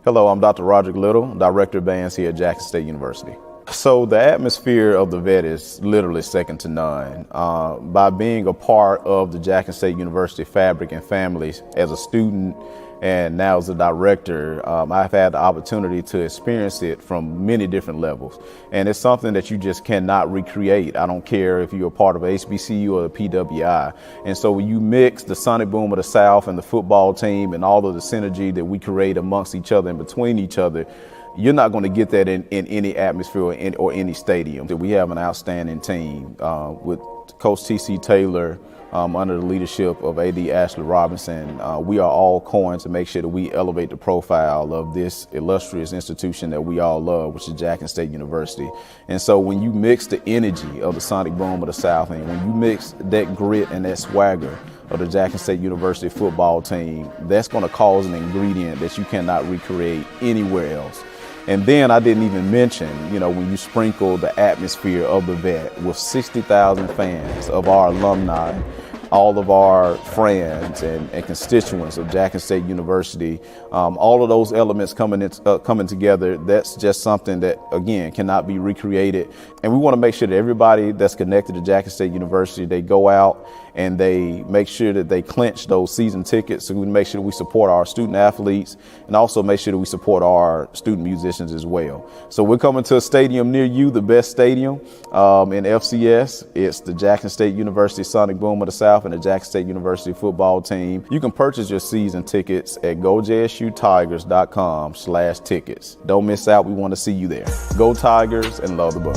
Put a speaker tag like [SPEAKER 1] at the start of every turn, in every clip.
[SPEAKER 1] Hello, I'm Dr. Roderick Little, Director of Bands here at Jackson State University. So the atmosphere of the vet is literally second to none. By being a part of the Jackson State University fabric and families as a student and now as a director, I've had the opportunity to experience it from many different levels. And it's something that you just cannot recreate. I don't care if you're a part of HBCU or the PWI. And so when you mix the Sonic Boom of the South and the football team and all of the synergy that we create amongst each other and between each other, you're not going to get that in any atmosphere or any stadium. We have an outstanding team with Coach T.C. Taylor under the leadership of A.D. Ashley Robinson. We are all coin to make sure that we elevate the profile of this illustrious institution that we all love, which is Jackson State University. And so when you mix the energy of the Sonic Boom of the South and when you mix that grit and that swagger of the Jackson State University football team, that's going to cause an ingredient that you cannot recreate anywhere else. And then I didn't even mention, when you sprinkle the atmosphere of the vet with 60,000 fans of our alumni, all of our friends and constituents of Jackson State University, all of those elements coming together, that's just something that, again, cannot be recreated. And we want to make sure that everybody that's connected to Jackson State University, they go out and they make sure that they clinch those season tickets. So we make sure that we support our student athletes and also make sure that we support our student musicians as well. So we're coming to a stadium near you, the best stadium in FCS. It's the Jackson State University Sonic Boom of the South and the Jackson State University football team. You can purchase your season tickets at gojsutigers.com/tickets. Don't miss out. We want to see you there. Go Tigers and love the Boom.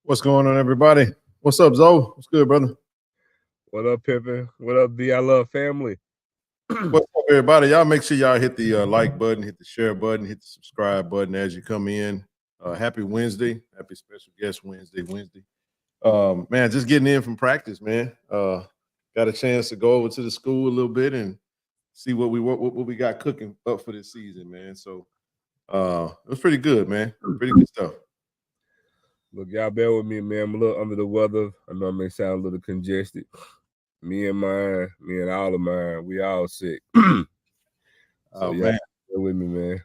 [SPEAKER 2] What's going on, everybody? What's up, Zoe? What's good, brother?
[SPEAKER 3] What up, Pippin? What up, B? I love family.
[SPEAKER 2] What's up, everybody? Y'all make sure y'all hit the like button, hit the share button, hit the subscribe button as you come in. Happy Wednesday. Happy special guest Wednesday. Man, just getting in from practice, man. Got a chance to go over to the school a little bit and see what we got cooking up for this season, man. So it was pretty good, man. Pretty good stuff.
[SPEAKER 3] Look, y'all bear with me, man. I'm a little under the weather. I know I may sound a little congested. Me and all of mine, we all sick.
[SPEAKER 2] Oh,
[SPEAKER 3] man.
[SPEAKER 2] man.
[SPEAKER 3] Bear with me, man.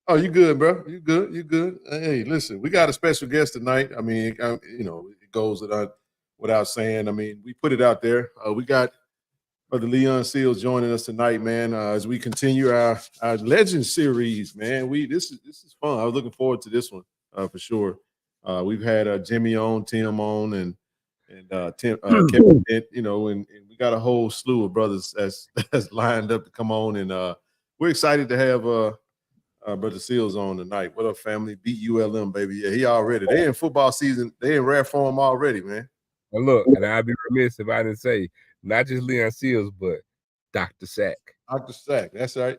[SPEAKER 2] Oh, you good, bro. You good. Hey, listen, we got a special guest tonight. I mean, it goes without saying. I mean, we put it out there. We got Brother Leon Seals joining us tonight, man, as we continue our Legend series, man. This is fun. I was looking forward to this one for sure. We've had Jimmy on, Tim on, and Tim, Kevin, and we got a whole slew of brothers that's lined up to come on, and we're excited to have Brother Seals on tonight. What up, family? BULM, baby. Yeah, they in football season. They in rare form already, man.
[SPEAKER 3] And look, and I'd be remiss if I didn't say not just Leon Seals, but Dr. Sack.
[SPEAKER 2] Dr. Sack, that's right.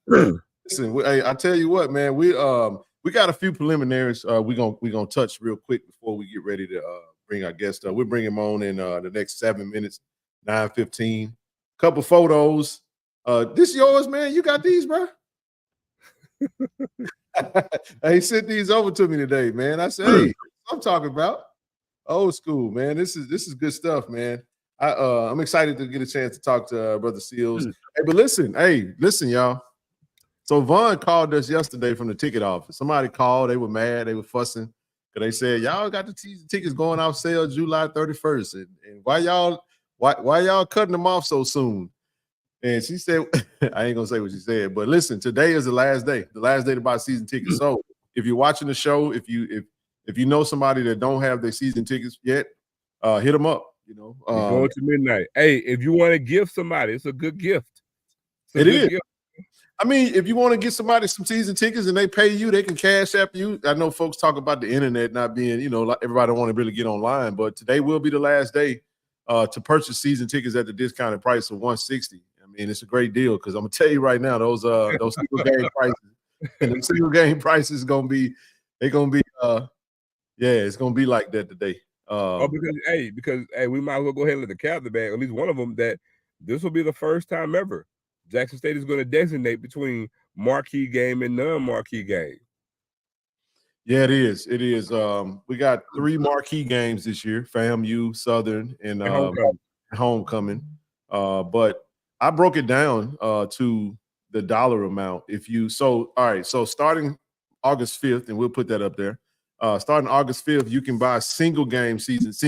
[SPEAKER 2] Listen, I tell you what, man, we got a few preliminaries we're gonna touch real quick before we get ready to bring our guest up. We'll bring him on in the next 7 minutes, 9:15. Couple photos. This yours, man? You got these, bro? He sent these over to me today, man. I said, hey, I'm talking about old school, man. This is good stuff, man. I'm excited to get a chance to talk to Brother Seals. Hey, but listen, y'all. So Vaughn called us yesterday from the ticket office. Somebody called, they were mad, they were fussing. Because they said, y'all got the tickets going off sale July 31st. And why y'all cutting them off so soon? And she said, I ain't gonna say what she said, but listen, today is the last day to buy season tickets. So if you're watching the show, if you know somebody that don't have their season tickets yet, hit them up. You know,
[SPEAKER 3] going to midnight. Hey, if you want to give somebody, it's a good gift.
[SPEAKER 2] It is. I mean, if you want to get somebody some season tickets and they pay you, they can cash app you. I know folks talk about the internet not being, like everybody don't want to really get online, but today will be the last day to purchase season tickets at the discounted price of $160. I mean, it's a great deal because I'm gonna tell you right now, those single game prices and the single game prices it's gonna be it's gonna be like that today.
[SPEAKER 3] Because we might as well go ahead and let the cat the bag, at least one of them, that this will be the first time ever Jackson State is going to designate between marquee game and non-marquee game.
[SPEAKER 2] Yeah, it is. It is. We got 3 marquee games this year: FAMU, Southern, and homecoming. But I broke it down to the dollar amount. So starting August 5th, and we'll put that up there. Starting August 5th, you can buy single game tickets.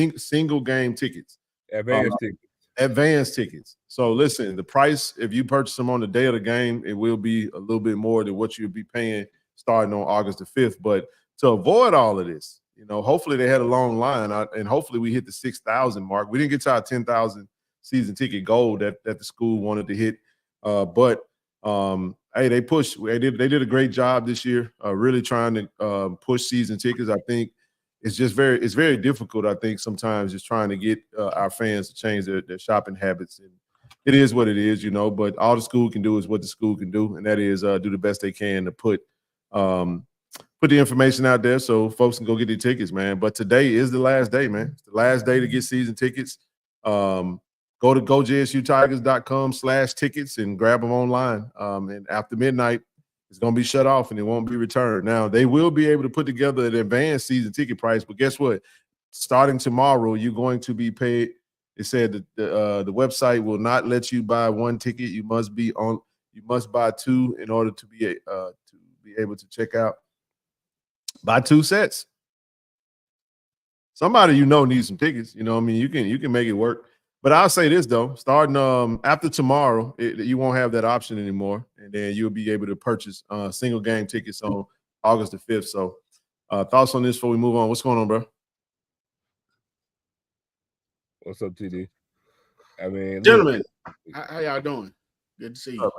[SPEAKER 2] Advanced tickets. So listen, the price, if you purchase them on the day of the game, it will be a little bit more than what you'll be paying starting on August the 5th. But to avoid all of this, hopefully they had a long line, and hopefully we hit the 6,000 mark. We didn't get to our 10,000 season ticket goal that the school wanted to hit. But they pushed. They did a great job this year, really trying to push season tickets. I think it's very difficult. I think sometimes just trying to get our fans to change their shopping habits, and it is what it is, But all the school can do is what the school can do, and that is do the best they can to put the information out there so folks can go get their tickets, man. But today is the last day, man. It's the last day to get season tickets. Go to gojsutigers.com/tickets and grab them online. And after midnight, it's going to be shut off and it won't be returned. Now, they will be able to put together an advanced season ticket price, but guess what? Starting tomorrow, you're going to be paid. It said that the website will not let you buy one ticket. You must buy 2 in order to be able to check out. Buy 2 sets. Somebody needs some tickets. You can make it work. But I'll say this, though, starting after tomorrow, you won't have that option anymore, and then you'll be able to purchase single game tickets on August the 5th. So thoughts on this before we move on? What's going on, bro?
[SPEAKER 3] What's up, TD? I mean,
[SPEAKER 4] gentlemen, how y'all doing? Good to see you.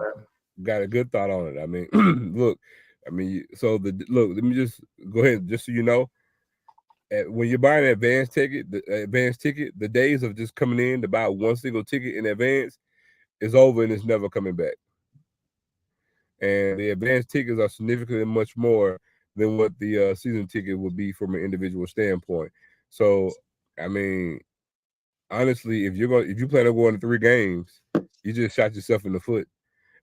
[SPEAKER 3] Got a good thought on it. I mean, look, let me just go ahead, just so you know. When you're buying an advanced ticket, the days of just coming in to buy one single ticket in advance is over and it's never coming back. And the advanced tickets are significantly much more than what the season ticket would be from an individual standpoint. So, I mean, honestly, if you plan on going to 3 games, you just shot yourself in the foot.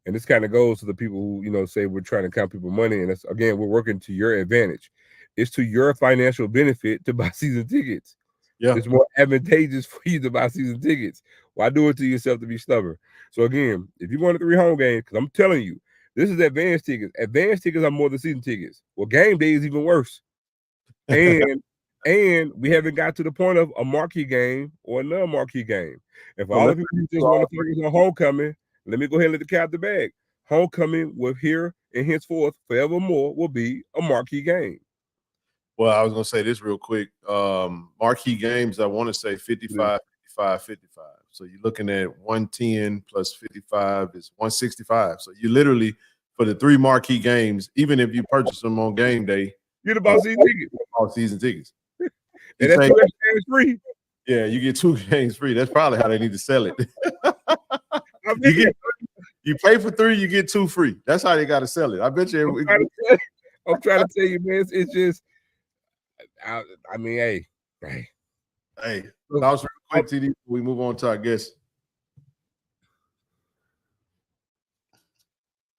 [SPEAKER 3] And this kind of goes to the people who, say we're trying to count people money. And that's, again, we're working to your advantage. It's to your financial benefit to buy season tickets. Yeah. It's more advantageous for you to buy season tickets. Why do it to yourself to be stubborn? So again, if you're going to 3 home games, because I'm telling you, this is advanced tickets. Advanced tickets are more than season tickets. Well, game day is even worse. And we haven't got to the point of a marquee game or a non-marquee game. And for all of you who just want to focus on homecoming, let me go ahead and let the cat the bag. Homecoming will here and henceforth forevermore will be a marquee game.
[SPEAKER 2] Well, I was going to say this real quick. Marquee games, I want to say 55, 55, 55. So you're looking at 110 plus 55 is 165. So you literally, for the 3 marquee games, even if you purchase them on game day,
[SPEAKER 3] you're about season tickets.
[SPEAKER 2] All season tickets.
[SPEAKER 3] And that's 2 games free.
[SPEAKER 2] Yeah, you get 2 games free. That's probably how they need to sell it. You pay for 3, you get 2 free. That's how they got to sell it. I bet you.
[SPEAKER 3] I'm trying to tell you, man. It's just, I mean, hey.
[SPEAKER 2] Hey, thoughts real quick, TD, before we move on to our guest.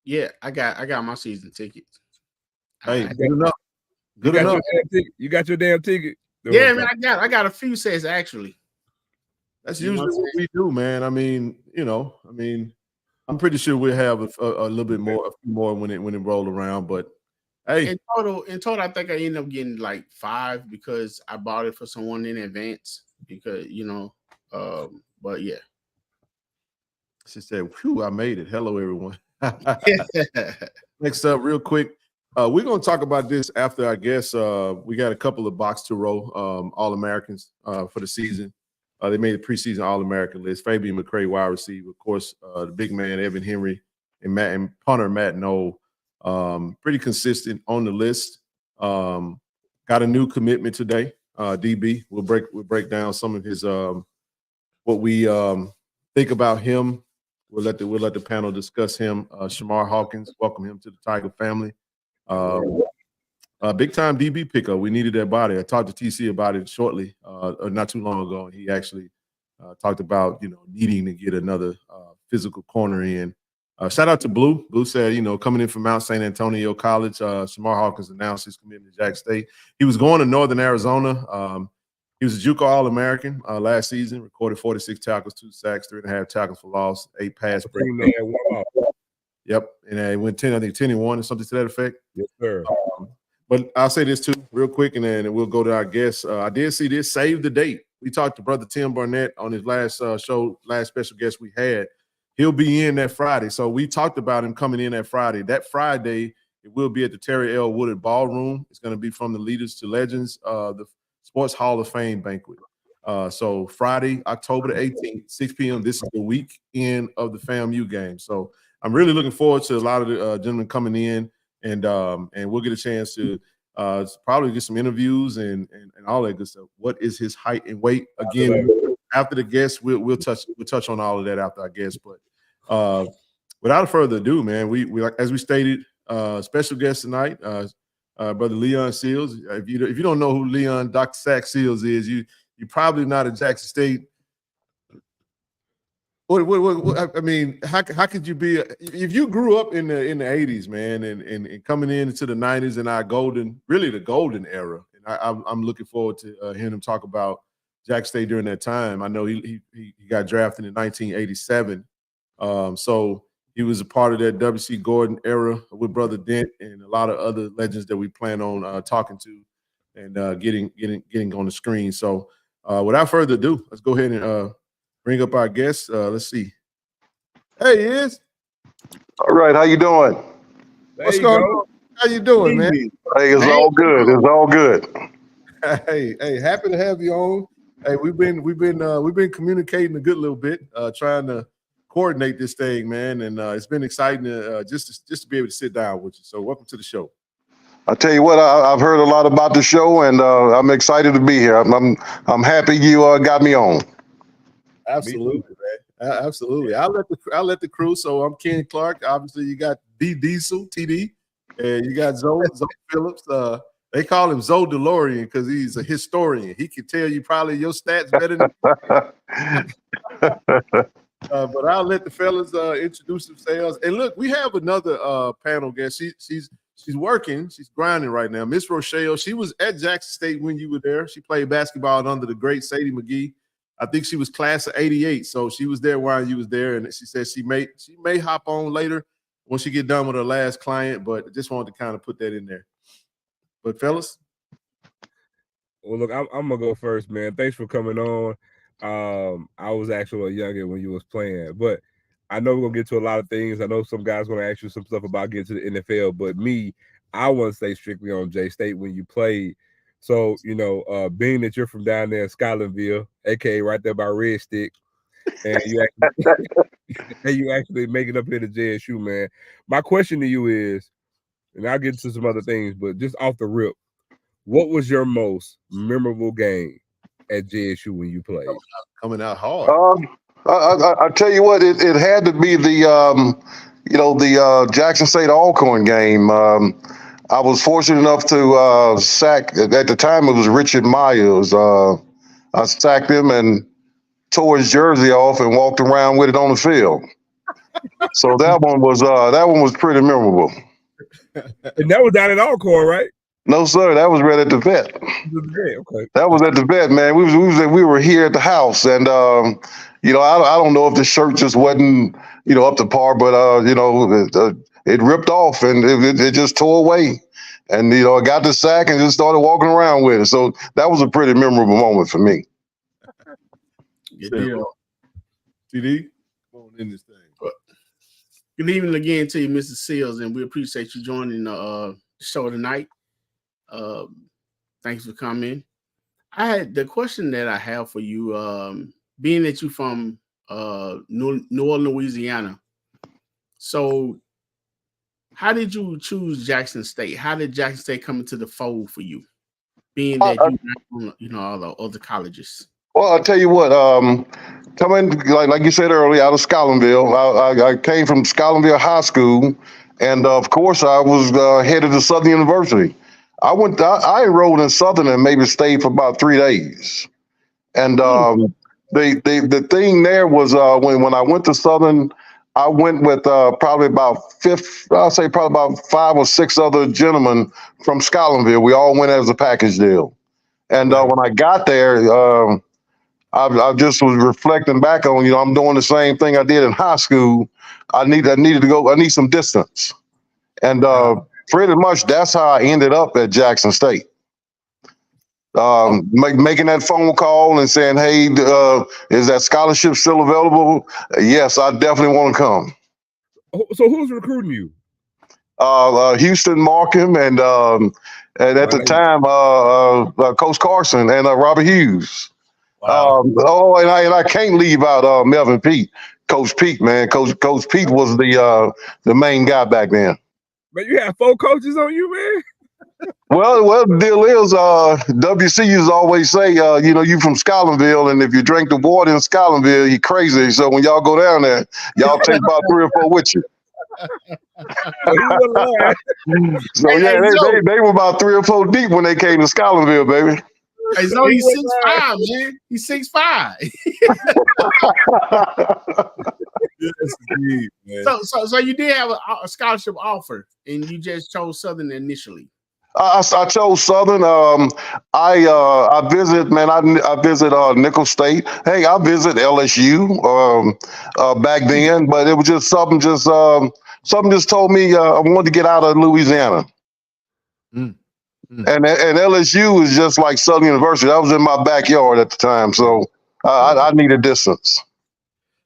[SPEAKER 4] Yeah, I got my season tickets.
[SPEAKER 2] Hey, good enough. Good enough.
[SPEAKER 3] You got your damn ticket.
[SPEAKER 4] Yeah, man, I got a few sets actually.
[SPEAKER 2] That's usually what we do, man. I mean, I'm pretty sure we'll have a little bit more, a few more when it roll around. But hey,
[SPEAKER 4] in total, I think I ended up getting like 5 because I bought it for someone in advance. Because but yeah.
[SPEAKER 2] She said, "Whew, I made it." Hello, everyone. Next up, real quick, we're gonna talk about this after I guess we got a couple of box to row All-Americans for the season. They made the preseason All-American list. Fabian McCray, wide receiver, of course, the big man Evan Henry and punter Matt Noel, pretty consistent on the list. Got a new commitment today. DB. We'll break down some of his what we think about him. We'll let the panel discuss him. Shamar Hawkins, welcome him to the Tiger family. Big time DB pickup. We needed that body. I talked to TC about it shortly, not too long ago, and he actually talked about needing to get another physical corner in. Shout out to Blue. Blue said, coming in from Mount St. Antonio College, Shamar Hawkins announced his commitment to Jackson State. He was going to Northern Arizona. He was a JUCO All-American last season, recorded 46 tackles, 2 sacks, 3.5 tackles for loss, 8 pass breaks. Yep, and he went 10-1 or something to that effect.
[SPEAKER 3] Yes, sir.
[SPEAKER 2] But I'll say this too, real quick, and then we'll go to our guests. I did see this, save the date. We talked to Brother Tim Barnett on his last special guest we had. He'll be in that Friday. So we talked about him coming in that Friday. That Friday, it will be at the Terry L. Woodard Ballroom. It's going to be from the Leaders to Legends, the Sports Hall of Fame banquet. So Friday, October the 18th, 6 p.m. This is the weekend of the FAMU game. So I'm really looking forward to a lot of the gentlemen coming in, and we'll get a chance to probably get some interviews and all that good stuff. What is his height and weight? Again, after the guests, we'll touch on all of that after our guests. But without further ado, man, we as we stated, special guest tonight, Brother Leon Seals. If you don't know who Dr. Sack Seals is, you're probably not a Jackson State. What I mean, how could you be if you grew up in the 80s, man, and coming into the 90s and our golden era? And I'm looking forward to hearing him talk about Jackson State during that time. I know he got drafted in 1987, so he was a part of that W.C. Gordon era with Brother Dent and a lot of other legends that we plan on talking to and getting on the screen. So without further ado, let's go ahead and bring up our guest. Let's see. Hey, he is.
[SPEAKER 5] All right, how you doing?
[SPEAKER 2] What's going on? How you doing, man?
[SPEAKER 5] Hey, it's all good. It's all good.
[SPEAKER 2] Hey, happy to have you on. Hey, we've been communicating a good little bit, trying to coordinate this thing, man, and it's been exciting just to be able to sit down with you. So, welcome to the show.
[SPEAKER 5] I tell you what, I've heard a lot about the show, and I'm excited to be here. I'm happy you got me on.
[SPEAKER 2] Absolutely, man. Absolutely. I'll let the crew. So I'm Ken Clark. Obviously, you got D Diesel, TD, and you got Zoe Phillips. They call him Zoe DeLorean because he's a historian. He can tell you probably your stats better than but I'll let the fellas introduce themselves. And look, we have another panel guest. She's working. She's grinding right now. Miss Rochelle. She was at Jackson State when you were there. She played basketball under the great Sadie McGee. I think she was class of '88, so she was there while you was there, and she said she may hop on later when she get done with her last client, but just wanted to kind of put that in there. But fellas,
[SPEAKER 3] well, look, I'm gonna go first, man. Thanks for coming on. I was actually a youngin when you was playing, but I know we're gonna get to a lot of things. I know some guys gonna ask you some stuff about getting to the NFL, but I want to stay strictly on J State when you played. So, being that you're from down there in Scotlandville, aka right there by Red Stick, and you actually make it up here to JSU, man. My question to you is, and I'll get to some other things, but just off the rip, what was your most memorable game at JSU when you played?
[SPEAKER 2] Coming out hard.
[SPEAKER 5] I tell you what, it had to be the Jackson State Alcorn game. I was fortunate enough to sack. At the time, it was Richard Myers. I sacked him and tore his jersey off and walked around with it on the field. So that one was pretty memorable.
[SPEAKER 3] And that was down at Alcorn, right?
[SPEAKER 5] No, sir, that was right at the vet.
[SPEAKER 3] Okay.
[SPEAKER 5] That was at the vet, man. We were here at the house, and you know, I don't know if the shirt just wasn't, you know, up to par, but you know, it ripped off and it just tore away. And you know, I got the sack and just started walking around with it. So that was a pretty memorable moment for me.
[SPEAKER 4] Good deal.
[SPEAKER 2] TD, come on in this thing.
[SPEAKER 4] Good evening again to you, Mr. Seals, and we appreciate you joining the show tonight. Thanks for coming. The question that I have for you, being that you're from New Orleans, Louisiana, so how did you choose Jackson State? How did Jackson State come into the fold for you, being that you know all the other colleges?
[SPEAKER 5] Well, I'll tell you what, coming, like you said earlier, out of Scotlandville, I came from Scotlandville High School, and of course, I was headed to Southern University. I enrolled in Southern and maybe stayed for about 3 days. And the thing there was when I went to Southern, I went with probably about 5 or 6 other gentlemen from Scotlandville. We all went as a package deal. And when I got there, I just was reflecting back on, you know, I'm doing the same thing I did in high school. I needed to go. I need some distance, and pretty much that's how I ended up at Jackson State. Making that phone call and saying, "Hey, is that scholarship still available?" Yes, I definitely want to come.
[SPEAKER 3] So who's recruiting you?
[SPEAKER 5] Houston Markham and at the time, Coach Carson and Robert Hughes.
[SPEAKER 2] Wow.
[SPEAKER 5] And I can't leave out Melvin Pete, Coach Pete, man. Coach Pete was the main guy back then.
[SPEAKER 3] Man, you had 4 coaches on you, man.
[SPEAKER 5] Well, the deal is, WCUs always say, you know, you from Scotlandville, and if you drink the water in Scotlandville, you crazy. So when y'all go down there, y'all take about 3 or 4 with you. So yeah, they were about 3 or 4 deep when they came to Scotlandville, baby.
[SPEAKER 4] Hey, so he's 6'5", man. He's 6'5".
[SPEAKER 2] Yes, indeed, man.
[SPEAKER 4] So you did have a scholarship offer, and you just chose Southern initially.
[SPEAKER 5] I chose Southern. I visit, man. I visit Nickel State. Hey, I visit LSU back then, but it was just something just told me I wanted to get out of Louisiana. And LSU is just like Southern University. That was in my backyard at the time, so I needed distance.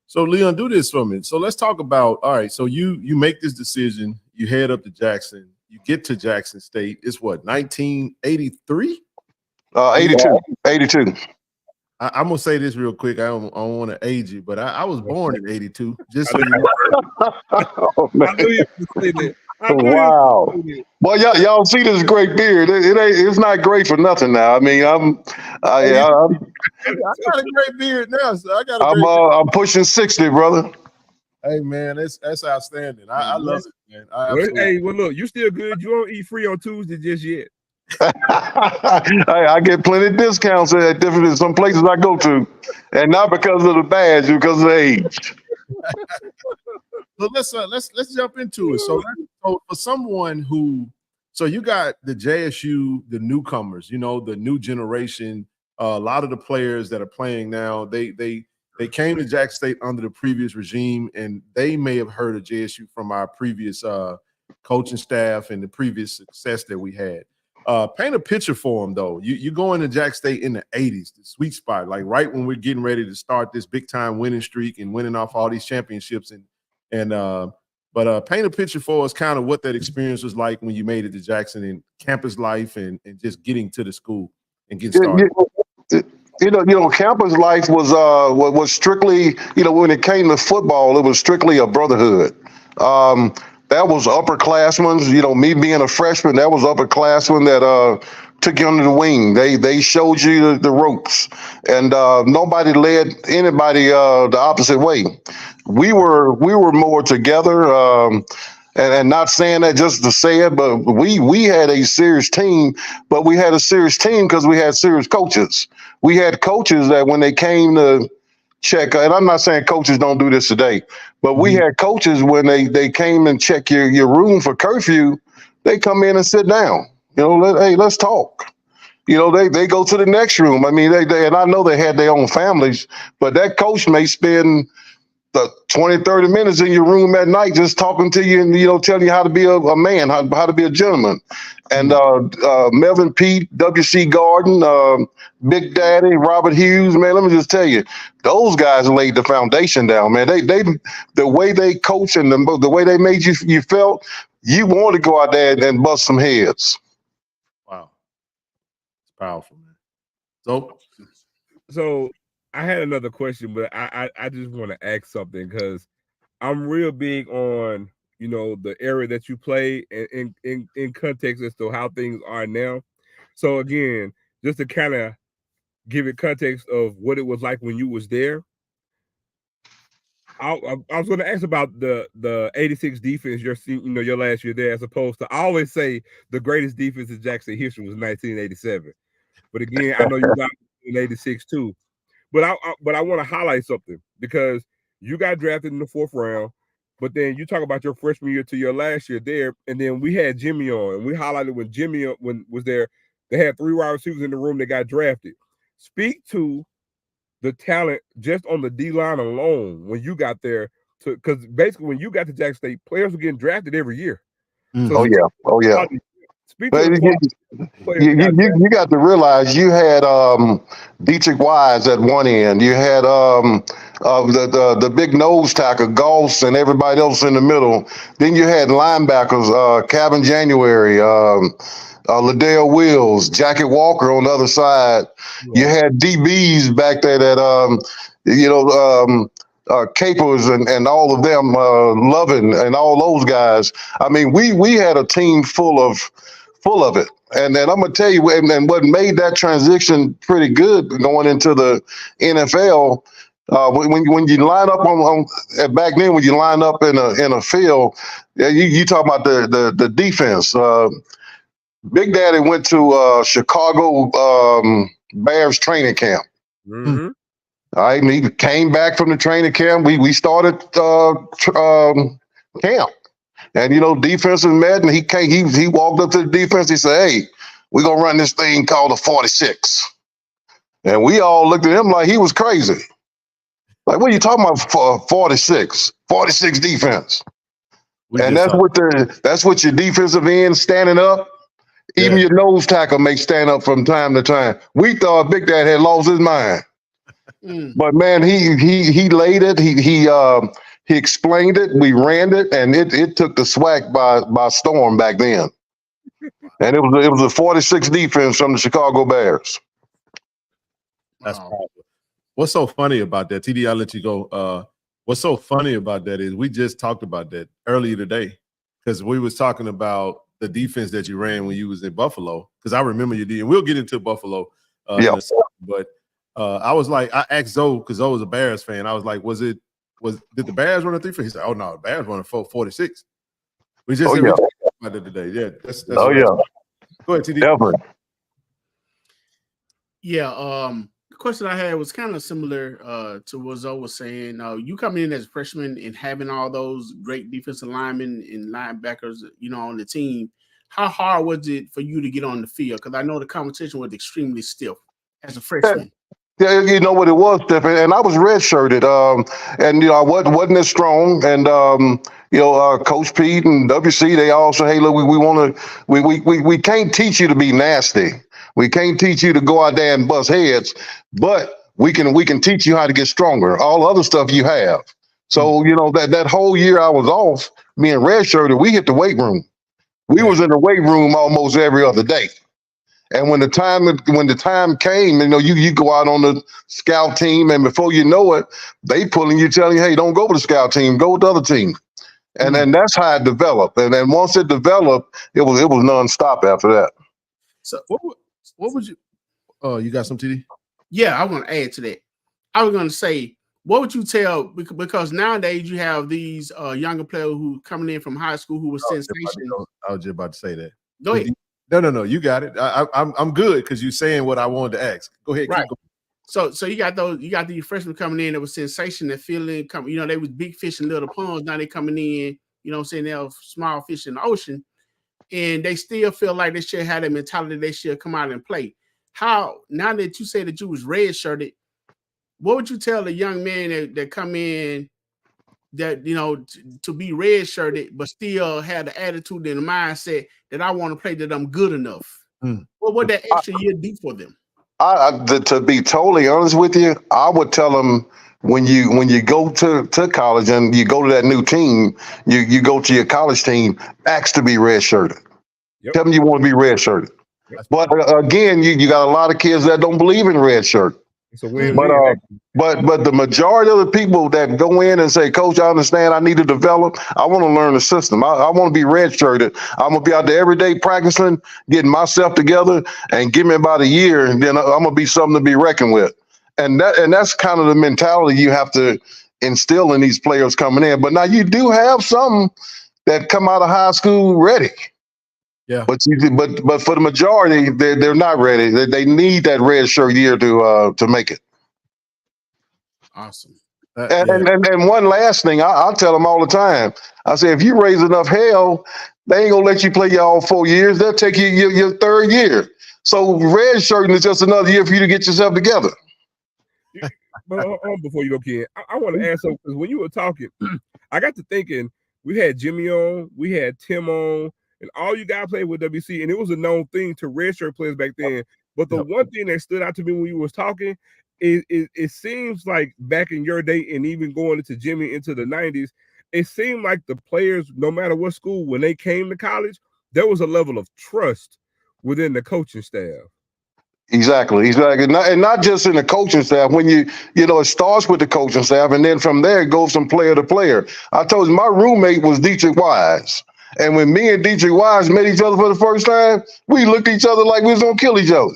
[SPEAKER 2] So Leon, do this for me. So let's talk about, all right, so you make this decision, you head up to Jackson, you get to Jackson State. It's what, 1983?
[SPEAKER 5] 82.
[SPEAKER 2] I'm gonna say this real quick. I don't want to age you, but I was born in 82. Just so you know.
[SPEAKER 5] Oh, man.
[SPEAKER 3] I knew you were going to say that.
[SPEAKER 5] Wow. Well, y'all see this great beard. It's not great for nothing now. I mean,
[SPEAKER 2] I got a great beard now, so
[SPEAKER 5] I'm pushing 60, brother.
[SPEAKER 2] Hey man, that's outstanding. I love it, man.
[SPEAKER 3] Hey, well, look, you still good. You don't eat free on Tuesday just yet.
[SPEAKER 5] I get plenty of discounts at some places I go to, and not because of the badge, because of the age.
[SPEAKER 2] But let's jump into it. So for someone who, so you got the JSU, the newcomers, you know, the new generation. A lot of the players that are playing now, they came to Jackson State under the previous regime, and they may have heard of JSU from our previous coaching staff and the previous success that we had. Paint a picture for them, though. You go into Jackson State in the 80s, the sweet spot, like right when we're getting ready to start this big time winning streak and winning off all these championships. But paint a picture for us, kind of what that experience was like when you made it to Jackson and campus life and just getting to the school and getting started.
[SPEAKER 5] You know, campus life was strictly, you know, when it came to football, it was strictly a brotherhood. That was upperclassmen. You know, me being a freshman, that was upperclassmen that took you under the wing. They showed you the ropes, and nobody led anybody the opposite way. We were more together. And not saying that just to say it, but we had a serious team, but we had a serious team because we had serious coaches. We had coaches that when they came to check, and I'm not saying coaches don't do this today, but we had coaches when they came and check your room for curfew, they come in and sit down. Hey, let's talk. They go to the next room. I mean, they and I know they had their own families, but that coach may spend the 20, 30 minutes in your room at night just talking to you and, telling you how to be a man, how to be a gentleman. And Melvin Pete, W.C. Garden, Big Daddy, Robert Hughes, man, let me just tell you, those guys laid the foundation down, man. They the way they coach and the way they made you felt, you want to go out there and bust some heads.
[SPEAKER 2] Wow. It's powerful, man.
[SPEAKER 3] So I had another question, but I just want to ask something because I'm real big on, the area that you play and in context as to how things are now. So again, just to kind of give it context of what it was like when you was there. I was going to ask about the 86 defense your last year there, as opposed to, I always say the greatest defense in Jackson history was 1987. But again, I know you got in 86 too. But I want to highlight something because you got drafted in the 4th round, but then you talk about your freshman year to your last year there, and then we had Jimmy on, and we highlighted when Jimmy was there, they had 3 wide receivers in the room that got drafted. Speak to the talent just on the D-line alone when you got there, because basically when you got to Jackson State, players were getting drafted every year. So
[SPEAKER 5] Oh yeah.
[SPEAKER 3] Speak to the
[SPEAKER 5] You got to realize you had Dietrich Wise at one end. You had the big nose tackle, Goss, and everybody else in the middle. Then you had linebackers, Calvin January, Liddell Wills, Jackie Walker on the other side. Yeah. You had DBs back there that Capers and all of them, Lovin and all those guys. I mean, we had a team full of it. And then I'm gonna tell you, and what made that transition pretty good going into the NFL. When you line up on back then, when you line up in a field, you talk about the defense. Big Daddy went to Chicago Bears training camp.
[SPEAKER 3] Mm-hmm.
[SPEAKER 5] All right, and he came back from the training camp. We started camp. And defenses met, and he walked up to the defense. He said, "Hey, we're gonna run this thing called a 46." And we all looked at him like he was crazy. Like, what are you talking about? 46 defense. And that's what your defensive end standing up. Even your nose tackle may stand up from time to time. We thought Big Dad had lost his mind, but man, he laid it. He explained it. We ran it, and it took the SWAC by storm back then. And it was a 46 defense from the Chicago Bears.
[SPEAKER 2] That's powerful. What's so funny about that, TD? I'll let you go. What's so funny about that is we just talked about that earlier today because we was talking about the defense that you ran when you was in Buffalo. Because I remember you did, and we'll get into Buffalo. But I was like, I asked Zoe because Zoe was a Bears fan. I was like, did the Bears run a 3-4? He said, "Oh no, the Bears run a 46." We just talked about it today. Yeah, that's
[SPEAKER 5] Go
[SPEAKER 2] ahead, TD.
[SPEAKER 5] Definitely.
[SPEAKER 4] Yeah, the question I had was kind of similar to what Zoe was saying. You coming in as a freshman and having all those great defensive linemen and linebackers, on the team. How hard was it for you to get on the field? Because I know the competition was extremely stiff as a freshman.
[SPEAKER 5] Yeah, you know what it was, Stephen, and I was redshirted, and I wasn't as strong, and Coach Pete and WC, they all say, "Hey, look, we can't teach you to be nasty. We can't teach you to go out there and bust heads, but we can teach you how to get stronger. All other stuff you have." So that whole year I was off, being redshirted, we hit the weight room. We was in the weight room almost every other day. And when the time came, you go out on the scout team, and before you know it, they pulling you, telling you, "Hey, don't go with the scout team, go with the other team." And then that's how it developed. And then once it developed, it was nonstop after that.
[SPEAKER 2] So what would you? Oh, you got some, TD?
[SPEAKER 4] Yeah, I want to add to that. I was going to say, what would you tell? Because nowadays you have these younger players who coming in from high school who were sensational.
[SPEAKER 2] I was just about to say that.
[SPEAKER 4] Go ahead.
[SPEAKER 2] No, you got it. I'm good because you're saying what I wanted to ask. Go ahead.
[SPEAKER 4] Right.
[SPEAKER 2] Keep going.
[SPEAKER 4] So you got these freshmen coming in that was sensation that feeling come, you know, they was big fish in little ponds. Now they coming in, you know what I'm saying, they're small fish in the ocean, and they still feel like they should have that mentality, they should come out and play. How, now that you say that you was red-shirted, what would you tell a young man that come in that, you know, to be red-shirted but still have the attitude and the mindset that I want to play, that I'm good enough? What would that extra year do for them?
[SPEAKER 5] To be totally honest with you, I would tell them when you go to college and you go to that new team, you go to your college team, ask to be redshirted.
[SPEAKER 3] Yep.
[SPEAKER 5] Tell them you want to be redshirted.
[SPEAKER 3] Yep.
[SPEAKER 5] But again, you got a lot of kids that don't believe in redshirt.
[SPEAKER 3] It's a win-win.
[SPEAKER 5] But the majority of the people that go in and say, Coach, I understand I need to develop. I want to learn the system. I want to be redshirted. I'm going to be out there every day practicing, getting myself together, and give me about a year, and then I'm going to be something to be reckoned with. And that's kind of the mentality you have to instill in these players coming in. But now you do have some that come out of high school ready.
[SPEAKER 2] Yeah.
[SPEAKER 5] But for the majority, they're not ready. They need that red shirt year to make it.
[SPEAKER 4] Awesome.
[SPEAKER 5] And one last thing, I'll tell them all the time. I say, if you raise enough hell, they ain't gonna let you play all 4 years. They'll take you your third year. So red shirting is just another year for you to get yourself together.
[SPEAKER 3] But before you go, Ken, I want to ask something, because when you were talking, I got to thinking, we had Jimmy on, we had Tim on, and all you guys played with WC, and it was a known thing to redshirt players back then. But the one thing that stood out to me when you was talking is it seems like back in your day, and even going into Jimmy into the 90s, it seemed like the players, no matter what school, when they came to college, there was a level of trust within the coaching staff.
[SPEAKER 5] Exactly. And not just in the coaching staff. When you know, it starts with the coaching staff, and then from there it goes from player to player. I told you my roommate was Dietrich Wise. And when me and Dietrich Wise met each other for the first time, we looked at each other like we was gonna kill each other.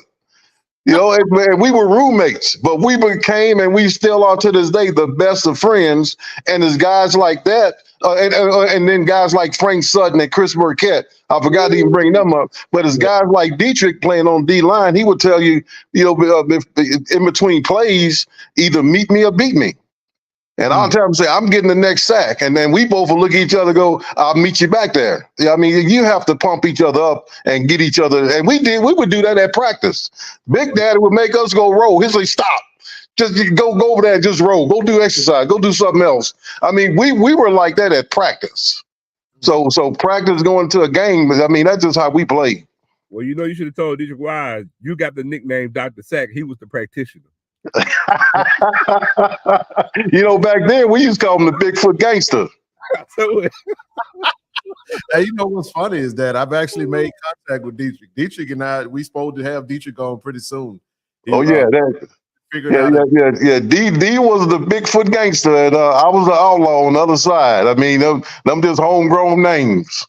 [SPEAKER 5] You know, and we were roommates, but we became, and we still are to this day, the best of friends. And there's guys like that, and then guys like Frank Sutton and Chris Burkett. I forgot to even bring them up. But as guys like Dietrich playing on D-line, he would tell you, if in between plays, either meet me or beat me. And I'll tell him, say, I'm getting the next sack. And then we both will look at each other and go, I'll meet you back there. I mean, you have to pump each other up and get each other. And we would do that at practice. Big Daddy would make us go roll. He'd say, stop. Just go over there and just roll. Go do exercise. Go do something else. I mean, we were like that at practice. So practice going to a game, but I mean, that's just how we play.
[SPEAKER 3] Well, you know, you should have told Dietrich Wise, you got the nickname Dr. Sack. He was the practitioner.
[SPEAKER 5] You know, back then we used to call him the Bigfoot gangster.
[SPEAKER 2] Hey, you know what's funny is that I've actually made contact with Dietrich. Dietrich and I, we supposed to have Dietrich on pretty soon. D was the Bigfoot gangster, and I was the outlaw on the other side. I mean, them just homegrown names.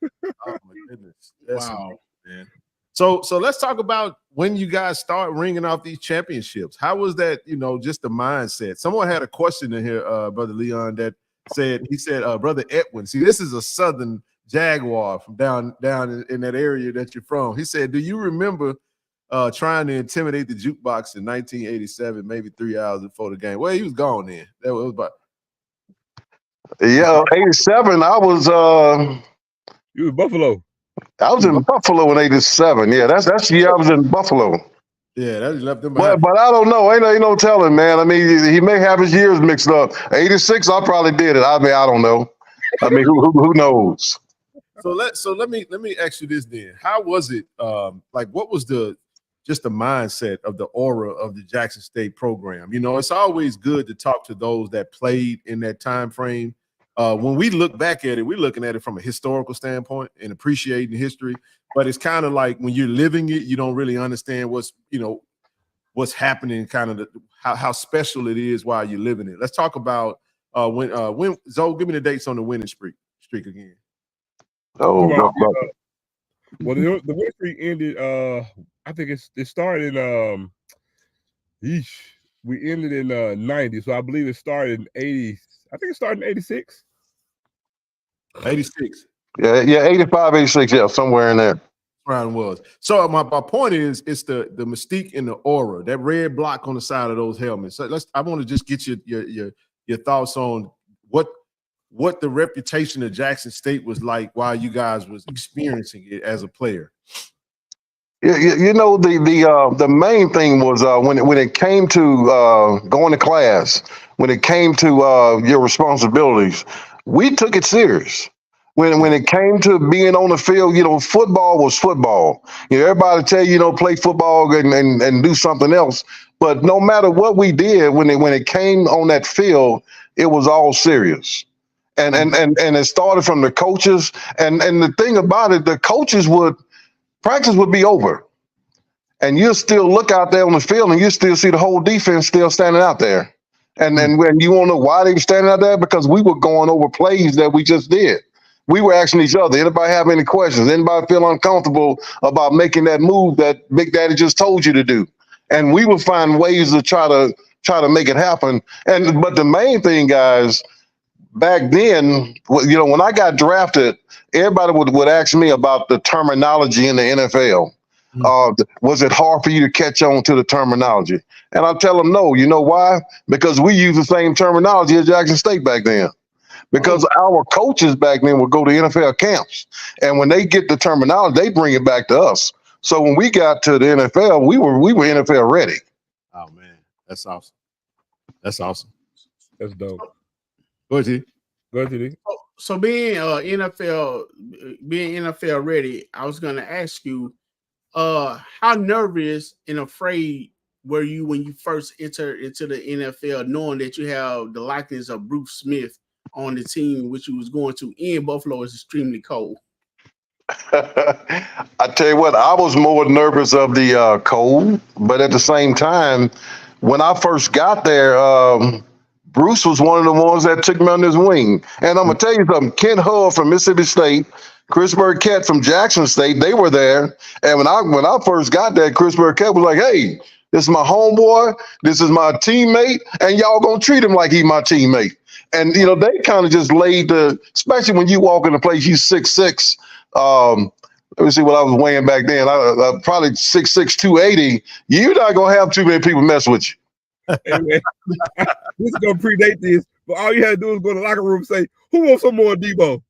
[SPEAKER 2] Oh my goodness! That's wow, man. So let's talk about when you guys start ringing off these championships. How was that? You know, just the mindset. Someone had a question in here, Brother Leon, that said, Brother Edwin. See, this is a Southern Jaguar from down in that area that you're from. He said, do you remember trying to intimidate the jukebox in 1987, maybe 3 hours before the game? Well, he was gone then. That was about.
[SPEAKER 5] Yeah, 87. I was.
[SPEAKER 3] You was Buffalo.
[SPEAKER 5] I was in Buffalo in 87. Yeah, that's the year I was in Buffalo.
[SPEAKER 2] Yeah, that left them behind.
[SPEAKER 5] But I don't know. Ain't no telling, man. I mean, he may have his years mixed up. 86, I probably did it. I mean, I don't know. I mean, who knows?
[SPEAKER 2] So let me ask you this then. How was it? Like, what was just the mindset of the aura of the Jackson State program? You know, it's always good to talk to those that played in that time frame. When we look back at it, we're looking at it from a historical standpoint and appreciating history. But it's kind of like when you're living it, you don't really understand what's happening, kind of how special it is while you're living it. Let's talk about when Zoe, give me the dates on the winning streak again.
[SPEAKER 5] Oh,
[SPEAKER 3] well, the winning streak ended. I think it started in we ended in 90. So I believe it started in 80. I think it started in 86.
[SPEAKER 2] 86.
[SPEAKER 5] Yeah, 85, 86, yeah, somewhere in there.
[SPEAKER 2] Brown was. So my point is, it's the mystique and the aura, that red block on the side of those helmets. So I want to just get your thoughts on what the reputation of Jackson State was like while you guys was experiencing it as a player.
[SPEAKER 5] You know, the main thing was when it came to going to class, when it came to your responsibilities, we took it serious. When it came to being on the field, you know, football was football. You know, everybody tell you, play football and do something else. But no matter what we did, when it came on that field, it was all serious. And it started from the coaches. And the thing about it, the coaches practice would be over. And you'll still look out there on the field and you still see the whole defense still standing out there. And then when you want to know why they were standing out there, because we were going over plays that we just did. We were asking each other, anybody have any questions? Anybody feel uncomfortable about making that move that Big Daddy just told you to do? And we would find ways to try to make it happen. But the main thing, guys, back then, you know, when I got drafted, everybody would ask me about the terminology in the NFL. Was it hard for you to catch on to the terminology? And I tell them, no. You know why? Because we use the same terminology as Jackson State back then. Because our coaches back then would go to NFL camps. And when they get the terminology, they bring it back to us. So when we got to the NFL, we were NFL ready.
[SPEAKER 2] Oh, man. That's awesome. That's awesome.
[SPEAKER 3] That's dope.
[SPEAKER 2] Go ahead,
[SPEAKER 3] TD.
[SPEAKER 4] So being NFL ready, I was going to ask you, how nervous and afraid were you when you first entered into the NFL, knowing that you have the likeness of Bruce Smith on the team, which you was going to, in Buffalo is extremely cold?
[SPEAKER 5] I tell you what, I was more nervous of the cold, but at the same time, when I first got there, Bruce was one of the ones that took me under his wing. And I'm gonna tell you something, Kent Hull from Mississippi State, Chris Burkett from Jackson State, they were there. And when I first got there, Chris Burkett was like, hey, this is my homeboy, this is my teammate, and y'all gonna treat him like he's my teammate. And, you know, they kind of just laid especially when you walk in a place, you 6'6". Let me see what I was weighing back then. I probably 6'6", 280. You're not going to have too many people mess with you.
[SPEAKER 3] Hey, man. This is going to predate this, but all you had to do is go to the locker room and say, who wants some more Debo?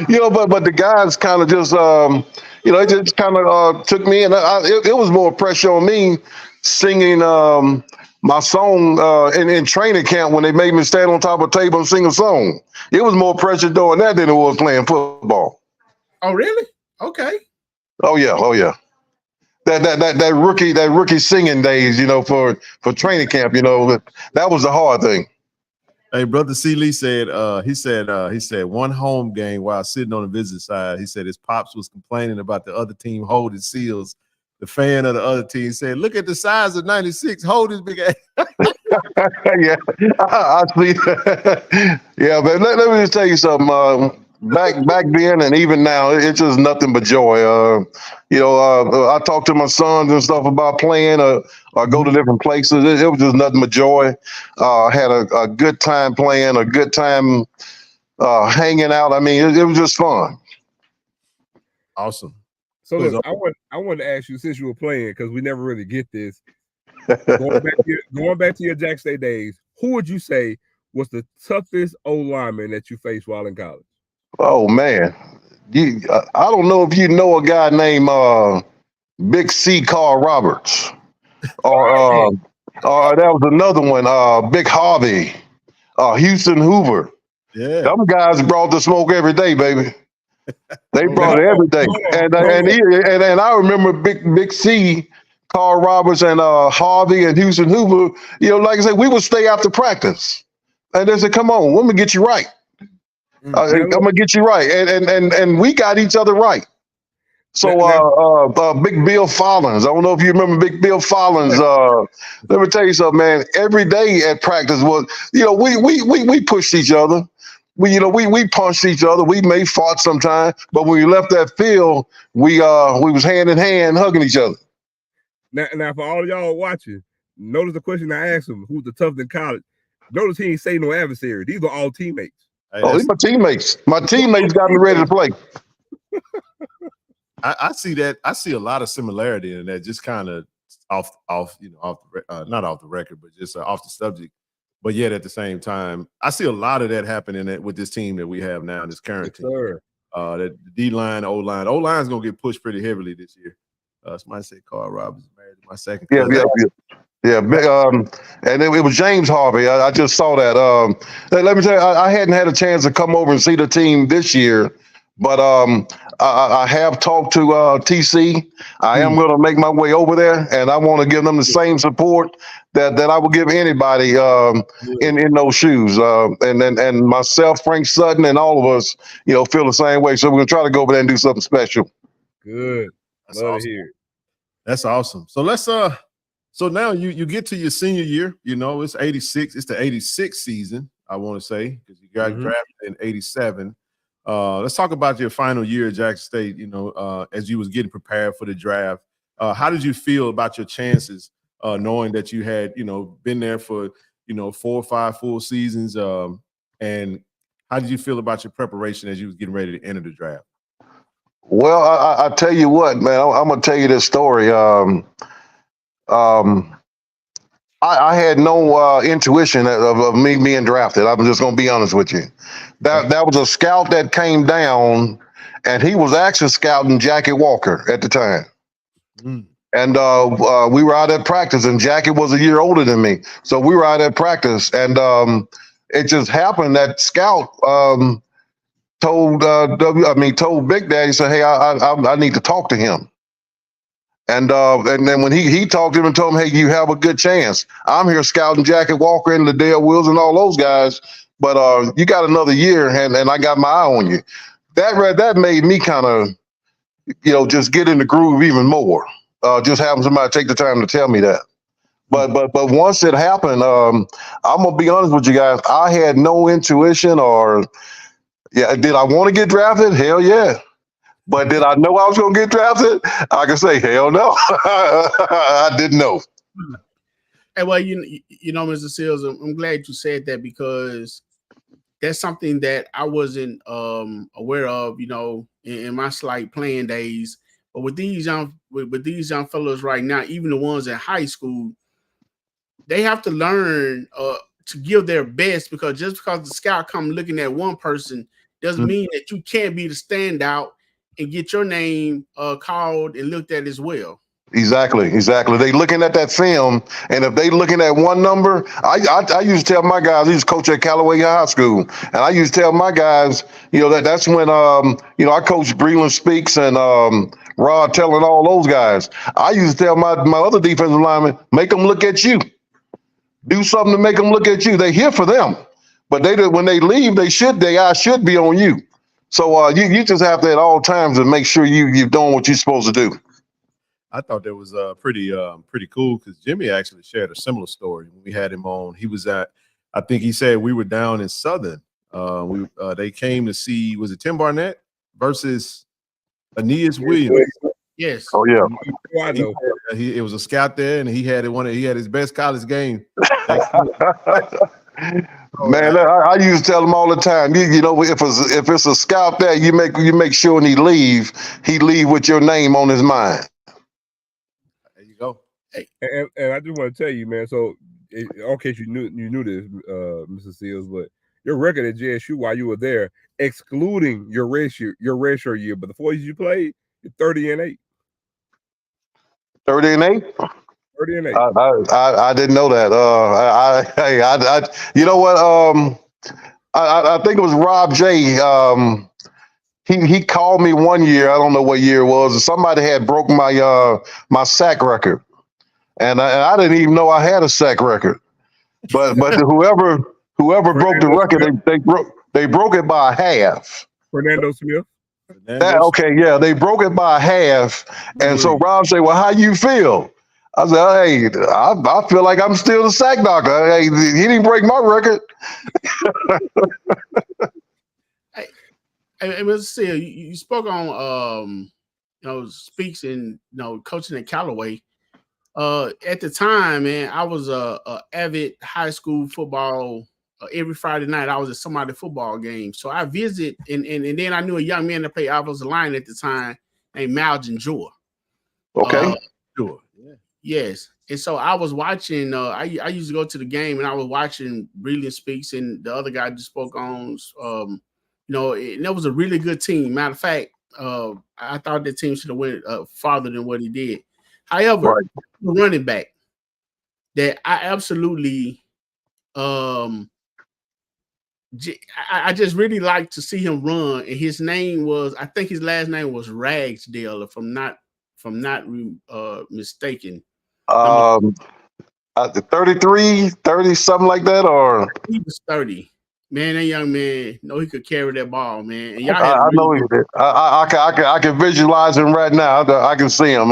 [SPEAKER 5] You know, but the guys kind of just, you know, it just kind of took me, and it was more pressure on me singing my song in training camp when they made me stand on top of a table and sing a song. It was more pressure doing that than it was playing football.
[SPEAKER 4] Oh, really? Okay.
[SPEAKER 5] Oh yeah. That rookie singing days, you know, for training camp, you know, that was the hard thing.
[SPEAKER 2] Hey, Brother C. Lee said, he said one home game while sitting on the visit side, he said his pops was complaining about the other team holding seals. The fan of the other team said, look at the size of 96, hold his big ass.
[SPEAKER 5] Yeah, I see that. Yeah, but let me just tell you something. Back then and even now, it's just nothing but joy. You know, I talk to my sons and stuff about playing or go to different places. It was just nothing but joy. Had a good time playing, a good time hanging out. I mean, it was just fun.
[SPEAKER 2] Awesome.
[SPEAKER 3] So look, I want to ask you, since you were playing, because we never really get this. Going back to your Jackson State days, who would you say was the toughest O-lineman that you faced while in college?
[SPEAKER 5] Oh man, I don't know if you know a guy named Big C. Carl Roberts, or that was another one, Big Harvey, Houston Hoover.
[SPEAKER 2] Yeah,
[SPEAKER 5] them guys brought the smoke every day, baby. They brought it every day, and I remember Big C, Carl Roberts, and Harvey and Houston Hoover. You know, like I said, we would stay after practice, and they said, "Come on, let me get you right. I'm gonna get you right," and we got each other right. So Big Bill Follins, I don't know if you remember Big Bill Follins. Let me tell you something, man. Every day at practice was, you know, we pushed each other. We punched each other. We may fought sometimes, but when we left that field, we was hand in hand hugging each other.
[SPEAKER 3] Now for all y'all watching, notice the question I asked him: who's the toughest in college? Notice he ain't say no adversary. These are all teammates.
[SPEAKER 2] Hey,
[SPEAKER 5] Oh, these my teammates. My teammates got me ready to play.
[SPEAKER 2] I see that. I see a lot of similarity in that. Just kind of off, not off the record, but just off the subject. But yet at the same time, I see a lot of that happening with this team that we have now in this current team.
[SPEAKER 3] Sir.
[SPEAKER 2] That the D line, O line, O line's gonna get pushed pretty heavily this year. Somebody said Carl Robbins is married to my second cousin.
[SPEAKER 5] Yeah. And it was James Harvey. I just saw that. Let me tell you, I hadn't had a chance to come over and see the team this year, but I have talked to TC. I am going to make my way over there, and I want to give them the same support that I would give anybody in those shoes. And myself, Frank Sutton, and all of us, feel the same way. So we're going to try to go over there and do something special.
[SPEAKER 3] Good.
[SPEAKER 2] That's
[SPEAKER 3] Love
[SPEAKER 2] awesome.
[SPEAKER 3] to hear it.
[SPEAKER 2] That's awesome. So let's so now you get to your senior year, it's 86. It's the 86 season, I want to say, because you got drafted in 87. Let's talk about your final year at Jackson State, as you was getting prepared for the draft. How did you feel about your chances, knowing that you had, been there for, 4 or 5 full seasons? And how did you feel about your preparation as you was getting ready to enter the draft?
[SPEAKER 5] Well, I tell you what, man, I'm going to tell you this story. I had no intuition of me being drafted. I'm just going to be honest with you. That was a scout that came down, and he was actually scouting Jackie Walker at the time. And we were out at practice, and Jackie was a year older than me. So we were out at practice, and it just happened that scout told Big Daddy, said, "Hey, I need to talk to him." And then when he talked to him and told him, "Hey, you have a good chance. I'm here scouting Jackie Walker and Liddell Wills and all those guys, but you got another year, and I got my eye on you." That made me kind of, just get in the groove even more. Just having somebody take the time to tell me that. But once it happened, I'm gonna be honest with you guys. I had no intuition did I want to get drafted? Hell yeah. But did I know I was going to get drafted? I can say, hell no. I didn't know.
[SPEAKER 4] Hey, well, Mr. Seals, I'm glad you said that, because that's something that I wasn't aware of, in my slight playing days. But with these young fellows right now, even the ones in high school, they have to learn to give their best, because just because the scout come looking at one person doesn't mean that you can't be the standout and get your name called and looked at as well.
[SPEAKER 5] Exactly. They looking at that film, and if they looking at one number, I used to tell my guys, I used to coach at Callaway High School, and I used to tell my guys, that's when I coached Breland Speaks and Rod Tell and all those guys. I used to tell my other defensive linemen, make them look at you. Do something to make them look at you. They here for them, but when they leave, their eyes should be on you. So you just have to at all times to make sure you're doing what you're supposed to do.
[SPEAKER 2] I thought that was pretty cool, because Jimmy actually shared a similar story when we had him on. He was I think he said we were down in Southern. They came to see, was it Tim Barnett versus Aeneas Williams?
[SPEAKER 4] Yes.
[SPEAKER 5] Oh yeah.
[SPEAKER 3] I know.
[SPEAKER 2] It was a scout there, and he had his best college game.
[SPEAKER 5] Man, I used to tell them all the time. If it's a scout there, you make sure when he leave with your name on his mind.
[SPEAKER 2] There you go.
[SPEAKER 3] And I just want to tell you, man. So, in case you knew this, Mr. Seals, but your record at JSU while you were there, excluding your redshirt year, but the 4 years you played, you're 30-8.
[SPEAKER 5] 30-8.
[SPEAKER 3] 30-8.
[SPEAKER 5] I didn't know that. You know what? I think it was Rob J. He called me one year. I don't know what year it was. Somebody had broke my sack record, and I didn't even know I had a sack record. But whoever broke the record, they broke it by half.
[SPEAKER 3] Fernando Smith.
[SPEAKER 5] They broke it by half, and so Rob said, "Well, how you feel?" I said, "Hey, I feel like I'm still the sack doctor. Hey, he didn't break my record."
[SPEAKER 4] Hey, Mr. Seal, you spoke on Speaks and coaching at Callaway. At the time, man, I was a avid high school football. Every Friday night, I was at somebody's football game. So I visit, and then I knew a young man that played offensive line at the time named Malcolm Jor.
[SPEAKER 5] Okay.
[SPEAKER 2] Sure. Yeah.
[SPEAKER 4] Yes. And so I was watching, I used to go to the game and I was watching Brilliant Speaks and the other guy just spoke on, and that was a really good team. Matter of fact, I thought that team should have went farther than what he did. However,
[SPEAKER 5] Right.
[SPEAKER 4] the running back that I absolutely, I just really like to see him run. And his name was, I think his last name was Ragsdale, if I'm not mistaken.
[SPEAKER 5] 33, 30, something like that, or
[SPEAKER 4] He was 30. Man, that young man, he could carry that ball, man. And y'all had
[SPEAKER 5] I know he did. I can visualize him right now. I can see him.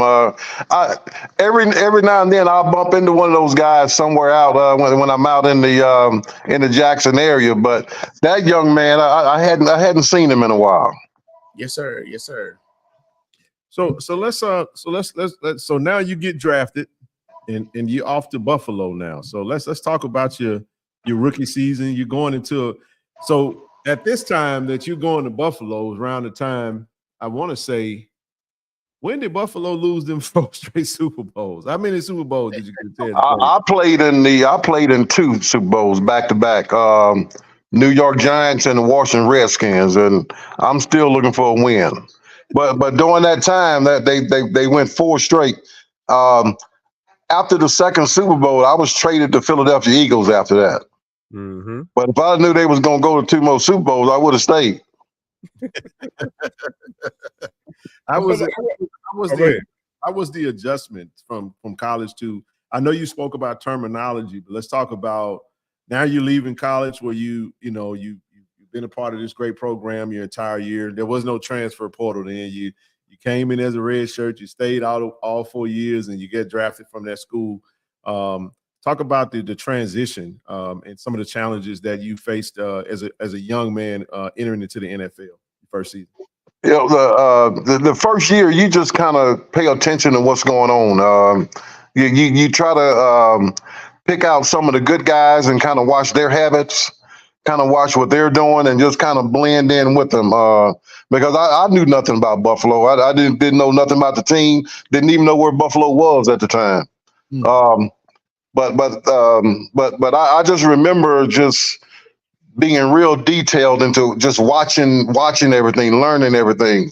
[SPEAKER 5] Every now and then I'll bump into one of those guys somewhere out when I'm out in the Jackson area. But that young man, I hadn't seen him in a while.
[SPEAKER 4] Yes, sir. Yes, sir.
[SPEAKER 2] So now you get drafted and you're off to Buffalo now. So let's talk about your rookie season. You're going into so at this time that you're going to Buffalo is around the time, I want to say, when did Buffalo lose them 4 straight Super Bowls? How many Super Bowls did you get?
[SPEAKER 5] I played in 2 Super Bowls back to back. New York Giants and the Washington Redskins, and I'm still looking for a win. But during that time that they went 4 straight. After the second Super Bowl, I was traded to Philadelphia Eagles after that.
[SPEAKER 3] Mm-hmm.
[SPEAKER 5] But if I knew they was going to go to 2 more Super Bowls, I would have stayed.
[SPEAKER 2] I was the adjustment from college to. I know you spoke about terminology, but let's talk about now. You're leaving college where you've been a part of this great program your entire year. There was no transfer portal then. You came in as a red shirt. You stayed out all 4 years, and you get drafted from that school. Talk about the transition and some of the challenges that you faced as a young man entering into the NFL first season.
[SPEAKER 5] The first year, you just kind of pay attention to what's going on. You try to pick out some of the good guys and kind of watch their habits, kind of watch what they're doing, and just kind of blend in with them. Because I knew nothing about Buffalo. I didn't know nothing about the team. Didn't even know where Buffalo was at the time. But I just remember just being real detailed into just watching everything, learning everything,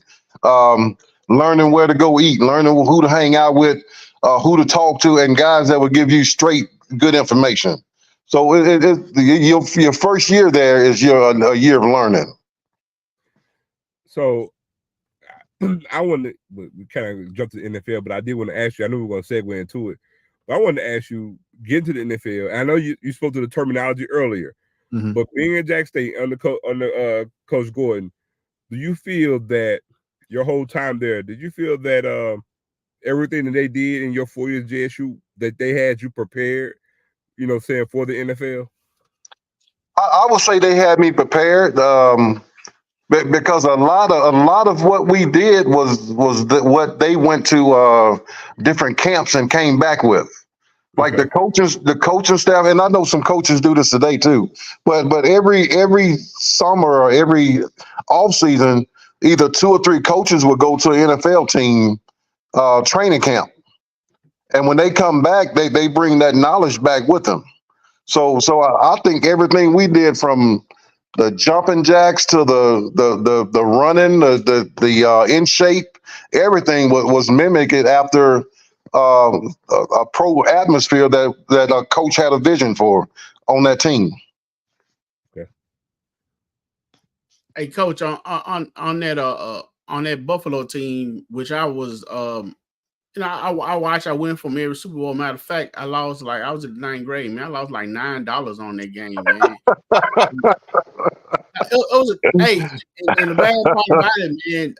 [SPEAKER 5] learning where to go eat, learning who to hang out with, who to talk to, and guys that would give you straight good information. So your first year there is a year of learning.
[SPEAKER 3] So I wanted to, we kind of jumped to the NFL, but I did want to ask you, I knew we were going to segue into it, but I wanted to ask you, get into the NFL. I know you spoke to the terminology earlier, but being at Jack State under Coach Gordon, do you feel that your whole time there, did you feel that everything that they did in your 4 years at JSU, that they had you prepared, for the NFL?
[SPEAKER 5] I would say they had me prepared. Because a lot of what we did was what they went to different camps and came back with. Like the coaching staff, and I know some coaches do this today too. But every summer or every off season, either 2 or 3 coaches would go to an NFL team training camp, and when they come back, they bring that knowledge back with them. So I think everything we did, from the jumping jacks to the running, the in shape, everything was mimicked after a pro atmosphere that a coach had a vision for on that team.
[SPEAKER 3] Okay.
[SPEAKER 4] Hey, Coach, on that Buffalo team, which I was, I watched. I went from every Super Bowl. Matter of fact, I lost I was in the 9th grade, man. I lost like $9 on that game, man. It was and the bad part about it, man,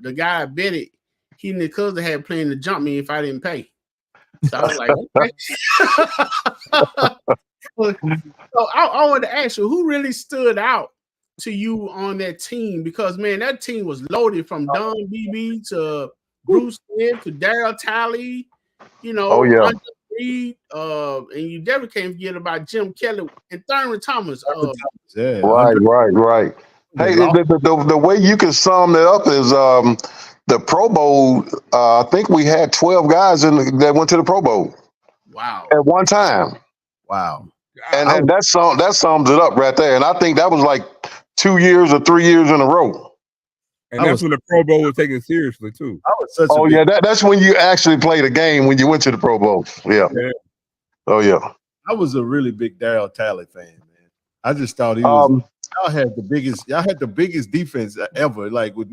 [SPEAKER 4] the guy I bet it, he and his cousin had planned to jump me if I didn't pay. So I was like, okay. So I wanted to ask you, who really stood out to you on that team? Because, man, that team was loaded from Don Beebe to Bruce Smith to Darryl Talley You know,
[SPEAKER 5] Oh yeah.
[SPEAKER 4] Andre Reed, and you definitely can't forget about Jim Kelly and Thurman Thomas.
[SPEAKER 2] Yeah,
[SPEAKER 5] Right. Hey, the way you can sum it up is the Pro Bowl. I think we had 12 guys that went to the Pro Bowl
[SPEAKER 4] Wow.
[SPEAKER 5] at one time,
[SPEAKER 2] wow.
[SPEAKER 5] and that sums it up right there. And I think that was like 2 years or 3 years in a row.
[SPEAKER 3] And that's when the Pro Bowl was taken seriously too.
[SPEAKER 2] I was such
[SPEAKER 5] Oh
[SPEAKER 2] a big,
[SPEAKER 5] yeah, that's when you actually played a game when you went to the Pro Bowl. Yeah. Oh yeah.
[SPEAKER 2] I was a really big Darryl Talley fan, man. I just thought he was. Y'all had the biggest defense ever. Like with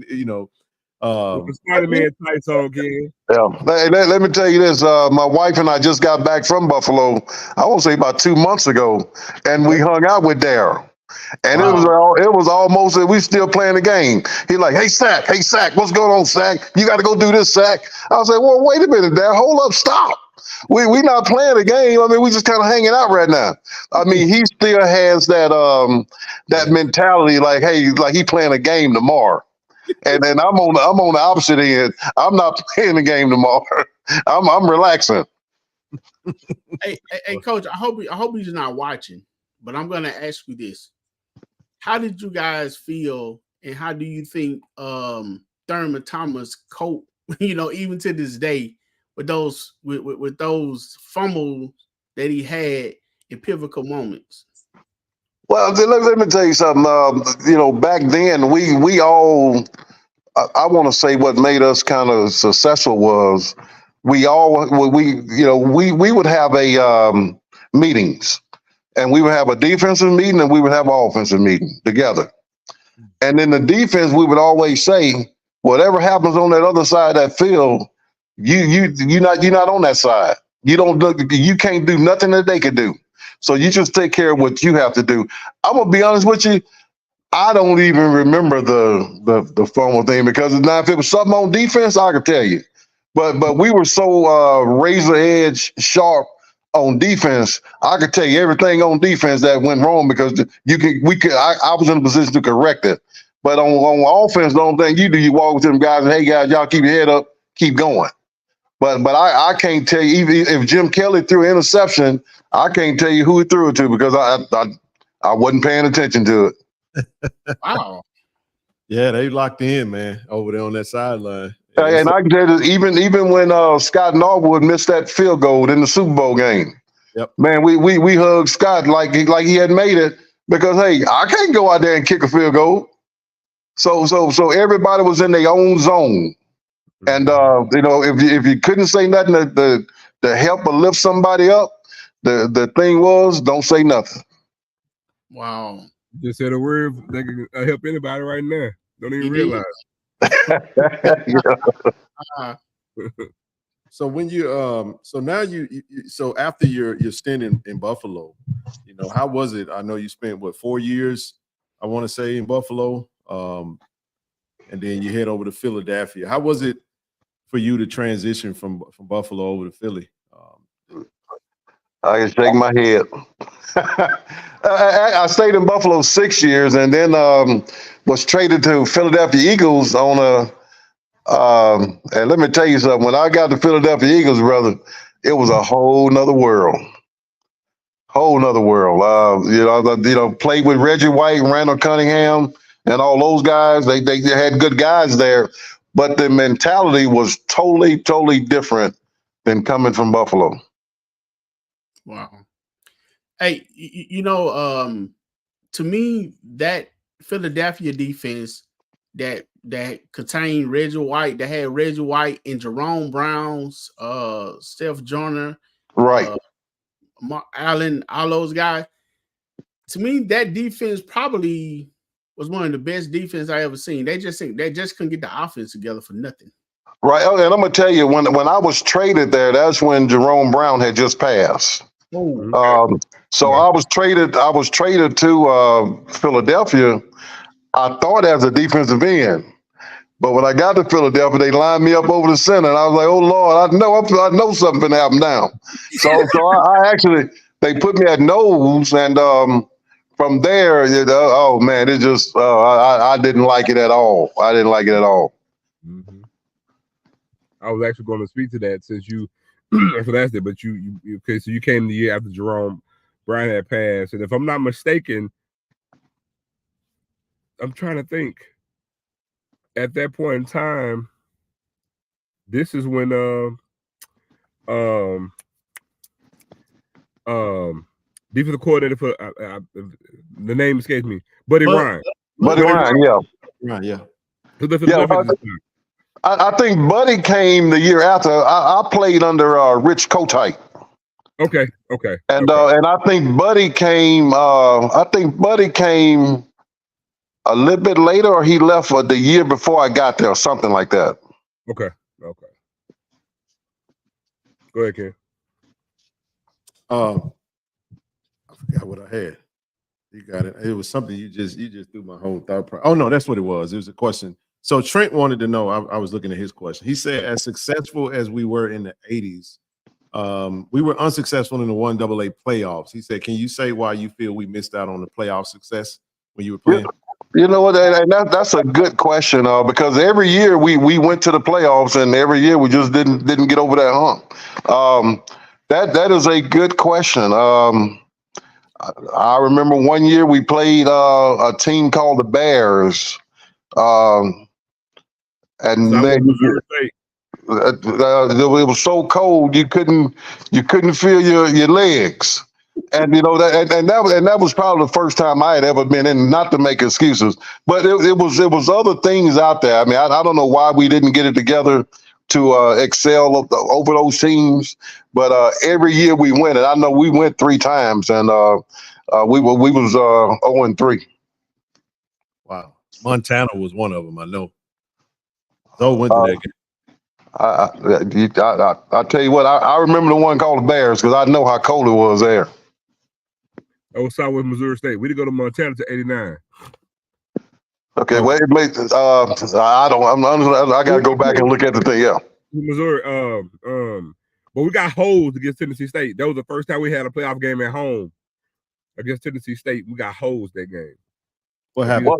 [SPEAKER 3] With the Spider-Man tights on again.
[SPEAKER 5] Yeah. Let me tell you this. My wife and I just got back from Buffalo. I want to say about 2 months ago, and we hung out with Darryl. And it was almost we still playing the game. He like, hey Sack, what's going on, Sack? You got to go do this, Sack. I was like, well, wait a minute, Darryl, hold up, stop. We not playing the game. I mean, we just kind of hanging out right now. I mean, he still has that that mentality, like, hey, like he playing a game tomorrow. And then I'm on the opposite end. I'm not playing the game tomorrow. I'm relaxing.
[SPEAKER 4] Hey, Coach, I hope he's not watching, but I'm gonna ask you this. How did you guys feel, and how do you think Thurman Thomas cope, even to this day, with those with those fumbles that he had in pivotal moments?
[SPEAKER 5] Well, let me tell you something. Back then we all, I want to say what made us kind of successful was we would have a meetings, and we would have a defensive meeting and we would have an offensive meeting together. And in the defense, we would always say, whatever happens on that other side of that field, you're not on that side. You can't do nothing that they can do. So you just take care of what you have to do. I'm gonna be honest with you. I don't even remember the fumble thing because now if it was something on defense, I could tell you. But we were so razor edge sharp on defense. I could tell you everything on defense that went wrong because I was in a position to correct it. But on offense, the only thing you do, you walk with them guys and hey guys, y'all keep your head up, keep going. But I can't tell you, even if Jim Kelly threw an interception, I can't tell you who he threw it to because I wasn't paying attention to it.
[SPEAKER 4] Wow.
[SPEAKER 2] Yeah, they locked in, man, over there on that sideline.
[SPEAKER 5] And I can tell you, even when Scott Norwood missed that field goal in the Super Bowl game, man, we hugged Scott like he had made it because hey, I can't go out there and kick a field goal. So everybody was in their own zone. And if you couldn't say nothing to help or lift somebody up, the thing was don't say nothing.
[SPEAKER 4] Wow.
[SPEAKER 3] Just said a word that can help anybody right now. Don't even realize.
[SPEAKER 2] So when you so now so after your stint in Buffalo, how was it? I know you spent 4 years, I want to say, in Buffalo, and then you head over to Philadelphia. How was it for you to transition from Buffalo over to Philly?
[SPEAKER 5] I can shake my head. I stayed in Buffalo 6 years and then was traded to Philadelphia Eagles on and let me tell you something. When I got to Philadelphia Eagles, brother, it was a whole nother world. Whole nother world. Played with Reggie White, Randall Cunningham, and all those guys. They had good guys there, but the mentality was totally different than coming from Buffalo.
[SPEAKER 4] Wow. Hey, to me, that Philadelphia defense that contained Reggie White, that had Reggie White and Jerome Brown's, Steph Joyner,
[SPEAKER 5] right,
[SPEAKER 4] Mark Allen, all those guys. To me, that defense probably was one of the best defense I ever seen. They just couldn't get the offense together for nothing.
[SPEAKER 5] Right. Oh, and I'm gonna tell you, when I was traded there, that's when Jerome Brown had just passed.
[SPEAKER 4] Oh.
[SPEAKER 5] So I was traded to Philadelphia. I thought as a defensive end, but when I got to Philadelphia, they lined me up over the center, and I was like, "Oh Lord, I know something gonna happen now." So I actually they put me at nose, and from there, oh man, it just I didn't like it at all. I was actually going to speak to that since you
[SPEAKER 3] So that's it. But you okay? So you came the year after Jerome Brown had passed, and if I'm not mistaken, I'm trying to think. At that point in time, this is when defensive coordinator for the name escapes me, Buddy Ryan.
[SPEAKER 5] Buddy Ryan, yeah.
[SPEAKER 2] Right, yeah.
[SPEAKER 5] I think Buddy came the year after. I played under Rich Kotite.
[SPEAKER 3] Okay.
[SPEAKER 5] And I think Buddy came. I think Buddy came a little bit later, or he left the year before I got there, or something like that.
[SPEAKER 3] Okay. Go ahead, Ken.
[SPEAKER 2] I forgot what I had. You got it. It was something you just threw my whole thought. Oh no, that's what it was. It was a question. So Trent wanted to know. I was looking at his question. He said, as successful as we were in the 80s, we were unsuccessful in the 1AA playoffs. He said, can you say why you feel we missed out on the playoff success when you were playing?
[SPEAKER 5] You know what? And that's a good question because every year we went to the playoffs, and every year we just didn't get over that hump. That is a good question. I remember one year we played a team called the Bears, and then it was so cold you couldn't feel your legs. And you know that was probably the first time I had ever been in. Not to make excuses, but it was other things out there. I mean, I don't know why we didn't get it together to excel over those teams. But every year we went, and I know we went 3 times, and we was 0-3.
[SPEAKER 2] Wow, Montana was one of them. I know. So went to that game.
[SPEAKER 5] I tell you what, I remember the one called the Bears because I know how cold it was there.
[SPEAKER 3] I was Southwest Missouri State. We didn't go to Montana to '89.
[SPEAKER 5] Okay, wait. I got to go back and look at the thing. Yeah,
[SPEAKER 3] Missouri. But we got hosed against Tennessee State. That was the first time we had a playoff game at home against Tennessee State. We got hosed that game.
[SPEAKER 2] What happened?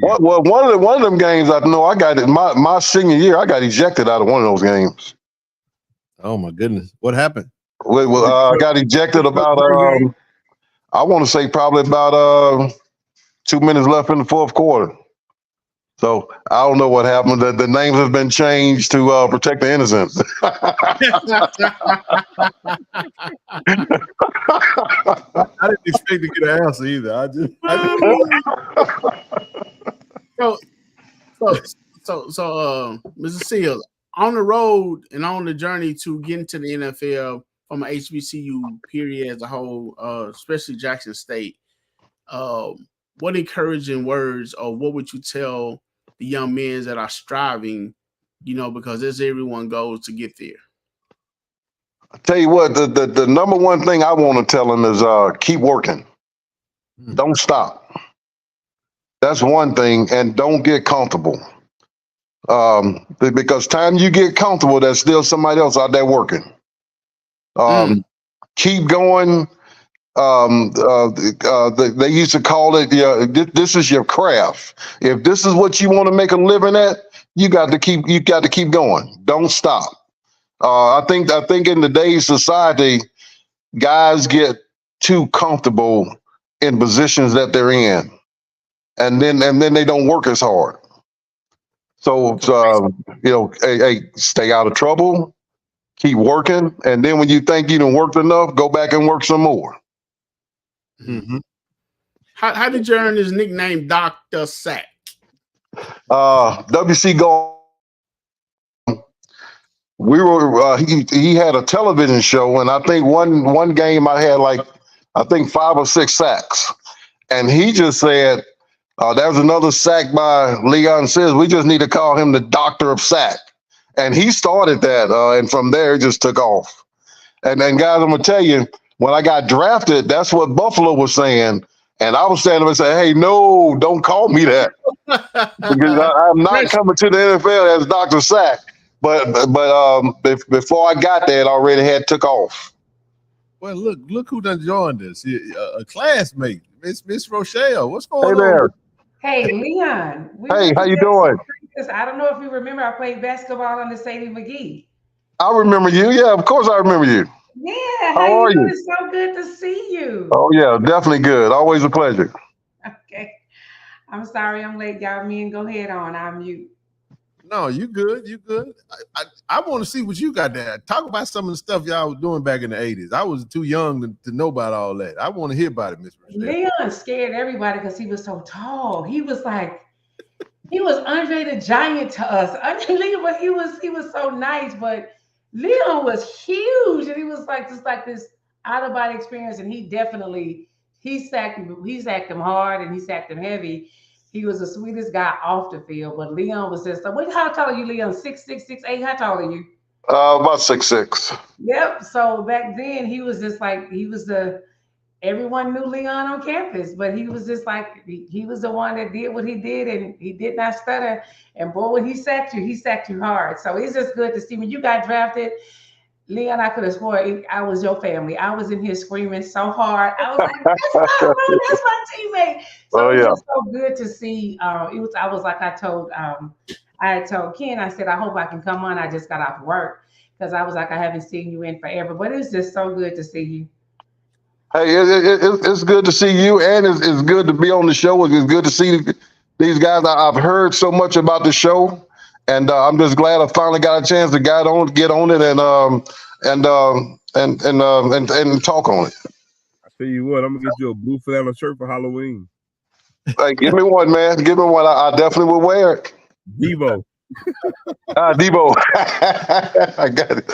[SPEAKER 5] Well, one of them games I know I got it. My senior year, I got ejected out of one of those games.
[SPEAKER 2] Oh my goodness, what happened?
[SPEAKER 5] I got ejected about I want to say probably about 2 minutes left in the fourth quarter. So I don't know what happened. The names have been changed to protect the innocents.
[SPEAKER 2] I didn't expect to get an answer either.
[SPEAKER 4] So, Mr. Seal, on the road and on the journey to getting to the NFL from an HBCU period as a whole, especially Jackson State, what encouraging words or what would you tell the young men that are striving, because as everyone goes to get there?
[SPEAKER 5] I tell you what, the number one thing I want to tell them is keep working. Don't stop. That's one thing, and don't get comfortable. Because time you get comfortable, there's still somebody else out there working. Keep going. They used to call it, this is your craft. If this is what you want to make a living at, you got to keep going. Don't stop. I think in today's society, guys get too comfortable in positions that they're in, and then they don't work as hard. So hey, stay out of trouble, keep working, and then when you think you done worked enough, go back and work some more.
[SPEAKER 2] Mm-hmm.
[SPEAKER 4] How did you earn his nickname, Dr. Sack?
[SPEAKER 5] WC Gall. We were he had a television show, and I think one game I had 5 or 6 sacks, and he just said there was another sack by Leon says we just need to call him the Doctor of Sack, and he started that, and from there it just took off. And then guys, I'm gonna tell you, when I got drafted, that's what Buffalo was saying, and I was standing up and saying, "Hey, no, don't call me that, because I'm not coming to the NFL as Dr. Sack." But before I got there, it already had took off.
[SPEAKER 2] Well, look who done joined us. A classmate, Miss Rochelle. What's going on?
[SPEAKER 5] There.
[SPEAKER 6] Hey, Leon.
[SPEAKER 5] Hey, how you doing?
[SPEAKER 6] I don't know if you remember, I played basketball under Sadie McGee.
[SPEAKER 5] I remember you. Yeah, of course I remember you.
[SPEAKER 6] Yeah, how
[SPEAKER 5] How
[SPEAKER 6] you
[SPEAKER 5] are
[SPEAKER 6] doing?
[SPEAKER 5] you?
[SPEAKER 6] It's so good to see you.
[SPEAKER 5] Oh yeah, definitely good. Always a pleasure.
[SPEAKER 6] Okay. I'm sorry I'm late, y'all. Me and go ahead on. I'm mute.
[SPEAKER 2] No, you good. You good. I want to see what you got there. Talk about some of the stuff y'all was doing back in the 80s. I was too young to know about all that. I want to hear about it, Miss Rochelle.
[SPEAKER 6] Leon scared everybody because he was so tall. He was like, he was Andre the Giant to us. Leon, but he was so nice, but Leon was huge, and he was like just like this out of body experience. And he sacked him hard, and he sacked him heavy. He was the sweetest guy off the field, but Leon was just like, wait, how tall are you, Leon? 6'6", 6'8"? How tall are you?
[SPEAKER 5] About 6'6".
[SPEAKER 6] Yep. So back then he was just like he was the everyone knew Leon on campus, but he was just like he was the one that did what he did, and he did not stutter. And boy, when he sacked you hard. So it's just good to see when you got drafted, Leon. I could have sworn I was your family. I was in here screaming so hard. I was like, "That's my bro, that's my teammate." So
[SPEAKER 5] Oh
[SPEAKER 6] it's
[SPEAKER 5] yeah.
[SPEAKER 6] just so good to see. It was. I was like I had told Ken. I said, I hope I can come on. I just got off work because I was like, I haven't seen you in forever, but it's just so good to see you.
[SPEAKER 5] Hey, it's good to see you, and it's good to be on the show. It's good to see these guys. I've heard so much about the show, and I'm just glad I finally got a chance to get on it and talk on it.
[SPEAKER 3] I tell you what, I'm gonna get you a blue flannel shirt for Halloween.
[SPEAKER 5] Hey, give me one, man. Give me one. I definitely will wear it.
[SPEAKER 3] Devo.
[SPEAKER 5] Debo. I got it.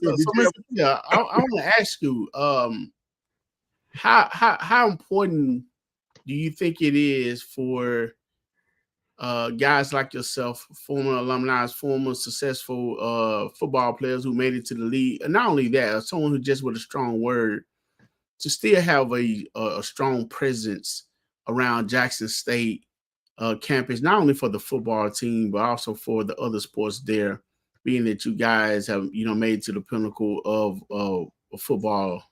[SPEAKER 4] So Mr. Yeah, I want to ask you, how important do you think it is for guys like yourself, former alumni, former successful football players who made it to the league, and not only that, someone who just with a strong word, to still have a strong presence around Jackson State campus, not only for the football team but also for the other sports there, being that you guys have made it to the pinnacle of football.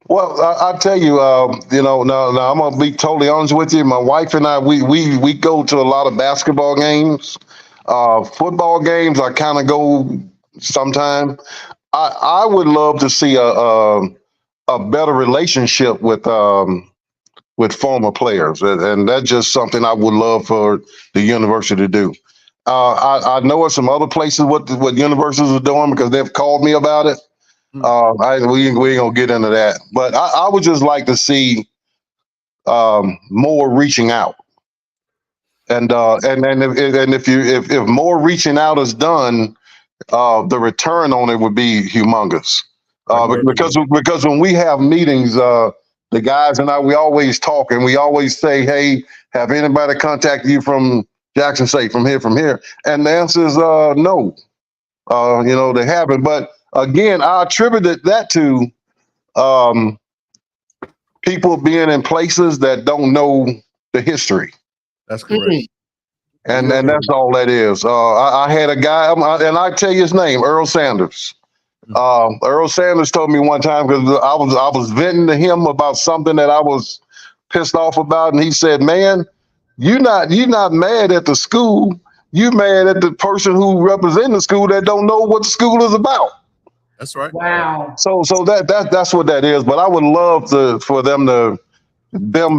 [SPEAKER 5] Well, I tell you, now I'm gonna be totally honest with you. My wife and I, we go to a lot of basketball games, football games. I kind of go sometime. I would love to see a better relationship with former players, and that's just something I would love for the university to do. I know of some other places what universities are doing because they've called me about it. We ain't gonna get into that, but I would just like to see more reaching out, and if more reaching out is done, the return on it would be humongous. Because when we have meetings, the guys and I, we always talk and we always say, "Hey, have anybody contacted you from Jackson State, from here?" And the answer is no. They haven't. But again, I attributed that to um, people being in places that don't know the history.
[SPEAKER 2] That's correct.
[SPEAKER 5] And that's all that is. I had a guy, and I tell you his name, Earl Sanders. Earl Sanders told me one time because I was venting to him about something that I was pissed off about, and he said, "Man, you're not mad at the school. You mad at the person who represents the school that don't know what the school is about."
[SPEAKER 2] That's right.
[SPEAKER 6] Wow.
[SPEAKER 5] So that's what that is. But I would love for them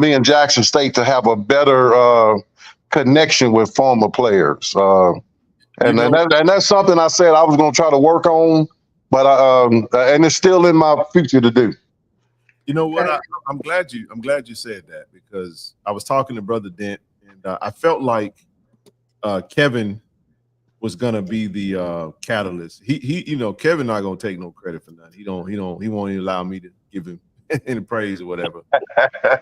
[SPEAKER 5] being Jackson State to have a better connection with former players. And that's something I said I was going to try to work on, but and it's still in my future to do.
[SPEAKER 2] You know what? I'm glad you said that, because I was talking to Brother Dent, and I felt like Kevin was gonna be the catalyst. He Kevin not gonna take no credit for nothing. He won't even allow me to give him any praise or whatever. I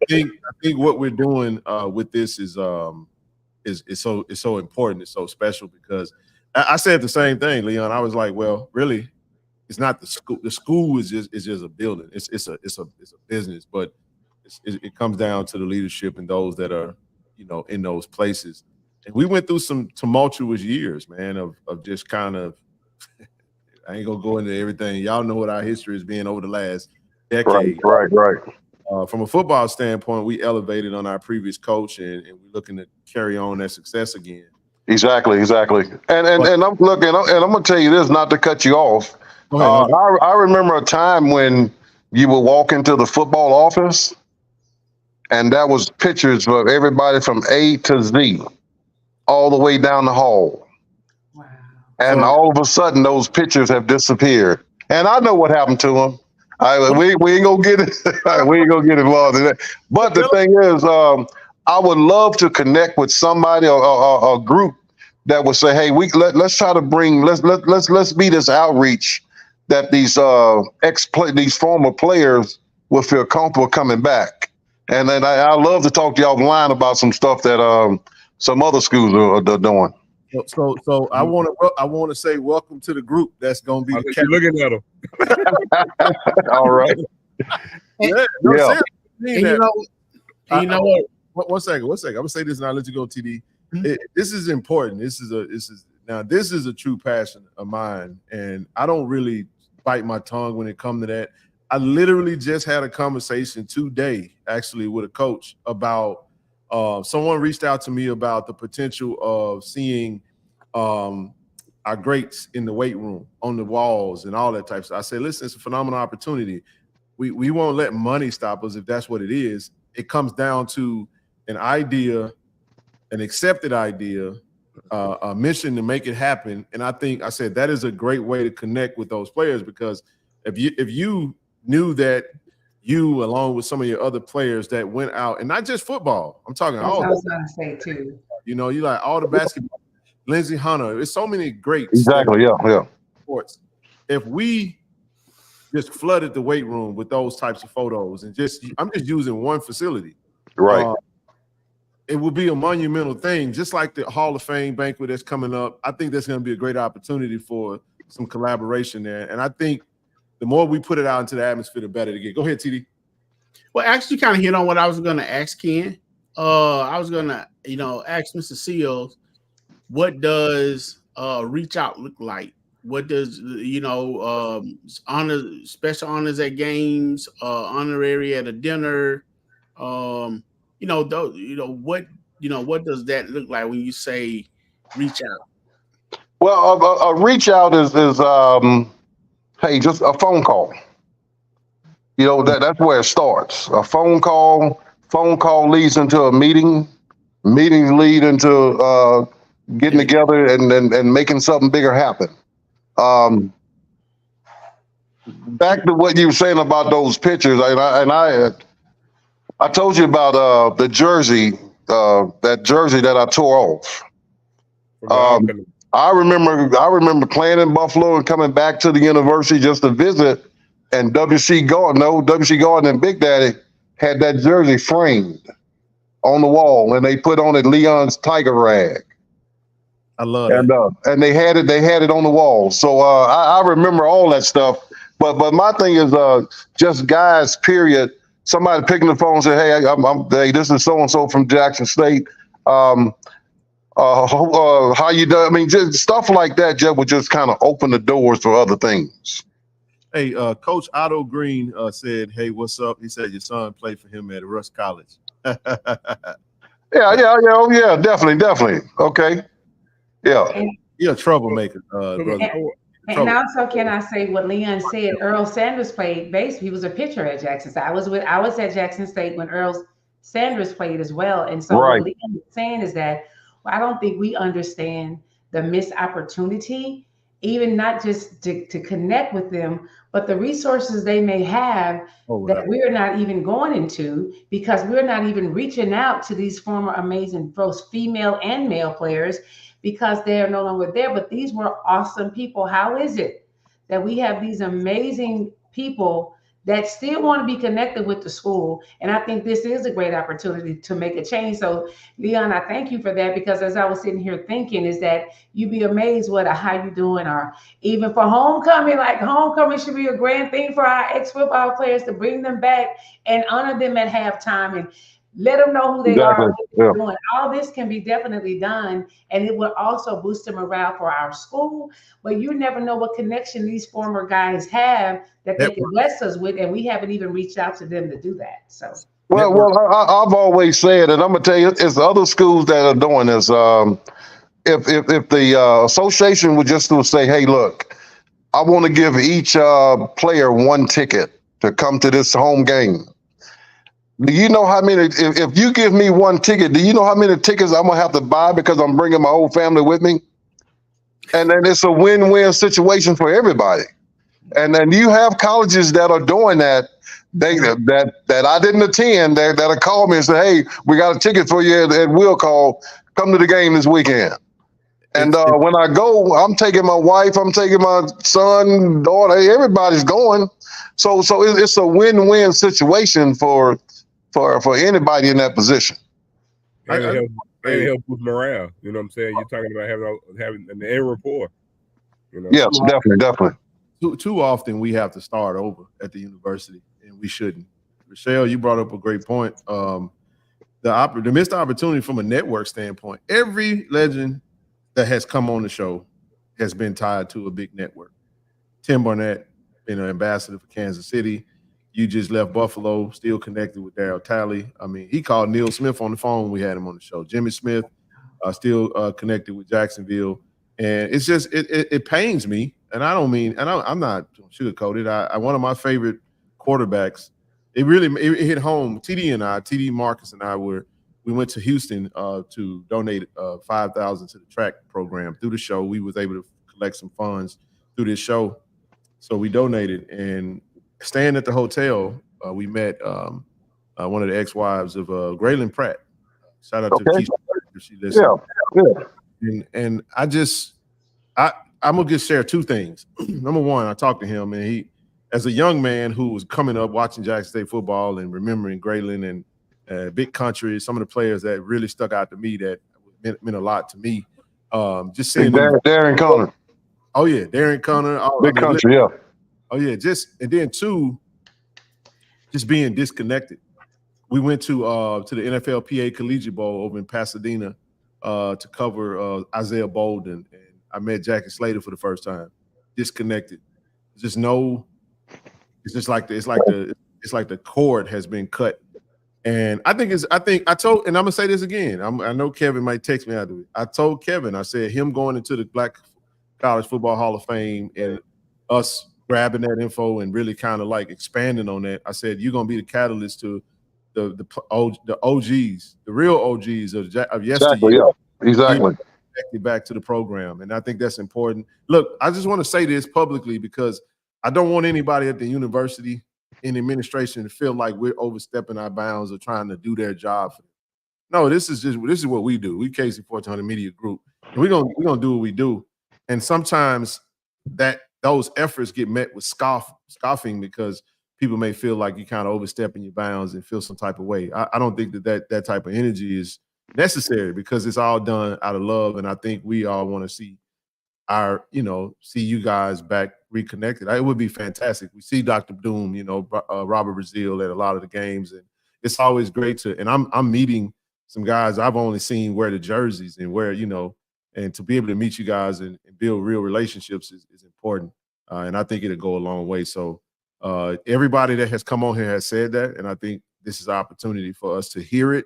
[SPEAKER 2] think what we're doing with this is so important. It's so special because I said the same thing, Leon. I was like, well, really, it's not the school. The school is just a building. It's a business, but it comes down to the leadership and those that are in those places. And we went through some tumultuous years, man, of just kind of. I ain't gonna go into everything. Y'all know what our history has been over the last decade.
[SPEAKER 5] Right.
[SPEAKER 2] From a football standpoint, we elevated on our previous coach, and we're looking to carry on that success again.
[SPEAKER 5] Exactly. And I'm looking, and I'm gonna tell you this, not to cut you off.
[SPEAKER 2] Go ahead.
[SPEAKER 5] I remember a time when you would walk into the football office, and that was pictures of everybody from A to Z, all the way down the hall.
[SPEAKER 6] Wow.
[SPEAKER 5] And
[SPEAKER 2] So-
[SPEAKER 5] all of a sudden, those pictures have disappeared. And I know what happened to them. We ain't gonna get it. We ain't gonna get involved in that. But the thing is, I would love to connect with somebody or a group that would say, "Hey, let's try to bring let's be this outreach that these these former players will feel comfortable coming back." And then I love to talk to y'all offline about some stuff that some other schools are doing.
[SPEAKER 2] So I want to say welcome to the group that's going to be
[SPEAKER 3] I
[SPEAKER 2] the
[SPEAKER 3] bet you're looking at them.
[SPEAKER 5] All right.
[SPEAKER 2] Yeah.
[SPEAKER 5] Yeah.
[SPEAKER 4] And you know what?
[SPEAKER 2] One second. I'm gonna say this and I'll let you go, TD.
[SPEAKER 4] Mhm.
[SPEAKER 2] This is important. This is a true passion of mine, and I don't really bite my tongue when it comes to that. I literally just had a conversation today, actually, with a coach about someone reached out to me about the potential of seeing our greats in the weight room, on the walls, and all that type of stuff. I said, listen, it's a phenomenal opportunity. We won't let money stop us if that's what it is. It comes down to an idea, an accepted idea, a mission to make it happen. And I said that is a great way to connect with those players, because if you knew that you, along with some of your other players that went out, and not just football, I'm talking
[SPEAKER 6] That's
[SPEAKER 2] all,
[SPEAKER 6] what I was gonna say too.
[SPEAKER 2] you like all the basketball, Lindsey Hunter, there's so many greats.
[SPEAKER 5] Exactly. Yeah.
[SPEAKER 2] Sports. If we just flooded the weight room with those types of photos, and I'm just using one facility.
[SPEAKER 5] Right.
[SPEAKER 2] It will be a monumental thing, just like the Hall of Fame banquet that's coming up. I think that's going to be a great opportunity for some collaboration there. And I think the more we put it out into the atmosphere, the better to get. Go ahead, TD.
[SPEAKER 4] Well, actually, kind of hit on what I was going to ask Ken. I was going to, ask Mr. Seals, what does reach out look like? What does special honors at games, honorary at a dinner? What does that look like when you say reach out?
[SPEAKER 5] Well, a reach out is hey, just a phone call. That's where it starts. A phone call leads into a meeting. Meetings lead into getting together and making something bigger happen. Back to what you were saying about those pictures, I told you about the jersey, that jersey that I tore off. I remember playing in Buffalo and coming back to the university just to visit, and W.C. Gordon and Big Daddy had that jersey framed on the wall, and they put on it Leon's Tiger rag.
[SPEAKER 2] I love that.
[SPEAKER 5] And they had it on the wall. So I remember all that stuff. But my thing is just guys, period. Somebody picking the phone and say, hey, this is so-and-so from Jackson State. How you doing? I mean, just stuff like that just would just kind of open the doors for other things.
[SPEAKER 2] Hey, Coach Otto Green said, hey, what's up? He said your son played for him at Rush College.
[SPEAKER 5] Yeah, definitely. Okay. Yeah.
[SPEAKER 2] You're a troublemaker, brother.
[SPEAKER 6] And also, can I say what Leon said? Earl Sanders played base. He was a pitcher at Jackson State. I was at Jackson State when Earl Sanders played as well. And so what Leon is saying is that I don't think we understand the missed opportunity, even not just to connect with them, but the resources they may have that we're not even going into, because we're not even reaching out to these former amazing, both female and male players, because they're no longer there. But these were awesome people. How is it that we have these amazing people that still want to be connected with the school? And I think this is a great opportunity to make a change. So Leon, I thank you for that, because as I was sitting here thinking is that you'd be amazed how you doing, or even for homecoming, like homecoming should be a grand thing for our ex-football players, to bring them back and honor them at halftime and let them know who they are, what they're doing. All this can be definitely done, and it will also boost the morale for our school. But you never know what connection these former guys have that they can bless us with, and we haven't even reached out to them to do that. So,
[SPEAKER 5] I've always said, and I'm gonna tell you, it's other schools that are doing this. if the association would just say, hey, look, I want to give each player one ticket to come to this home game. Do you know how many? If you give me one ticket, do you know how many tickets I'm gonna have to buy because I'm bringing my whole family with me? And then it's a win-win situation for everybody. And then you have colleges that are doing that. That I didn't attend. That'll call me and say, "Hey, we got a ticket for you at will call. Come to the game this weekend." And when I go, I'm taking my wife, I'm taking my son, daughter. Everybody's going. So it's a win-win situation for anybody in that position.
[SPEAKER 3] And it helps with morale. You know what I'm saying? You're talking about having an air rapport. You know?
[SPEAKER 5] Yes, definitely.
[SPEAKER 2] Too often we have to start over at the university, and we shouldn't. Rochelle, you brought up a great point. The missed opportunity from a network standpoint. Every legend that has come on the show has been tied to a big network. Tim Barnett, been an ambassador for Kansas City. You just left Buffalo, still connected with Darryl Talley. I mean, he called Neil Smith on the phone when we had him on the show. Jimmy Smith, still connected with Jacksonville. And it's just, it pains me. And I don't mean, and I'm not sugarcoated. One of my favorite quarterbacks, it hit home. TD Marcus and I we went to Houston to donate $5,000 to the track program. Through the show, we was able to collect some funds through this show. So we donated, and staying at the hotel, we met one of the ex-wives of Graylin Pratt. Shout out to Keisha if she listened. Yeah. And I'm gonna just share two things. Number one, I talked to him, and he, as a young man who was coming up watching Jackson State football and remembering Graylin and Big Country, some of the players that really stuck out to me that meant a lot to me. Just seeing
[SPEAKER 5] Darren Connor.
[SPEAKER 2] Oh yeah, Darren Connor.
[SPEAKER 5] Big Country, yeah.
[SPEAKER 2] Oh yeah, and then two, just being disconnected. We went to the NFLPA Collegiate Bowl over in Pasadena to cover Isaiah Bolden, and I met Jackie Slater for the first time. Disconnected. It's like the cord has been cut. And I'm gonna say this again. I know Kevin might text me after it. I told Kevin, I said him going into the Black College Football Hall of Fame and us grabbing that info and really kind of like expanding on that. I said, you're gonna be the catalyst to the OGs, the real OGs of yesteryear.
[SPEAKER 5] Exactly, yeah. Exactly.
[SPEAKER 2] Back to the program. And I think that's important. Look, I just want to say this publicly because I don't want anybody at the university in administration to feel like we're overstepping our bounds or trying to do their job. No, this is what we do. We KC-1400 Media Group. And we're gonna do what we do. And sometimes those efforts get met with scoffing because people may feel like you're kind of overstepping your bounds and feel some type of way. I don't think that type of energy is necessary because it's all done out of love. And I think we all want to see see you guys back reconnected. It would be fantastic. We see Dr. Doom, Robert Brazil at a lot of the games, and it's always great and I'm meeting some guys I've only seen wear the jerseys and and to be able to meet you guys and build real relationships is important. And I think it'll go a long way. So everybody that has come on here has said that, and I think this is an opportunity for us to hear it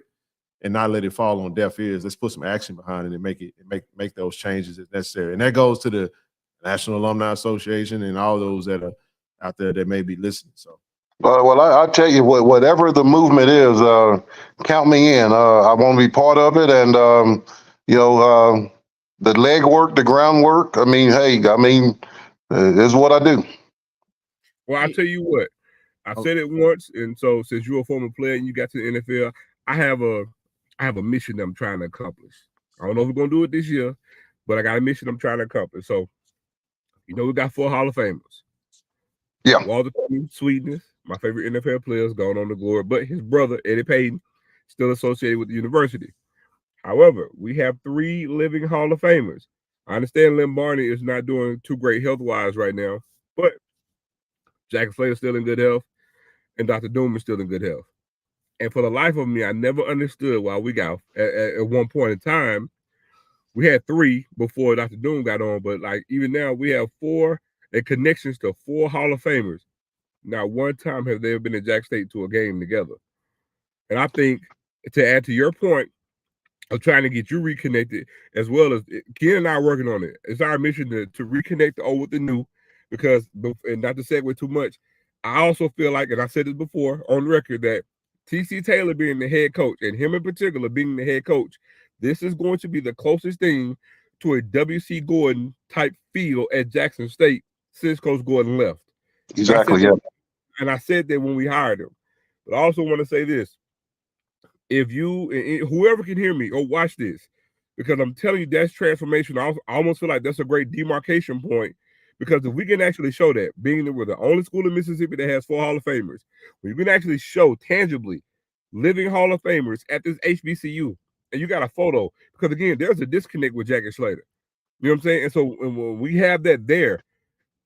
[SPEAKER 2] and not let it fall on deaf ears. Let's put some action behind it and make those changes as necessary. And that goes to the National Alumni Association and all those that are out there that may be listening. So,
[SPEAKER 5] well, I tell you what, whatever the movement is, count me in. I want to be part of it, and the legwork, the groundwork. Is what I do.
[SPEAKER 3] Well, I'll tell you what. I said it once, and so since you're a former player and you got to the NFL, I have a mission that I'm trying to accomplish. I don't know if we're gonna do it this year, but I got a mission I'm trying to accomplish. So, we got 4 Hall of Famers.
[SPEAKER 5] Yeah.
[SPEAKER 3] Walter Sweetness, my favorite NFL player, is gone on to glory, but his brother, Eddie Payton, still associated with the university. However, we have 3 living Hall of Famers. I understand Lynn Barney is not doing too great health-wise right now, but Jack Slater's still in good health, and Dr. Doom is still in good health. And for the life of me, I never understood why we got at one point in time, we had 3 before Dr. Doom got on, but even now we have 4 and connections to 4 Hall of Famers. Not one time have they ever been at Jack State to a game together. And I think, to add to your point, of trying to get you reconnected, as well as Ken and I are working on it. It's our mission to reconnect the old with the new, because, and not to segue too much, I also feel like, and I said this before on record, that TC Taylor being the head coach, and him in particular being the head coach, this is going to be the closest thing to a W.C. Gordon type feel at Jackson State since Coach Gordon left.
[SPEAKER 5] Exactly. Yeah.
[SPEAKER 3] And I said that when we hired him. But I also want to say this. If you, whoever can hear me, or watch this, because I'm telling you, that's transformation. I almost feel like that's a great demarcation point, because if we can actually show that, being that we're the only school in Mississippi that has 4 Hall of Famers, we can actually show tangibly living Hall of Famers at this HBCU, and you got a photo, because again, there's a disconnect with Jack and Slater. You know what I'm saying? And so when we have that there,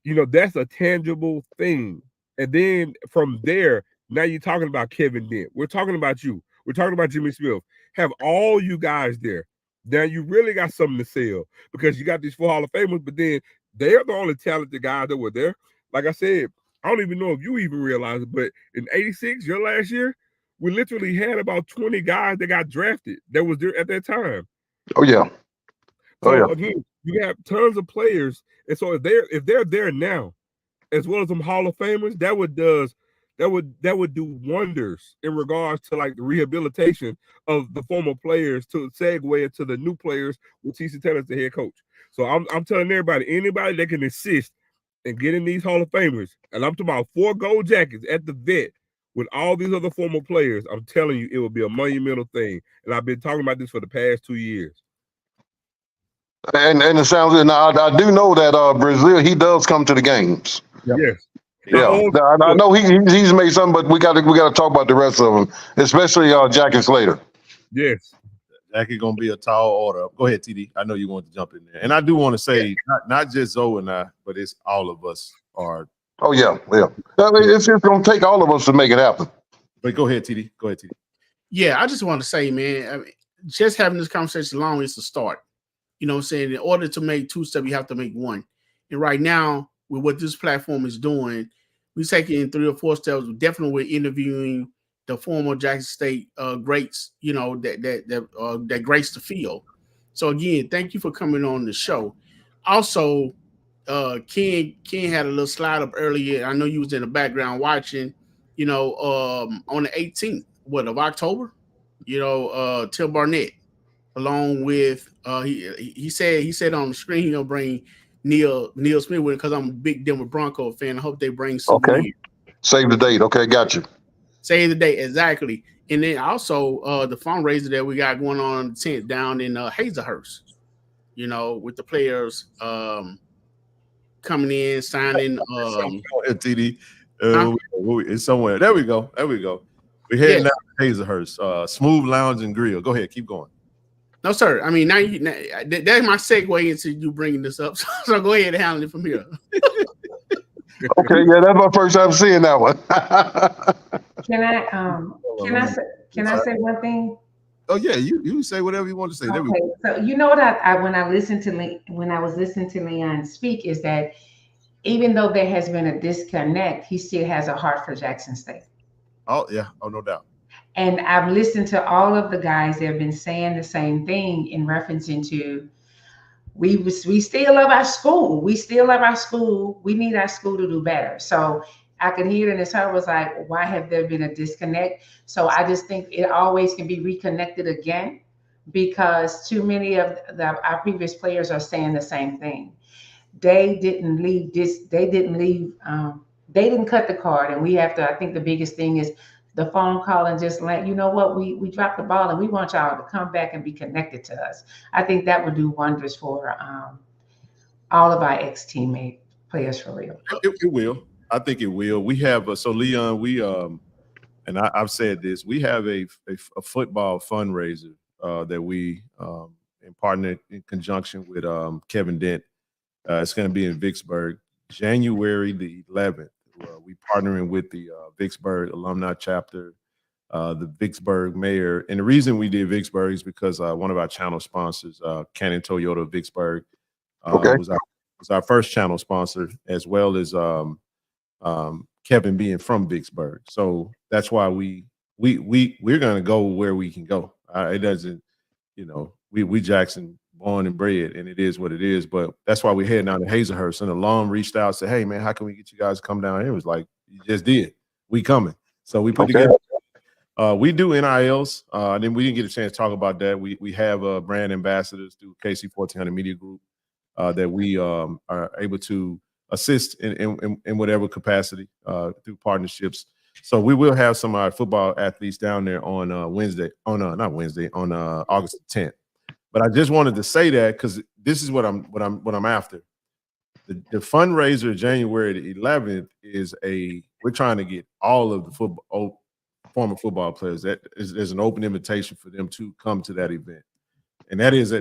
[SPEAKER 3] that's a tangible thing. And then from there, now you're talking about Kevin Dent. We're talking about you. We're talking about Jimmy Smith. Have all you guys there. Now you really got something to sell, because you got these 4 Hall of Famers, but then they're the only talented guys that were there. Like I said, I don't even know if you even realize it, but in '86, your last year, we literally had about 20 guys that got drafted that was there at that time.
[SPEAKER 5] Oh yeah.
[SPEAKER 3] So again, you have tons of players, and so if they're there now, as well as some Hall of Famers, that would do wonders in regards to like the rehabilitation of the former players, to segue into the new players with TC Taylor as the head coach. So I'm telling anybody that can assist in getting these Hall of Famers, and I'm talking about 4 gold jackets at the vet with all these other former players, I'm telling you, it will be a monumental thing. And I've been talking about this for the past 2 years.
[SPEAKER 5] And it sounds good. Now I do know that Brazil, he does come to the games.
[SPEAKER 3] Yep. Yes.
[SPEAKER 5] Yeah, I know he's made some, but we got to talk about the rest of them, especially Jack and Slater.
[SPEAKER 3] Yes,
[SPEAKER 2] Jack is gonna be a tall order. Go ahead, TD. I know you want to jump in there, and I do want to say not just Zoe and I, but it's all of us are.
[SPEAKER 5] Oh yeah. I mean, it's gonna take all of us to make it happen.
[SPEAKER 2] But go ahead, TD.
[SPEAKER 4] Yeah, I just want to say, man, I mean, just having this conversation alone is a start. You know what I'm saying? In order to make 2 steps, you have to make 1. And right now, with what this platform is doing, we're taking 3 or 4 steps. Definitely, we're interviewing the former Jackson State greats, that grace the field. So again, thank you for coming on the show. Also, Ken had a little slide up earlier. I know you was in the background watching. On the 18th, of October, Tim Barnett, along with he said on the screen he'll bring Neil Smith with it, because I'm a big Denver Bronco fan. I hope they bring souvenirs.
[SPEAKER 5] Okay. Save the date. Okay, got you.
[SPEAKER 4] Save the date, exactly. And then also the fundraiser that we got going on the 10th down in Hazelhurst, with the players coming in, signing.
[SPEAKER 2] TD, it's somewhere. There we go. We're heading down to Hazelhurst, Smooth Lounge and Grill. Go ahead, keep going.
[SPEAKER 4] No, sir. I mean, that's my segue into you bringing this up. So go ahead and handle it from here.
[SPEAKER 5] Okay, yeah, that's my first time seeing that one.
[SPEAKER 6] Can I say one thing?
[SPEAKER 2] Oh yeah, you say whatever you want to say. There we go.
[SPEAKER 6] So you know what when I was listening to Leon speak, is that even though there has been a disconnect, he still has a heart for Jackson State.
[SPEAKER 2] Oh yeah, no doubt.
[SPEAKER 6] And I've listened to all of the guys that have been saying the same thing in referencing to we still love our school. We still love our school. We need our school to do better. So I could hear it in his heart was like, why have there been a disconnect? So I just think it always can be reconnected again, because too many of our previous players are saying the same thing. They didn't leave this. They didn't cut the card. And we have to, I think the biggest thing is the phone call and just let you know what, we dropped the ball and we want y'all to come back and be connected to us. I think that would do wonders for all of our ex-teammate players, for real.
[SPEAKER 2] It will. I think it will. We have so Leon, and I've said this, we have a football fundraiser that we in partner in conjunction with Kevin Dent. It's going to be in Vicksburg, January the 11th. We partnering with the Vicksburg alumni chapter, the Vicksburg mayor. And the reason we did Vicksburg is because one of our channel sponsors, Cannon Toyota Vicksburg, was our first channel sponsor, as well as Kevin being from Vicksburg. So that's why we're going to go where we can go. It doesn't, you know, we Jackson born and bred, and it is what it is. But that's why we're heading down to Hazelhurst. And Alum reached out, said, "Hey man, how can we get you guys to come down here?" It was like, "You just did. We coming." So we put together. We do NILs, and then we didn't get a chance to talk about that. We have brand ambassadors through KC-1400 Media Group that we are able to assist in whatever capacity through partnerships. So we will have some of our football athletes down there on August 10th. But I just wanted to say that because this is what I'm after. The fundraiser January the 11th is we're trying to get all of the former football players. There's an open invitation for them to come to that event, and that is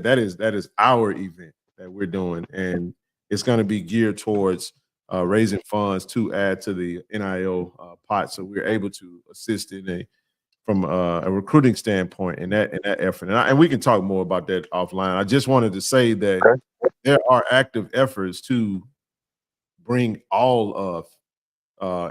[SPEAKER 2] our event that we're doing, and it's going to be geared towards raising funds to add to the NIL pot, so we're able to assist from a recruiting standpoint in that effort. And we can talk more about that offline. I just wanted to say that there are active efforts to bring all of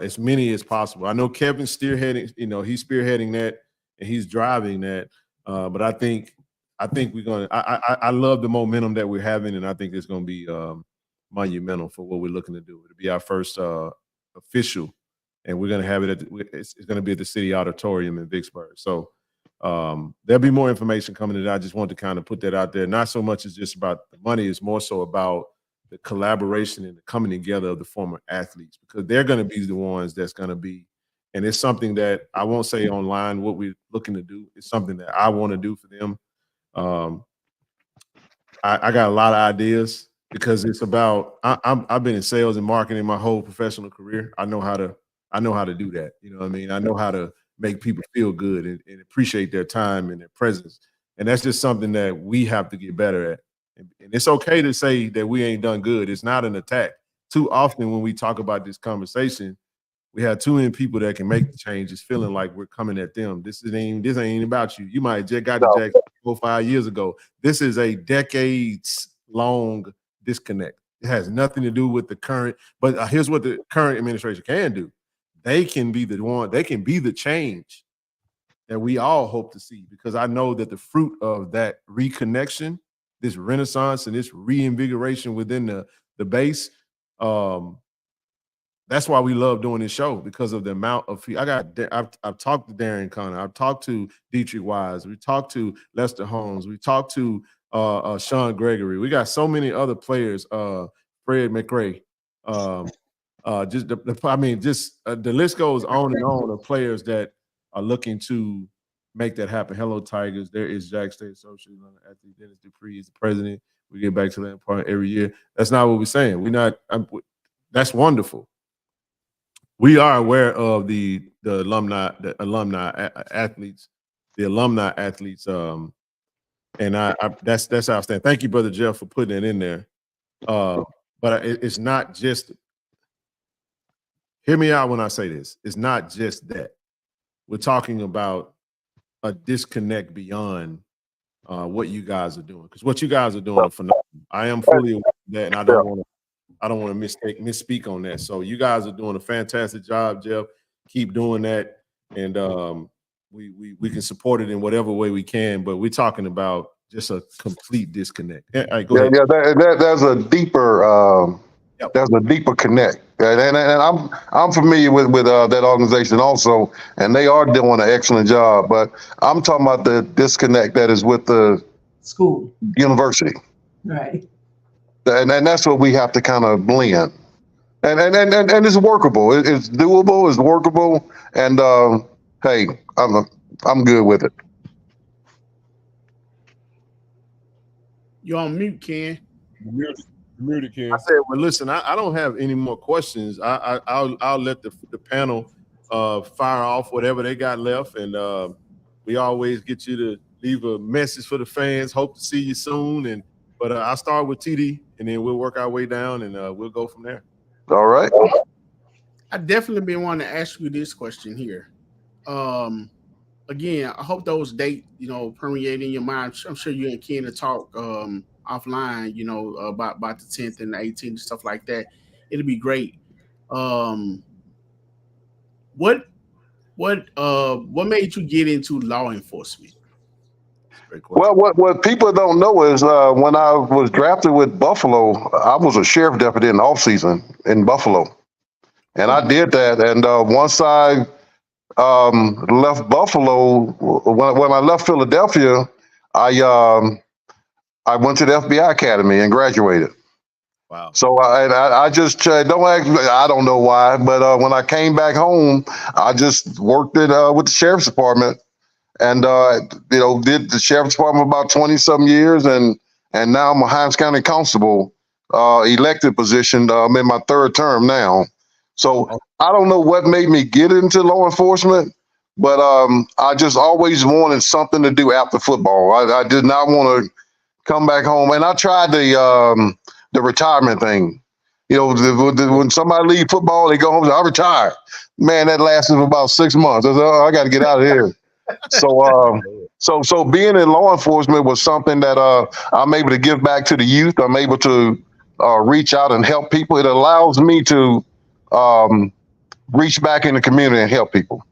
[SPEAKER 2] as many as possible. I know Kevin's spearheading, he's spearheading that and he's driving that. But I think we're going to, I love the momentum that we're having, and I think it's going to be monumental for what we're looking to do. It'll be our first official, and we're going to have it it's going to be at the City Auditorium in Vicksburg. So there'll be more information coming in. I just want to kind of put that out there. Not so much as just about the money, it's more so about the collaboration and the coming together of the former athletes, because they're going to be the ones that's going to be, and it's something that I won't say online what we're looking to do. It's something that I want to do for them. I got a lot of ideas because it's about, I've been in sales and marketing my whole professional career. I know how to do that. You know what I mean? I know how to make people feel good and appreciate their time and their presence. And that's just something that we have to get better at. And it's okay to say that we ain't done good. It's not an attack. Too often when we talk about this conversation, we have too many people that can make the changes feeling like we're coming at them. This ain't about you. You might have just got to Jackson 4 or 5 years ago. This is a decades-long disconnect. It has nothing to do with the current, but here's what the current administration can do. They can be the change that we all hope to see, because I know that the fruit of that reconnection, this renaissance and this reinvigoration within the base, that's why we love doing this show, because of the amount of I've talked to Darren Connor, I've talked to Dietrich Wise, we talked to Lester Holmes, we talked to Sean Gregory. We got so many other players, Fred McRae. The list goes on and on of players that are looking to make that happen. Hello, Tigers. There is Jack State Associate athlete Dennis Dupree is the president. We get back to that part every year. That's not what we're saying. That's wonderful. We are aware of the alumni athletes, and that's outstanding. Thank you, Brother Jeff, for putting it in there. But it's not just. Hear me out when I say this. It's not just that. We're talking about a disconnect beyond what you guys are doing, because what you guys are doing are phenomenal. I am fully aware of that, and I don't want to misspeak on that. So you guys are doing a fantastic job, Jeff. Keep doing that, and we can support it in whatever way we can. But we're talking about just a complete disconnect. Go ahead.
[SPEAKER 5] There's a deeper. There's a deeper connect, and I'm familiar with that organization also, and they are doing an excellent job. But I'm talking about the disconnect that is with the
[SPEAKER 6] school,
[SPEAKER 5] university,
[SPEAKER 6] right?
[SPEAKER 5] And that's what we have to kind of blend, and it's workable. It's doable. It's workable, and hey, I'm good with it.
[SPEAKER 4] You're on mute, Ken.
[SPEAKER 3] Muted, Ken.
[SPEAKER 2] I said, well, listen, I don't have any more questions. I'll let the panel fire off whatever they got left, and we always get you to leave a message for the fans. Hope to see you soon, but I'll start with TD, and then we'll work our way down, and we'll go from there.
[SPEAKER 5] All right.
[SPEAKER 4] I definitely been wanting to ask you this question here. Again, I hope those dates, permeate in your mind. I'm sure you and Ken to talk offline, about the 10th and the 18th and stuff like that. It'll be great. What made you get into law enforcement? Great question.
[SPEAKER 5] Well, what people don't know is when I was drafted with Buffalo, I was a sheriff deputy in the offseason in Buffalo. And I did that. And once I left Buffalo, when I left Philadelphia, I went to the FBI Academy and graduated.
[SPEAKER 4] Wow.
[SPEAKER 5] So I just don't act. I don't know why, but when I came back home, I just worked with the sheriff's department, and did the sheriff's department about 20-some years, and now I'm a Himes County constable, elected position. I'm in my third term now. So I don't know what made me get into law enforcement, but I just always wanted something to do after football. I did not want to come back home, and I tried the retirement thing. When somebody leave football, they go home and say, I retired. Man, that lasted for about 6 months. I said, oh, I got to get out of here. So being in law enforcement was something that I'm able to give back to the youth. I'm able to reach out and help people. It allows me to reach back in the community and help people.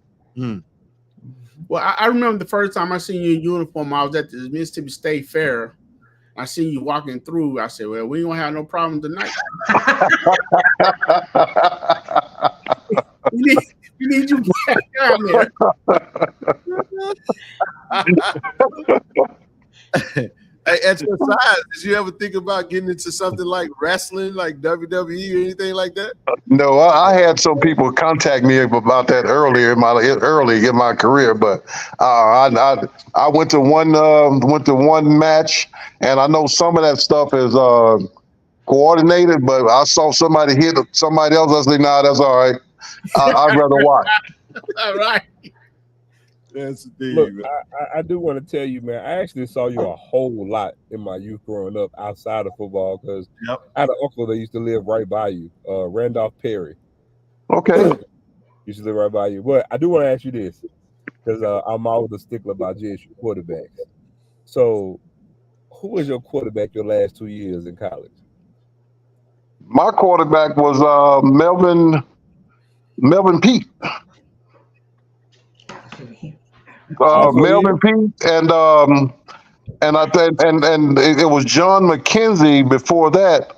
[SPEAKER 4] Well, I remember the first time I seen you in uniform. I was at the Mississippi State Fair. I seen you walking through. I said, well, we ain't gonna have no problem tonight. we need you back down there.
[SPEAKER 2] Hey, at your size, did you ever think about getting into something like wrestling, like WWE or anything like that?
[SPEAKER 5] No, I had some people contact me about that early in my career, but I went to one match, and I know some of that stuff is coordinated, but I saw somebody hit somebody else. I said, nah, that's all right. I'd rather watch.
[SPEAKER 4] All right.
[SPEAKER 2] That's the thing.
[SPEAKER 3] Look, I do want to tell you, man, I actually saw you a whole lot in my youth growing up outside of football, because I had an uncle that used to live right by you, Randolph Perry.
[SPEAKER 5] Okay.
[SPEAKER 3] Used to live right by you. But I do want to ask you this, because I'm always a stickler about JSU quarterbacks. So who was your quarterback your last 2 years in college?
[SPEAKER 5] My quarterback was Melvin Pete. Melvin Pete, and I think and it was John McKenzie before that.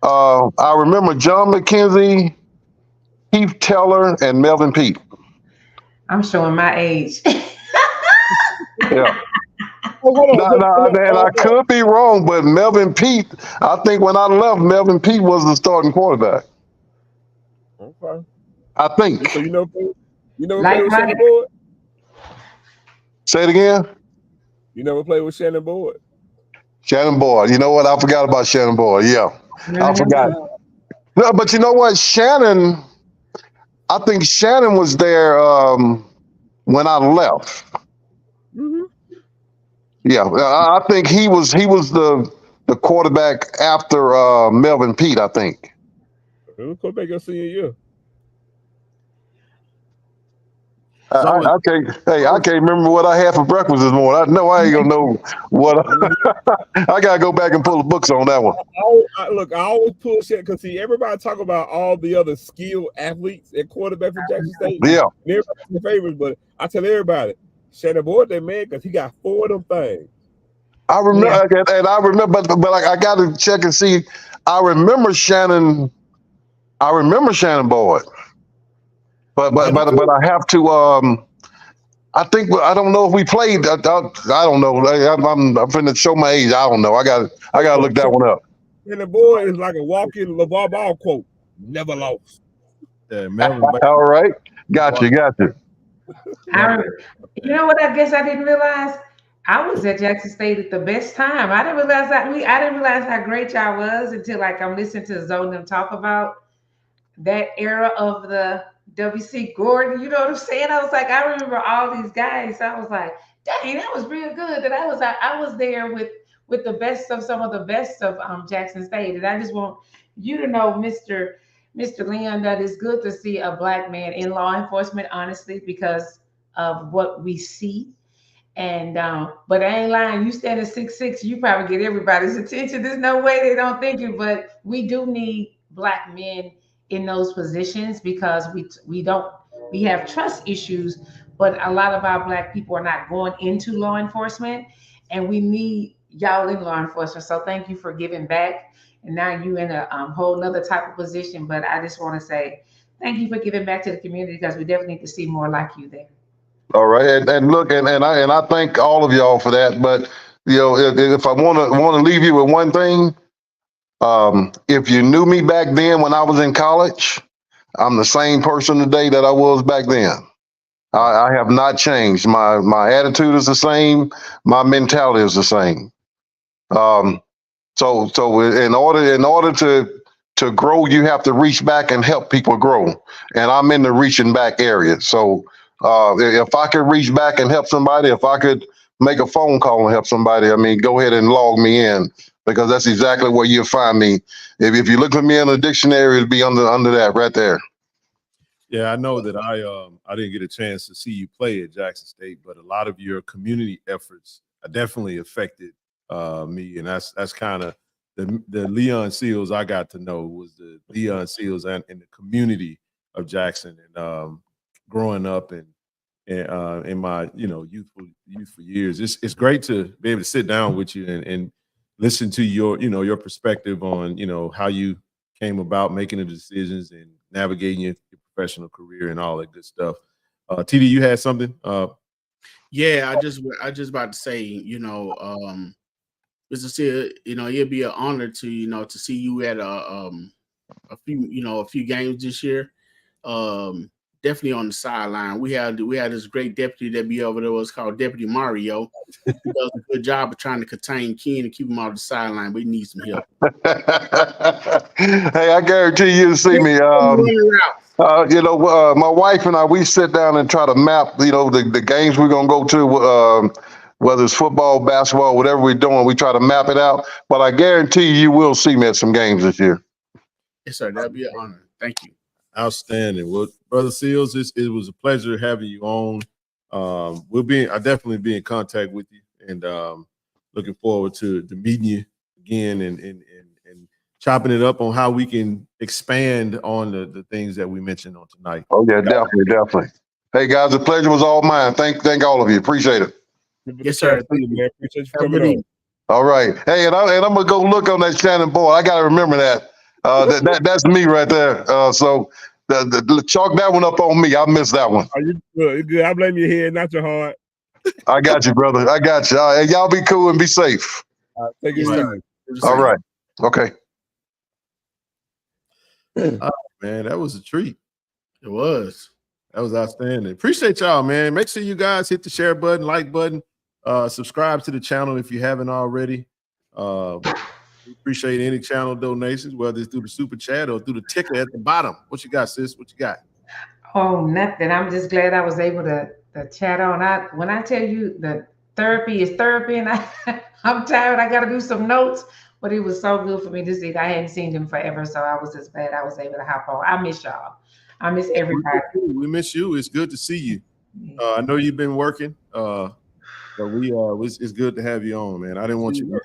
[SPEAKER 5] I remember John McKenzie, Keith Teller, and Melvin Pete.
[SPEAKER 6] I'm showing my age.
[SPEAKER 5] Yeah. And I could be wrong, but Melvin Pete, I think when I left, Melvin Pete was the starting quarterback.
[SPEAKER 3] Okay.
[SPEAKER 5] I think.
[SPEAKER 3] So you know play
[SPEAKER 6] Like
[SPEAKER 3] with
[SPEAKER 6] my-
[SPEAKER 3] Shannon Boyd?
[SPEAKER 5] Say it again.
[SPEAKER 3] You never played with Shannon Boyd?
[SPEAKER 5] Shannon Boyd. You know what? I forgot about Shannon Boyd. Yeah, I forgot. No, but you know what? Shannon, I think Shannon was there when I left.
[SPEAKER 3] Mm-hmm.
[SPEAKER 5] Yeah, I think he was the quarterback after Melvin Pete, I think.
[SPEAKER 3] Who was quarterback your senior year?
[SPEAKER 5] I can't remember what I had for breakfast this morning. I know I ain't gonna know what. I gotta go back and pull the books on that one.
[SPEAKER 3] I always pull shit because see everybody talk about all the other skilled athletes at quarterback for Jackson State.
[SPEAKER 5] Yeah,
[SPEAKER 3] and everybody's the favorites, but I tell everybody, Shannon Boyd, that man, because he got 4 of them things.
[SPEAKER 5] I remember, and I remember, but I got to check and see. I remember Shannon Boyd. But I have to. I think I don't know if we played. I don't know. I'm finna show my age. I don't know. I got to look that one up.
[SPEAKER 3] And the boy is like a walking LeVar Ball quote: "Never lost."
[SPEAKER 2] Yeah, Melvin.
[SPEAKER 5] All right, got you.
[SPEAKER 6] You know what? I guess I didn't realize I was at Jackson State at the best time. I didn't realize how great y'all was until I'm listening to Zoe and them talk about that era of the W.C. Gordon. You know what I'm saying? I was like, I remember all these guys. I was like, dang, that was real good. That I was there with the best of some of the best of Jackson State. And I just want you to know, Mr. Leon, that it's good to see a Black man in law enforcement, honestly, because of what we see. And but I ain't lying, you stand at 6'6", you probably get everybody's attention. There's no way they don't think it, but we do need Black men in those positions because we have trust issues, but a lot of our Black people are not going into law enforcement. and we need y'all in law enforcement. So thank you for giving back. And now you in a whole nother type of position. But I just want to say thank you for giving back to the community, because we definitely need to see more like you there.
[SPEAKER 5] All right, and look, and I thank all of y'all for that. But if I want to leave you with one thing, if you knew me back then when I was in college, I'm the same person today that I was back then. I have not changed. My attitude is the same. My mentality is the same. So in order to grow, you have to reach back and help people grow. And I'm in the reaching back area. So if I could reach back and help somebody, if I could make a phone call and help somebody, I mean, go ahead and log me in, because that's exactly where you'll find me. If you look for me in the dictionary, it'll be under that right there.
[SPEAKER 2] Yeah, I know that I didn't get a chance to see you play at Jackson State, but a lot of your community efforts definitely affected me, and that's kind of the Leon Seals I got to know was the Leon Seals and the community of Jackson, and growing up and in my youthful years. It's great to be able to sit down with you and listen to your perspective on how you came about making the decisions and navigating your professional career and all that good stuff. TD, you had something?
[SPEAKER 4] Yeah, I just about to say, Mr. Sear, it'd be an honor to to see you at a few games this year. Definitely on the sideline. We had this great deputy that be over there. Was called Deputy Mario. He does a good job of trying to contain Ken and keep him off the sideline, but he needs some help.
[SPEAKER 5] Hey, I guarantee you'll see me. My wife and I, we sit down and try to map, the games we're gonna go to, whether it's football, basketball, whatever we're doing, we try to map it out. But I guarantee you will see me at some games this year.
[SPEAKER 4] Yes, sir. That'll be an honor. Thank you.
[SPEAKER 2] Outstanding. Well, Brother Seals, it was a pleasure having you on. I'll definitely be in contact with you, and looking forward to meeting you again and chopping it up on how we can expand on the things that we mentioned on tonight.
[SPEAKER 5] Oh yeah, definitely. Hey guys, the pleasure was all mine. Thank all of you. Appreciate it.
[SPEAKER 4] Yes, sir.
[SPEAKER 3] Thank you, man. Appreciate you coming on.
[SPEAKER 5] All right. Hey, and I'm gonna go look on that Shannon board. I gotta remember that. That's me right there. So chalk that one up on me. I missed that one.
[SPEAKER 3] Are you good? You good? I blame your head, not your heart.
[SPEAKER 5] I got you, brother. I got you. Hey, y'all be cool and be safe.
[SPEAKER 3] Take it easy.
[SPEAKER 5] All right. Okay.
[SPEAKER 2] Man, that was a treat.
[SPEAKER 4] It was.
[SPEAKER 2] That was outstanding. Appreciate y'all, man. Make sure you guys hit the share button, like button, subscribe to the channel if you haven't already. We appreciate any channel donations, whether it's through the super chat or through the ticker at the bottom. What you got, sis? What you got?
[SPEAKER 6] Oh, nothing. I'm just glad I was able to chat on. When I tell you the therapy is therapy, and I'm tired, I got to do some notes. But it was so good for me to see. I hadn't seen them forever, so I was just glad I was able to hop on. I miss y'all. I miss everybody.
[SPEAKER 2] We miss you. It's good to see you. I know you've been working, but it's good to have you on, man. I didn't want you.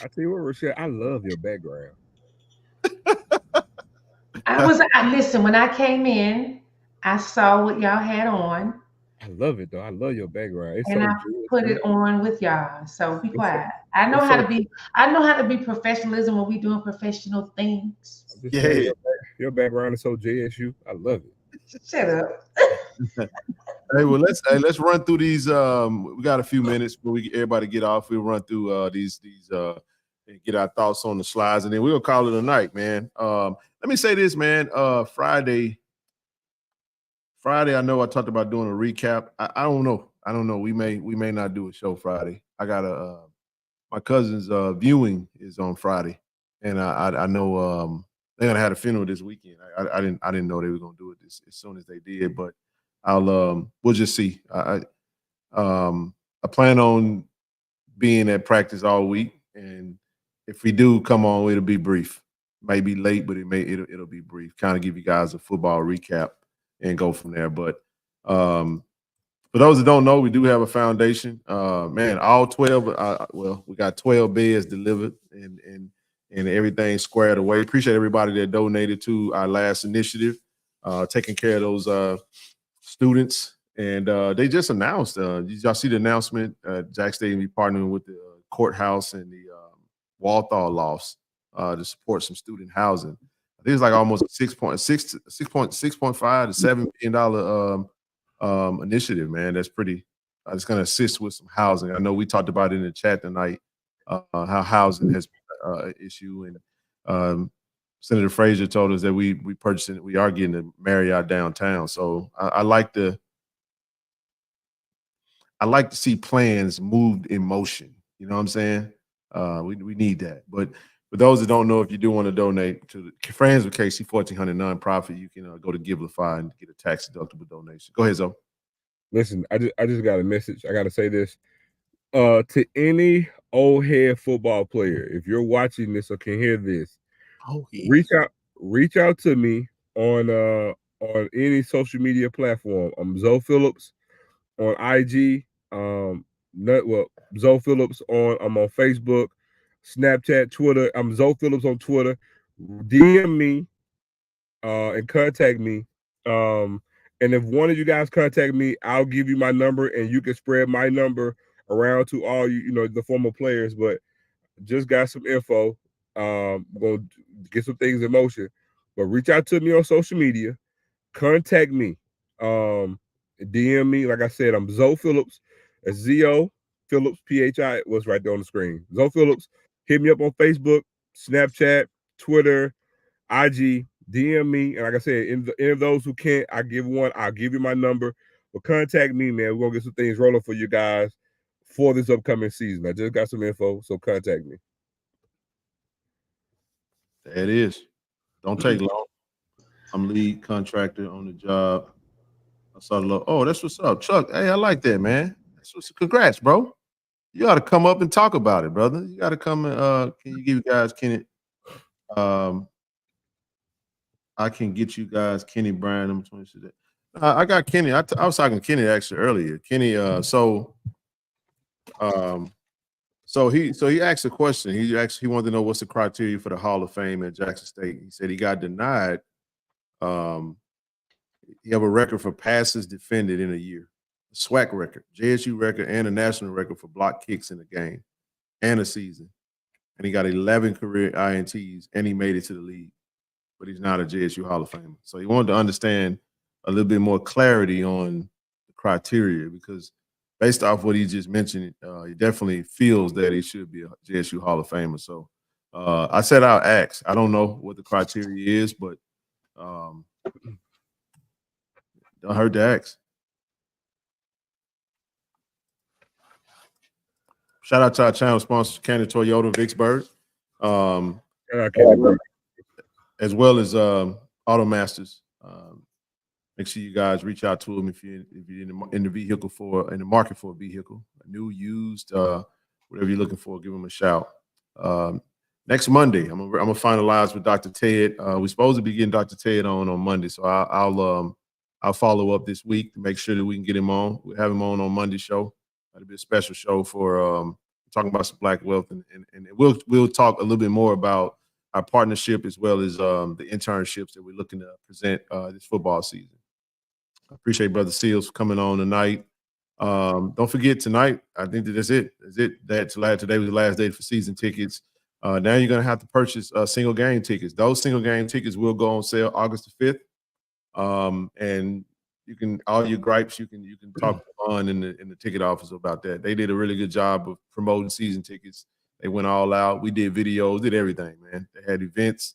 [SPEAKER 3] I tell you what, Rochelle, I love your background.
[SPEAKER 6] Listen, when I came in, I saw what y'all had on.
[SPEAKER 3] I love it though. I love your background. It's
[SPEAKER 6] and
[SPEAKER 3] so
[SPEAKER 6] I
[SPEAKER 3] good.
[SPEAKER 6] put it on with y'all. So be quiet. I know how to be professionalism when we doing professional things.
[SPEAKER 2] Yeah.
[SPEAKER 3] Your background is so JSU. I love it.
[SPEAKER 6] Shut up.
[SPEAKER 2] Hey, well, let's run through these. We got a few minutes before everybody get off. We'll run through these and get our thoughts on the slides, and then we'll call it a night, man. Let me say this, man. Friday, I know I talked about doing a recap. I don't know. We may not do a show Friday. I got my cousin's viewing is on Friday, and I know they're gonna have a funeral this weekend. I didn't know they were gonna do it as soon as they did, but we'll just see. I plan on being at practice all week, and if we do come on, it'll be brief. Might be late, but it'll be brief. Kind of give you guys a football recap and go from there. But for those that don't know, we do have a foundation. Man, all 12. We got 12 beds delivered and everything squared away. Appreciate everybody that donated to our last initiative, taking care of those students And they just announced, did y'all see the announcement? Jack Stadium be partnering with the courthouse and the Walthall Lofts to support some student housing. I think it's like almost a $6.5 to $7 million initiative, man. That's pretty. It's going to assist with some housing. I know we talked about it in the chat tonight, how housing has been an issue, and Senator Frazier told us that we purchasing it. We are getting the Marriott downtown. So I like to see plans moved in motion. You know what I'm saying? We need that. But for those that don't know, if you do want to donate to the Friends of KC-1400 nonprofit, you can go to Givelify and get a tax-deductible donation. Go ahead, Zoe.
[SPEAKER 3] Listen, I just got a message. I got to say this. To any old head football player, if you're watching this or can hear this, reach out to me on any social media platform. I'm Zoe Phillips on IG. Zoe Phillips I'm on Facebook, Snapchat, Twitter. I'm Zoe Phillips on Twitter. DM me and contact me. And if one of you guys contact me, I'll give you my number and you can spread my number around to all the former players. But just got some info. We're gonna get some things in motion. But reach out to me on social media, contact me, DM me. Like I said, I'm Zoe Phillips. It's Z-O Phillips PHI was right there on the screen. Zoe Phillips. Hit me up on Facebook, Snapchat, Twitter, IG. DM me, and like I said, any of those who can't, I'll give you my number. But contact me, man. We're gonna get some things rolling for you guys for this upcoming season. I just got some info, so contact me.
[SPEAKER 2] There it is. Don't take long. I'm lead contractor on the job. I saw the logo. Oh, that's what's up, Chuck. Hey, I like that, man. Congrats, bro. You got to come up and talk about it, brother. You got to come and can you give you guys Kenny? I can get you guys Kenny Bryan number 20 I got Kenny. I was talking to Kenny actually earlier. Kenny, so he asked a question. He wanted to know what's the criteria for the Hall of Fame at Jackson State. He said he got denied. He have a record for passes defended in a year, a SWAC record, JSU record, and a national record for block kicks in a game and a season. And he got 11 career INTs, and he made it to the league. But he's not a JSU Hall of Famer. So he wanted to understand a little bit more clarity on the criteria, because based off what he just mentioned, he definitely feels that he should be a JSU Hall of Famer. So I said I'll ask. I don't know what the criteria is, but don't hurt to ask. Shout out to our channel sponsor, Canada Toyota, Vicksburg. As well as Automasters. Make sure you guys reach out to them if you're in the market for a vehicle, a new, used, whatever you're looking for. Give them a shout. Next Monday, I'm gonna finalize with Dr. Ted. We're supposed to be getting Dr. Ted on Monday, so I'll follow up this week to make sure that we can get him on. We'll have him on Monday show. That'll be a special show for talking about some Black wealth, and we'll talk a little bit more about our partnership as well as the internships that we're looking to present this football season. I appreciate Brother Seals for coming on tonight. Don't forget tonight, I think that's it. Today was the last day for season tickets. Now you're going to have to purchase single game tickets. Those single game tickets will go on sale August the 5th. And you can, all your gripes, you can talk to Vaughn in the ticket office about that. They did a really good job of promoting season tickets. They went all out. We did videos, did everything, man. They had events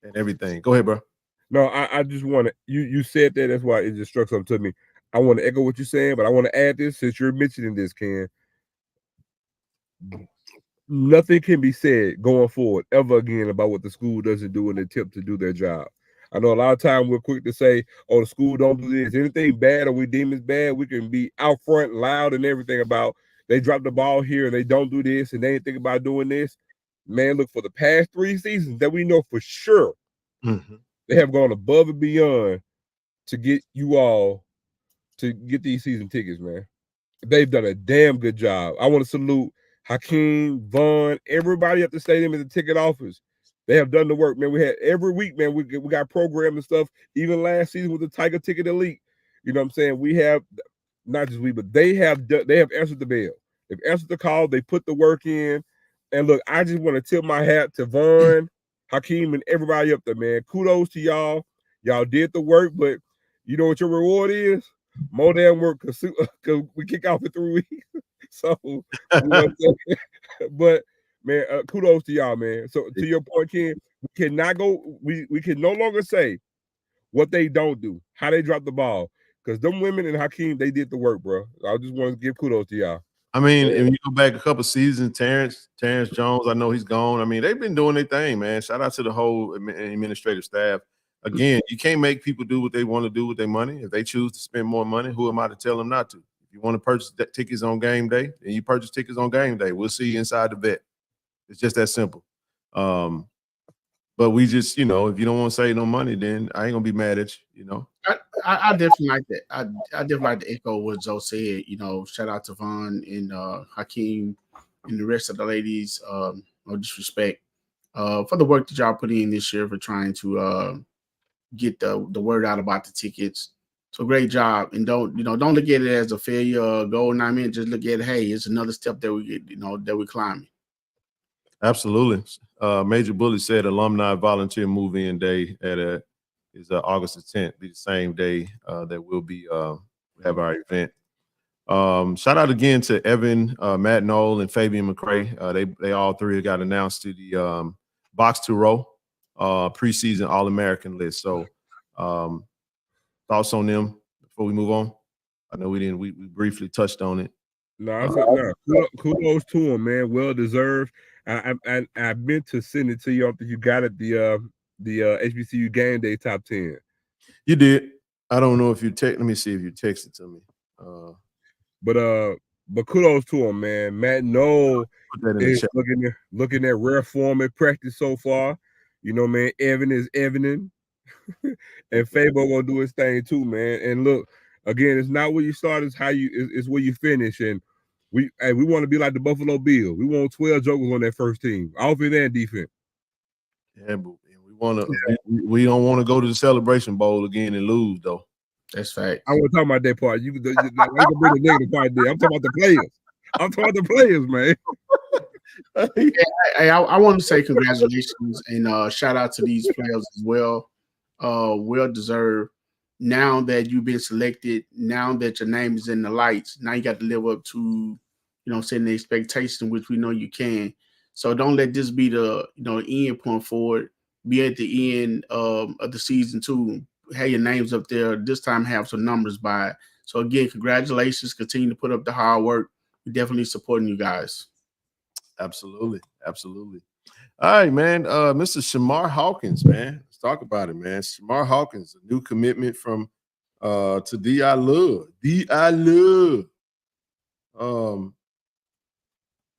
[SPEAKER 2] and everything. Go ahead, bro.
[SPEAKER 3] No, I just want to, you said that, that's why it just struck something to me. I want to echo what you're saying, but I want to add this, since you're mentioning this, Ken. Nothing can be said going forward ever again about what the school doesn't do in an attempt to do their job. I know a lot of times we're quick to say, oh, the school don't do this. Anything bad or we deem is bad, we can be out front, loud, and everything about they dropped the ball here and they don't do this and they ain't think about doing this. Man, look, for the past 3 seasons that we know for sure, they have gone above and beyond to get you all to get these season tickets, man. They've done a damn good job. I want to salute Hakeem, Vaughn, everybody at the stadium at the ticket office. They have done the work, man. We had every week, man, we got program and stuff. Even last season with the Tiger Ticket Elite. You know what I'm saying? We have not just we, but they have answered the bell. They've answered the call. They put the work in. And look, I just want to tip my hat to Vaughn, Hakeem, and everybody up there, man. Kudos to y'all. Y'all did the work, but you know what your reward is? More damn work because we kick off in 3 weeks. So, you know but man, kudos to y'all, man. So to your point, Ken, we cannot go. We can no longer say what they don't do, how they drop the ball, because them women and Hakeem, they did the work, bro. I just want to give kudos to y'all.
[SPEAKER 2] I mean, if you go back a couple seasons, Terrence Jones, I know he's gone. I mean, they've been doing their thing, man. Shout out to the whole administrative staff. Again, you can't make people do what they want to do with their money. If they choose to spend more money, who am I to tell them not to? If you want to purchase tickets on game day, then you purchase tickets on game day. We'll see you inside the vet. It's just that simple. But we just, you know, if you don't want to save no money, then I ain't gonna be mad at you, you know.
[SPEAKER 4] I definitely like that. I definitely like to echo what Joe said. You know, shout out to Vaughn and Hakeem and the rest of the ladies. No disrespect for the work that y'all put in this year for trying to get the word out about the tickets. So great job. And don't look at it as a failure or goal. I mean, just look at it. Hey, it's another step that we get. That we're climbing.
[SPEAKER 2] Absolutely. Major Bully said alumni volunteer move-in day is August the 10th, be the same day that we'll be have our event. Shout out again to Evan, Matt Knoll, and Fabian McCray. They all three got announced to the Box to Row preseason All-American list. So thoughts on them before we move on? I know we didn't. We briefly touched on it.
[SPEAKER 3] Kudos to them, man. Well deserved. I meant to send it to you after you got it. The HBCU game day top 10.
[SPEAKER 2] You did. I don't know if you text. Let me see if you texted to me.
[SPEAKER 3] But kudos to him, man. Matt Knoll is looking at rare form in practice so far. You know, man. Evan is Evaning, and Fabo gonna do his thing too, man. And look, again, it's not where you start; it's it's where you finish. And we want to be like the Buffalo Bills. We want 12 jokers on that first team, offense and defense.
[SPEAKER 2] Yeah, but we don't want to go to the Celebration Bowl again and lose, though.
[SPEAKER 4] That's fact.
[SPEAKER 3] I want to talk about that part. You can bring the negative part there. I'm talking about the players. I'm talking about the players, man.
[SPEAKER 4] Hey, I want to say congratulations and shout out to these players as well. Well deserved. Now that you've been selected, now that your name is in the lights, now you got to live up to, setting the expectation, which we know you can. So don't let this be the end point forward. Be at the end of the season too. Have your names up there. This time have some numbers by it. So again, congratulations. Continue to put up the hard work. We're definitely supporting you guys.
[SPEAKER 2] Absolutely. Absolutely. All right, man. Mr. Shamar Hawkins, man. Let's talk about it, man. Shamar Hawkins, a new commitment from to D.I. Love. D.I. Love.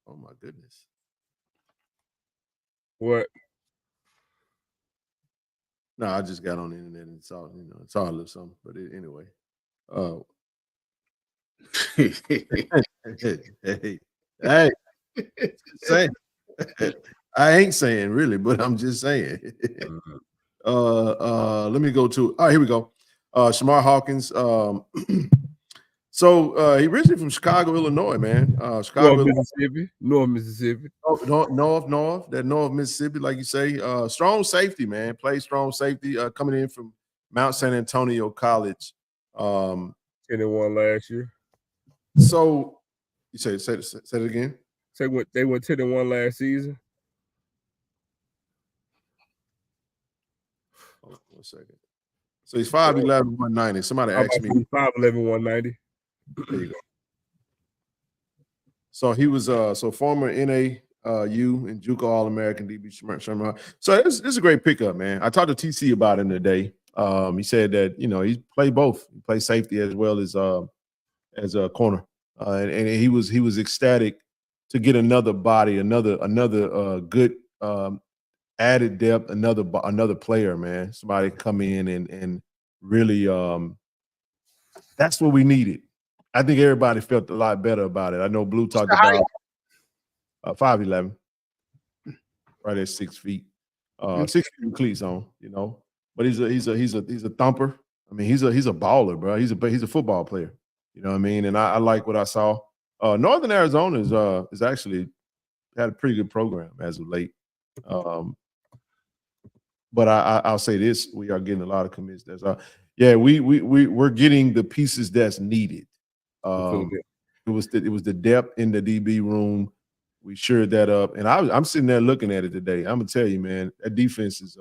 [SPEAKER 2] Oh my goodness.
[SPEAKER 3] What?
[SPEAKER 2] No, I just got on the internet and saw, it's all a little something. But anyway. Hey. Say. I ain't saying really, but I'm just saying. Let me go to. All right, here we go. Shamar Hawkins. So he originally from Chicago, Illinois, man. Chicago,
[SPEAKER 3] North Mississippi.
[SPEAKER 2] North Mississippi, like you say. Strong safety, man. Played strong safety. Coming in from Mount San Antonio College.
[SPEAKER 3] 10-1 last year.
[SPEAKER 2] So you say it again.
[SPEAKER 3] Say what they went 10-1 last season.
[SPEAKER 2] Hold on 1 second. So he's 5'11", 190. Somebody asked me.
[SPEAKER 3] 5'11", 190.
[SPEAKER 2] There you go. So he was former NAU and JUCO All-American DB Sherman. So this is a great pickup, man. I talked to TC about it today. He said that he played both. He played safety as well as a corner, and he was ecstatic to get another body, another good added depth, another player, man. Somebody come in and really that's what we needed. I think everybody felt a lot better about it. I know Blue talked about 5'11", right at 6 feet, 6 feet cleats on, But he's a thumper. I mean, he's a baller, bro. He's a football player. You know what I mean? And I like what I saw. Northern Arizona is actually had a pretty good program as of late. But I'll say this: we are getting a lot of commits. We're getting the pieces that's needed. It was the depth in the DB room. We shored that up, and I'm sitting there looking at it today. I'm gonna tell you, man, that defense is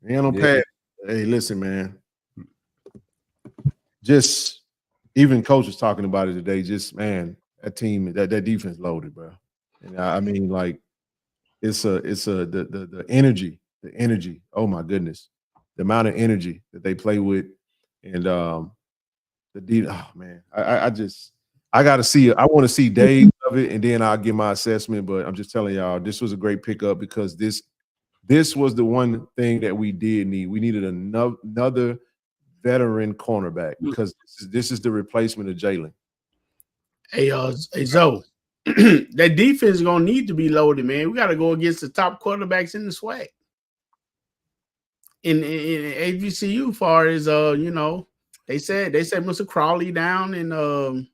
[SPEAKER 2] man on pad. Hey, listen, man. Just even coach was talking about it today. Just man, that team, that defense loaded, bro. And I mean, like, it's the energy. Oh my goodness, the amount of energy that they play with, and the D. Oh man, I got to see it. I want to see days of it, and then I'll give my assessment. But I'm just telling y'all, this was a great pickup because this was the one thing that we did need. We needed another veteran cornerback because this is the replacement of Jalen.
[SPEAKER 4] Hey, Zoe, that defense is gonna need to be loaded, man. We got to go against the top quarterbacks in the SWAC. In HBCU, far as they said Mr. Crawley down and
[SPEAKER 3] I'm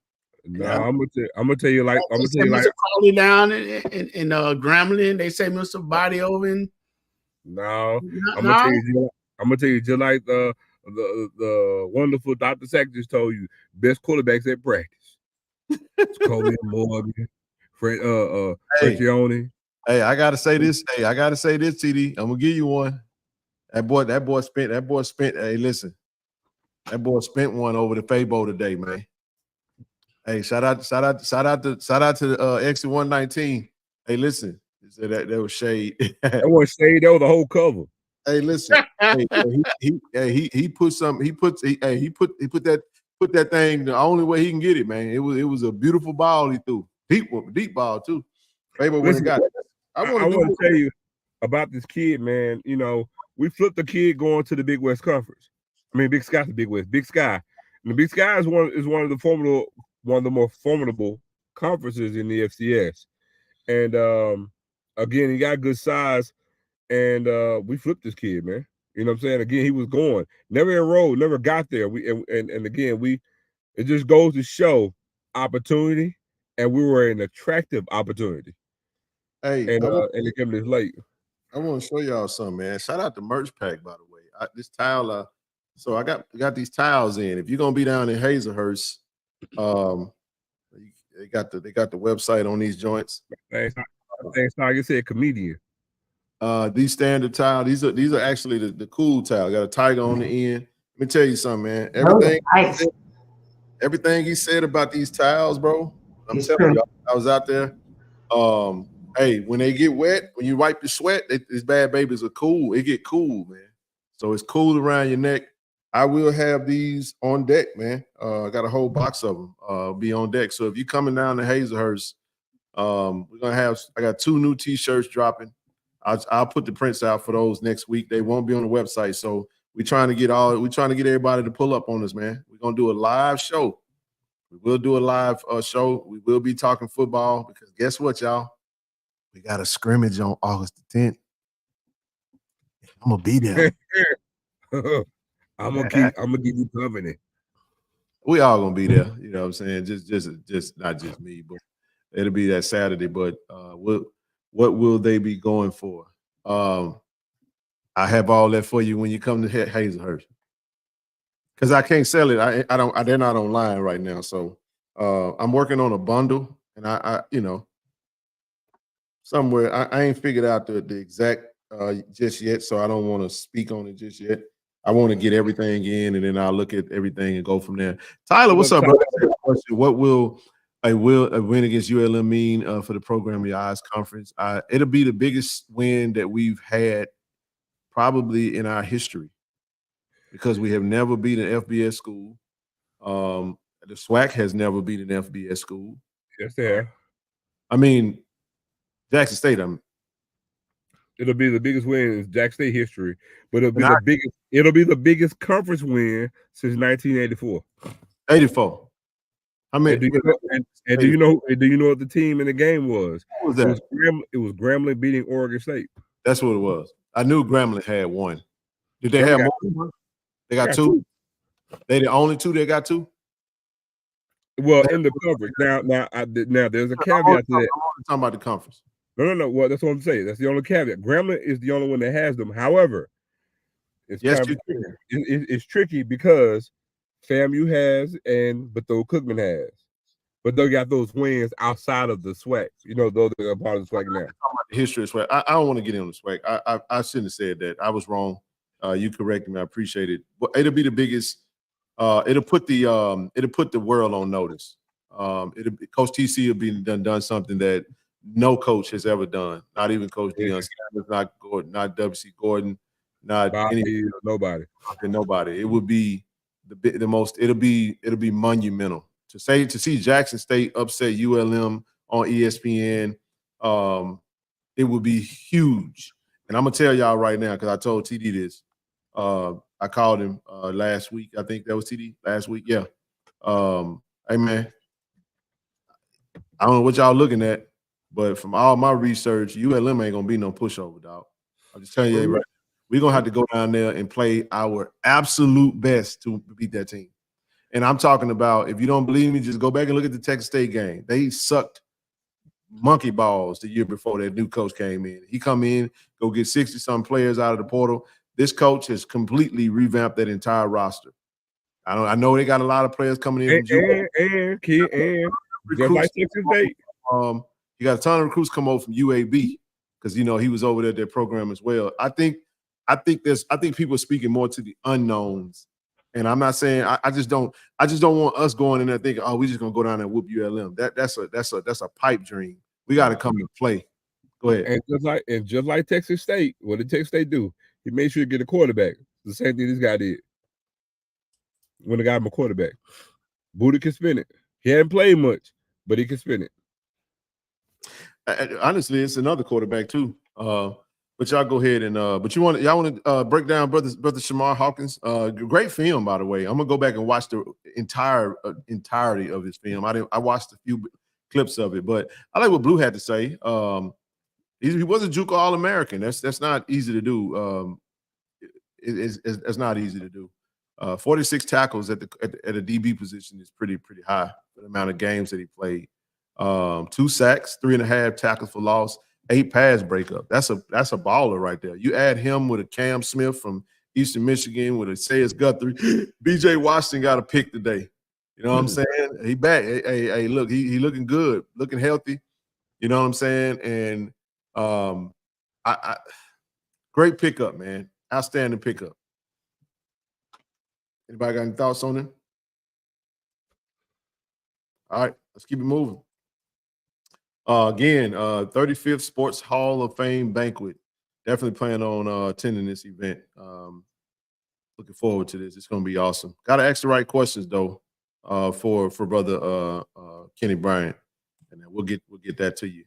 [SPEAKER 3] gonna tell you like
[SPEAKER 4] Mr. Crawley down in Grambling. They say Mr. Body Oven.
[SPEAKER 3] No, I'm gonna tell you just like the wonderful Dr. Sack just told you, best quarterbacks at practice. It's Coley Morgan, Frenchione.
[SPEAKER 2] Hey, I gotta say this. TD. I'm gonna give you one. That boy spent. Hey, listen, that boy spent one over the Fabo today, man. Hey, shout out to the exit 119. Hey, listen, that was shade.
[SPEAKER 3] That was shade. That was the whole cover.
[SPEAKER 2] Hey, listen. He put that thing the only way he can get it, man. It was a beautiful ball he threw. Deep ball too. Fabo went and got it.
[SPEAKER 3] I want to tell you about this kid, man. You know, we flipped the kid going to the Big West Conference. I mean, Big Sky's the Big West. Big Sky. And the Big Sky is one of the more formidable conferences in the FCS. And again, he got good size, and we flipped this kid, man. You know what I'm saying? Again, he was going, never enrolled, never got there. It just goes to show opportunity, and we were an attractive opportunity.
[SPEAKER 2] Hey,
[SPEAKER 3] and it came this late.
[SPEAKER 2] I want to show y'all something, man. Shout out to Merch Pack, by the way. This towel, so I got these towels in. If you're gonna be down in Hazelhurst, they got the website on these joints.
[SPEAKER 3] Thanks, like you said, comedian.
[SPEAKER 2] These standard towels, these are actually the cool towel. Got a tiger on the end. Let me tell you something, man. Everything he said about these towels, bro. I'm telling you, I was out there. Hey, when they get wet, when you wipe your sweat, these bad babies are cool. It get cool, man. So it's cool around your neck. I will have these on deck, man. I got a whole box of them be on deck. So if you're coming down to Hazelhurst, I got 2 new t-shirts dropping. I'll put the prints out for those next week. They won't be on the website. So we're trying to get everybody to pull up on us, man. We're gonna do a live show. We will do a live show. We will be talking football because guess what, y'all? We got a scrimmage on August the 10th. I'm gonna be there.
[SPEAKER 3] I'm gonna give you company.
[SPEAKER 2] We all gonna be there. You know what I'm saying? Just not just me, but it'll be that Saturday. But what will they be going for? I have all that for you when you come to Hazelhurst. Because I can't sell it. They're not online right now. So I'm working on a bundle, and I somewhere I ain't figured out the exact just yet. So I don't want to speak on it just yet. I want to get everything in, and then I'll look at everything and go from there. Tyler, what's up, brother? What will a win against ULM mean for the Program of Your Eyes Conference? It'll be the biggest win that we've had probably in our history because we have never beat an FBS school. The SWAC has never beat an FBS school.
[SPEAKER 3] Yes, they have.
[SPEAKER 2] I mean, Jackson State.
[SPEAKER 3] It'll be the biggest win in Jackson State history, but it'll be the biggest conference win since 1984.
[SPEAKER 2] 84. I mean,
[SPEAKER 3] do you know what the team in the game was?
[SPEAKER 2] What was that?
[SPEAKER 3] It was Grambling beating Oregon State.
[SPEAKER 2] That's what it was. I knew Grambling had one. Did they have more? They got two. They the only two that got two.
[SPEAKER 3] Well, in the conference. Now there's a caveat to that.
[SPEAKER 2] I'm only talking about the conference.
[SPEAKER 3] No. Well, that's what I'm saying. That's the only caveat. Grambling is the only one that has them. However, it's
[SPEAKER 2] Yes,
[SPEAKER 3] kind of it's tricky because FAMU has and Bethune-Cookman has, but they got those wins outside of the SWAC. You know, those are part of the SWAC now.
[SPEAKER 2] The history of SWAC. I don't want to get into the SWAC. I shouldn't have said that. I was wrong. You corrected me. I appreciate it. But it'll be the biggest. It'll put the world on notice. Coach TC will be done something that no coach has ever done. Not even Coach Deion Sanders, not Gordon, not W.C. Gordon, not
[SPEAKER 3] nobody.
[SPEAKER 2] It would be the most. It'll be monumental to see Jackson State upset ULM on ESPN. It would be huge. And I'm gonna tell y'all right now because I told TD this. I called him last week. I think that was TD last week. Yeah. Hey man, I don't know what y'all looking at, but from all my research, ULM ain't gonna be no pushover, dog. I'm just telling you, right. We're gonna have to go down there and play our absolute best to beat that team. And I'm talking about, if you don't believe me, just go back and look at the Texas State game. They sucked monkey balls the year before that new coach came in. He come in, go get 60-some players out of the portal. This coach has completely revamped that entire roster. I know they got a lot of players coming in.
[SPEAKER 3] And just like Texas State.
[SPEAKER 2] You got a ton of recruits come over from UAB because he was over there at their program as well. I think people are speaking more to the unknowns. And I'm not saying I just don't want us going in there thinking, oh, we're just gonna go down there and whoop ULM. That's a pipe dream. We got to come to play. Go ahead.
[SPEAKER 3] And just like Texas State, what did Texas State do? He made sure to get a quarterback. The same thing this guy did when they got him a quarterback. Booty can spin it. He hadn't played much, but he can spin
[SPEAKER 2] it. Honestly, it's another quarterback too. But y'all go ahead and but y'all want to break down brother Shamar Hawkins. Great film, by the way. I'm gonna go back and watch the entirety of his film. I watched a few clips of it, but I like what Blue had to say. He was a JUCO All-American. That's not easy to do. It's not easy to do. 46 tackles at a DB position is pretty high for the amount of games that he played. 2 sacks, 3.5 tackles for loss, 8 pass breakup. That's a baller right there. You add him with a Cam Smith from Eastern Michigan, with a Sayers Guthrie. BJ Washington got a pick today. You know what I'm saying? He back. Hey, look, he looking good, looking healthy. You know what I'm saying? And great pickup, man. Outstanding pickup. Anybody got any thoughts on him? All right, let's keep it moving. Again, 35th Sports Hall of Fame banquet. Definitely plan on attending this event. Looking forward to this. It's going to be awesome. Got to ask the right questions though, for brother Kenny Bryant, and then we'll get that to you.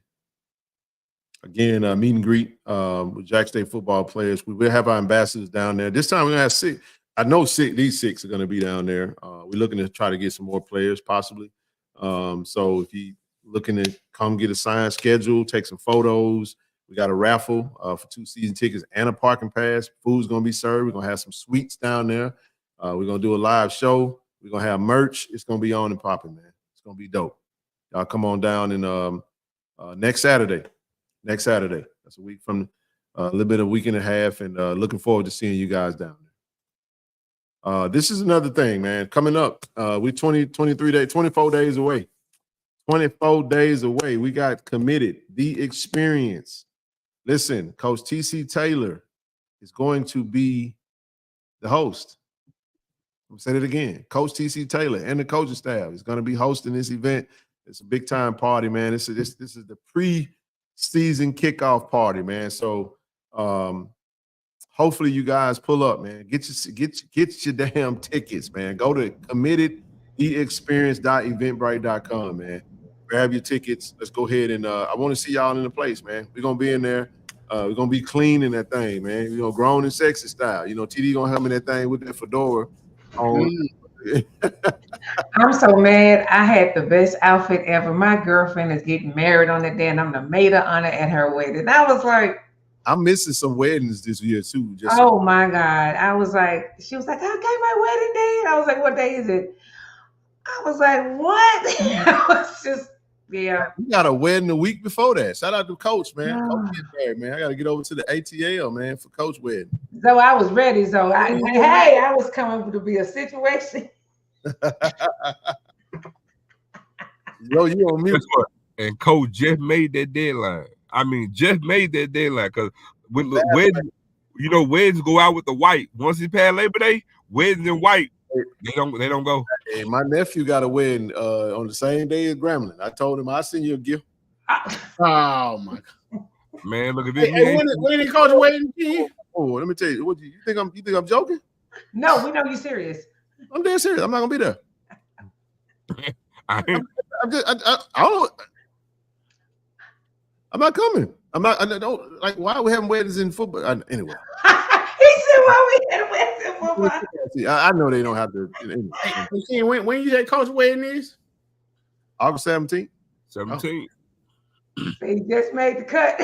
[SPEAKER 2] Again, meet and greet with Jack State football players. We will have our ambassadors down there. This time we're gonna have 6. I know these 6 are going to be down there. We're looking to try to get some more players possibly. So if you looking to come get a signed schedule, take some photos, we got a raffle for 2 season tickets and a parking pass. Food's going to be served. We're going to have some sweets down there. We're going to do a live show. We're going to have merch. It's going to be on and popping, man. It's going to be dope. Y'all come on down and next Saturday. That's a week from a little bit of a week and a half, and looking forward to seeing you guys down there. This is another thing, man. Coming up, we're 24 days away. 24 days away. We got Committed, the experience. Listen, Coach T.C. Taylor is going to be the host. I'm saying it again. Coach T.C. Taylor and the coaching staff is going to be hosting this event. It's a big time party, man. This is the pre-season kickoff party, man. So hopefully you guys pull up, man. Get your damn tickets, man. Go to committedtheexperience.eventbrite.com, man. Grab your tickets. Let's go ahead and I want to see y'all in the place, man. We're gonna be in there. We're gonna be clean in that thing, man. Grown and sexy style. TD gonna have me that thing with that fedora on.
[SPEAKER 6] I'm so mad. I had the best outfit ever. My girlfriend is getting married on that day, and I'm the maid of honor at her wedding. I was like,
[SPEAKER 2] I'm missing some weddings this year too. Just
[SPEAKER 6] Oh my God. I was like, she was like, I got my wedding day. I was like, what day is it? I was like, what? I was just, yeah.
[SPEAKER 2] we got a wedding the week before that. Shout out to Coach, man.
[SPEAKER 6] No.
[SPEAKER 2] Coach getting married, man. I got to get over to the ATL, man, for Coach wedding.
[SPEAKER 6] So I was ready. So I was coming to be a situation.
[SPEAKER 2] Yo, you on mute.
[SPEAKER 3] Guess what? And Coach just made that deadline. I mean, just made that deadline because when weddings go out with the white. Once it's past Labor Day, weddings in white, they don't go.
[SPEAKER 2] Hey, my nephew got a wedding on the same day as Gremlin. I told him I'll send you a gift.
[SPEAKER 4] Oh my God.
[SPEAKER 3] Man, look at this.
[SPEAKER 4] Hey, when did Coach wedding?
[SPEAKER 2] Oh, let me tell you. What you think I'm joking?
[SPEAKER 6] No, we know you're serious.
[SPEAKER 2] I'm dead serious. I'm not gonna be there.
[SPEAKER 3] I
[SPEAKER 2] I don't. I'm not coming. I don't like. Why are we having weddings in football? Anyway.
[SPEAKER 6] He said, "Why we had weddings in football?"
[SPEAKER 2] See, I know they don't have to.
[SPEAKER 4] Anyway. When you said Coach wedding is?
[SPEAKER 2] August 17th.
[SPEAKER 3] 17.
[SPEAKER 6] He just made the cut.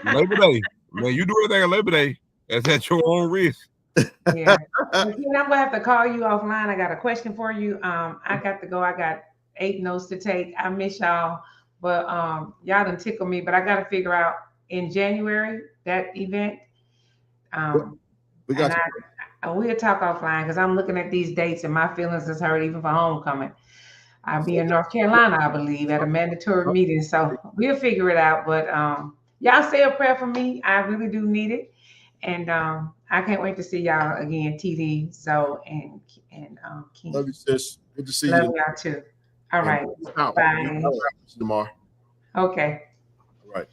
[SPEAKER 3] Labor Day. Man, you do everything on Labor Day. That's at your own risk.
[SPEAKER 6] Yeah. I'm gonna have to call you offline. I got a question for you. I got to go. I got 8 notes to take. I miss y'all, but y'all done tickle me. But I got to figure out in January that event.
[SPEAKER 2] We got
[SPEAKER 6] we'll talk offline because I'm looking at these dates and my feelings is hurt even for homecoming. I'll be in North Carolina, I believe, at a mandatory meeting. So we'll figure it out. But y'all say a prayer for me. I really do need it. And I can't wait to see y'all again, TD, Zoe, and King.
[SPEAKER 2] Love you, sis. Good to see
[SPEAKER 6] Love
[SPEAKER 2] you.
[SPEAKER 6] y'all too. All right.
[SPEAKER 2] Bye. Tomorrow.
[SPEAKER 6] Okay.
[SPEAKER 2] All right.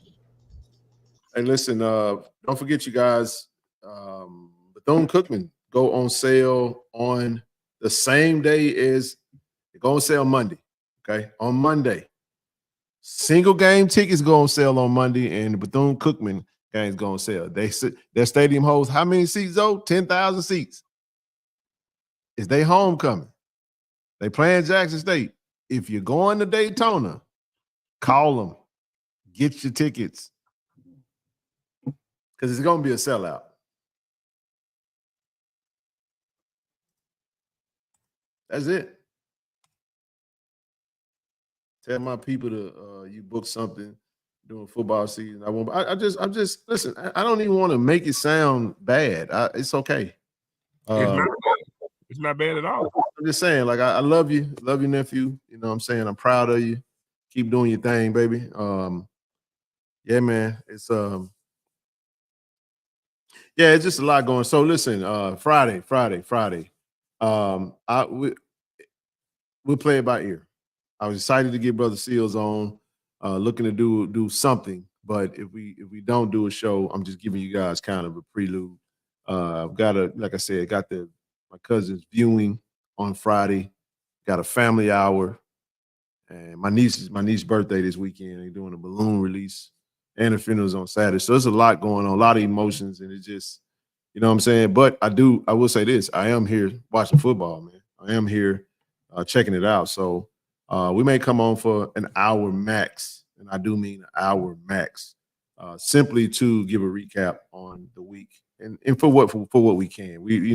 [SPEAKER 2] Hey, listen, don't forget, you guys, Bethune-Cookman go on sale on the same day as they go on sale Monday. Okay. On Monday. Single game tickets go on sale on Monday, and the Bethune-Cookman games go on sale. Their stadium holds how many seats, though? 10,000 seats. It's their homecoming. They playing Jackson State. If you're going to Daytona, call them. Get your tickets. Because it's going to be a sellout. That's it. Tell my people to you book something during football season. I won't. I'm just listen. I don't even want to make it sound bad. It's okay.
[SPEAKER 3] It's not bad at all.
[SPEAKER 2] I'm just saying, like, I love you, nephew. You know what I'm saying? I'm proud of you. Keep doing your thing, baby. Yeah, man. It's just a lot going. So listen, Friday. We'll play it by ear. I was excited to get Brother Seals on, looking to do something. But if we don't do a show, I'm just giving you guys kind of a prelude. I've got like I said, my cousin's viewing on Friday. Got a family hour, and my niece's birthday this weekend. They're doing a balloon release, and the funeral's on Saturday. So there's a lot going on, a lot of emotions, and it's just, you know what I'm saying. But I will say this: I am here watching football, man. I am here checking it out. So we may come on for an hour max, and I do mean an hour max, simply to give a recap on the week and for what we can. We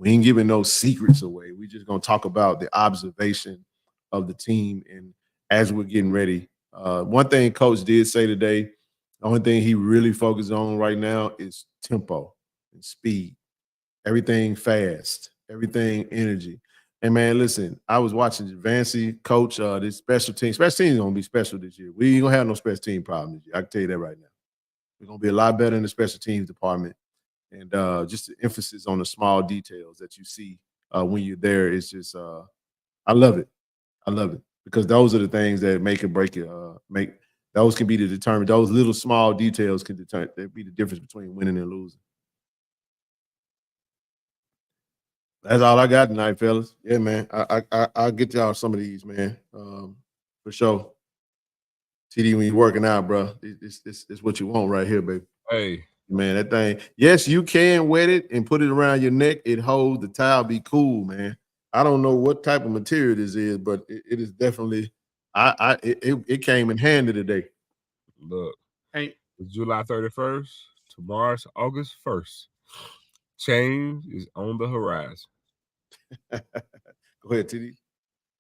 [SPEAKER 2] ain't giving no secrets away. We just gonna talk about the observation of the team, and as we're getting ready. One thing Coach did say today, the only thing he really focuses on right now is tempo and speed. Everything fast, everything energy. And man, listen, I was watching Vancy coach this special team. Special team is gonna be special this year. We ain't gonna have no special team problem this year. I can tell you that right now. We're gonna be a lot better in the special teams department. And just the emphasis on the small details that you see when you're there is just I love it. I love it, because those are the things that make it break it. Those can be the determined. Those little small details can be the difference between winning and losing. That's all I got tonight, fellas. Yeah, man. I'll get y'all some of these, man. For sure. TD, when you're working out, bro, it's what you want right here, baby.
[SPEAKER 3] Hey.
[SPEAKER 2] Man, that thing. Yes, you can wet it and put it around your neck. It holds the towel. Be cool, man. I don't know what type of material this is, but it is definitely. It came in handy today.
[SPEAKER 3] Look.
[SPEAKER 4] Hey,
[SPEAKER 3] It's July 31st to March, August 1st. Change is on the horizon.
[SPEAKER 2] Go ahead, TD.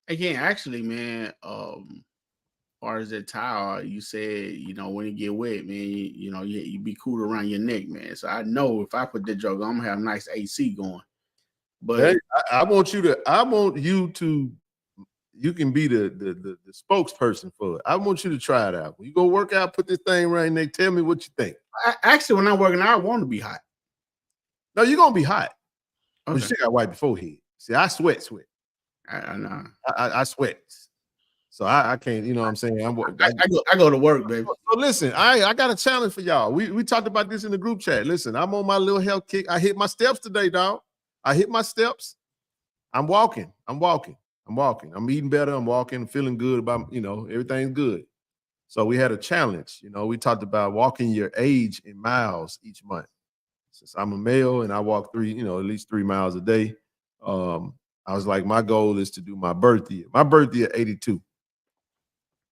[SPEAKER 4] Again, actually, man, far as that towel, you said, when it get wet, man, you be cool around your neck, man. So I know if I put that joke on, I'm gonna have nice AC going. But
[SPEAKER 2] hey, I want you to you can be the spokesperson for it. I want you to try it out. When you go work out, put this thing right there, tell me what you think.
[SPEAKER 4] Actually, when I'm working out, I want to be hot.
[SPEAKER 2] No, you're gonna be hot.
[SPEAKER 4] Okay.
[SPEAKER 2] But you still got to wipe your forehead. See, I sweat.
[SPEAKER 4] I know.
[SPEAKER 2] I sweat. So I can't, you know what I'm saying?
[SPEAKER 4] I go to work, baby.
[SPEAKER 2] So listen, I got a challenge for y'all. We talked about this in the group chat. Listen, I'm on my little health kick. I hit my steps today, dog. I hit my steps. I'm walking. I'm eating better. I'm walking, feeling good about, everything's good. So we had a challenge. We talked about walking your age in miles each month. Since I'm a male and I walk at least 3 miles a day, I was like, my goal is to do my birth year. My birth year 82.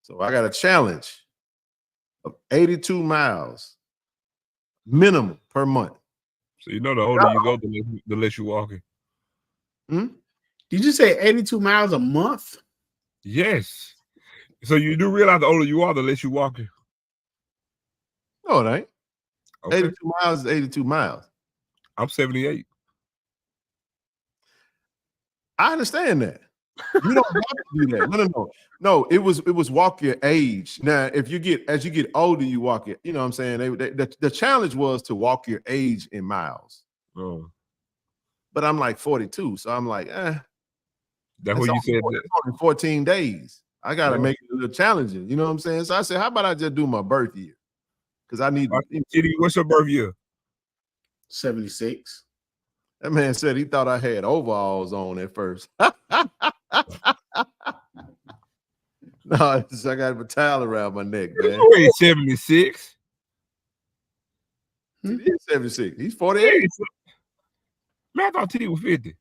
[SPEAKER 2] So I got a challenge of 82 miles minimum per month.
[SPEAKER 3] So the older you go, the less you walking.
[SPEAKER 4] Did you say 82 miles a month?
[SPEAKER 3] Yes. So you do realize the older you are, the less you walking.
[SPEAKER 2] No, it ain't.
[SPEAKER 3] Okay.
[SPEAKER 2] 82 miles is 82 miles.
[SPEAKER 3] I'm 78.
[SPEAKER 2] I understand that. You don't have to do that. No. It was walk your age. Now, as you get older, you walk it. You know what I'm saying? The challenge was to walk your age in miles.
[SPEAKER 3] Oh.
[SPEAKER 2] But I'm like 42, so I'm like,
[SPEAKER 3] That's what you said.
[SPEAKER 2] 14 days. I gotta make it a little challenging. You know what I'm saying? So I said, how about I just do my birth year? Because I need.
[SPEAKER 3] What's your birth year?
[SPEAKER 4] 76.
[SPEAKER 2] That man said he thought I had overalls on at first. No, I got a towel around my neck, man.
[SPEAKER 3] You ain't 76.
[SPEAKER 2] He is 76. He's 48.
[SPEAKER 3] Man, I thought T was 50.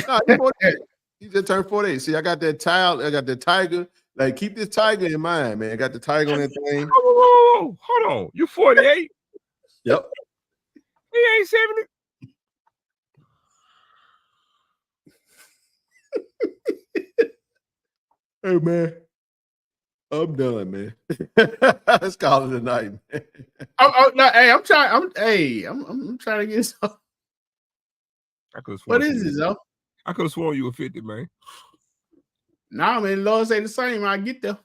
[SPEAKER 2] No, he's 48. He just turned 48. See, I got that towel. I got the tiger. Like, keep this tiger in mind, man. I got the tiger on that thing.
[SPEAKER 3] Whoa. Hold on. You 48?
[SPEAKER 2] Yep.
[SPEAKER 3] He ain't 70.
[SPEAKER 2] Hey, man. I'm done, man. Let's call it a night, man.
[SPEAKER 4] No, hey, I'm trying to get some. What is it, though?
[SPEAKER 3] I could have sworn you were 50, man.
[SPEAKER 4] Nah, man, Lord say the same. I get there.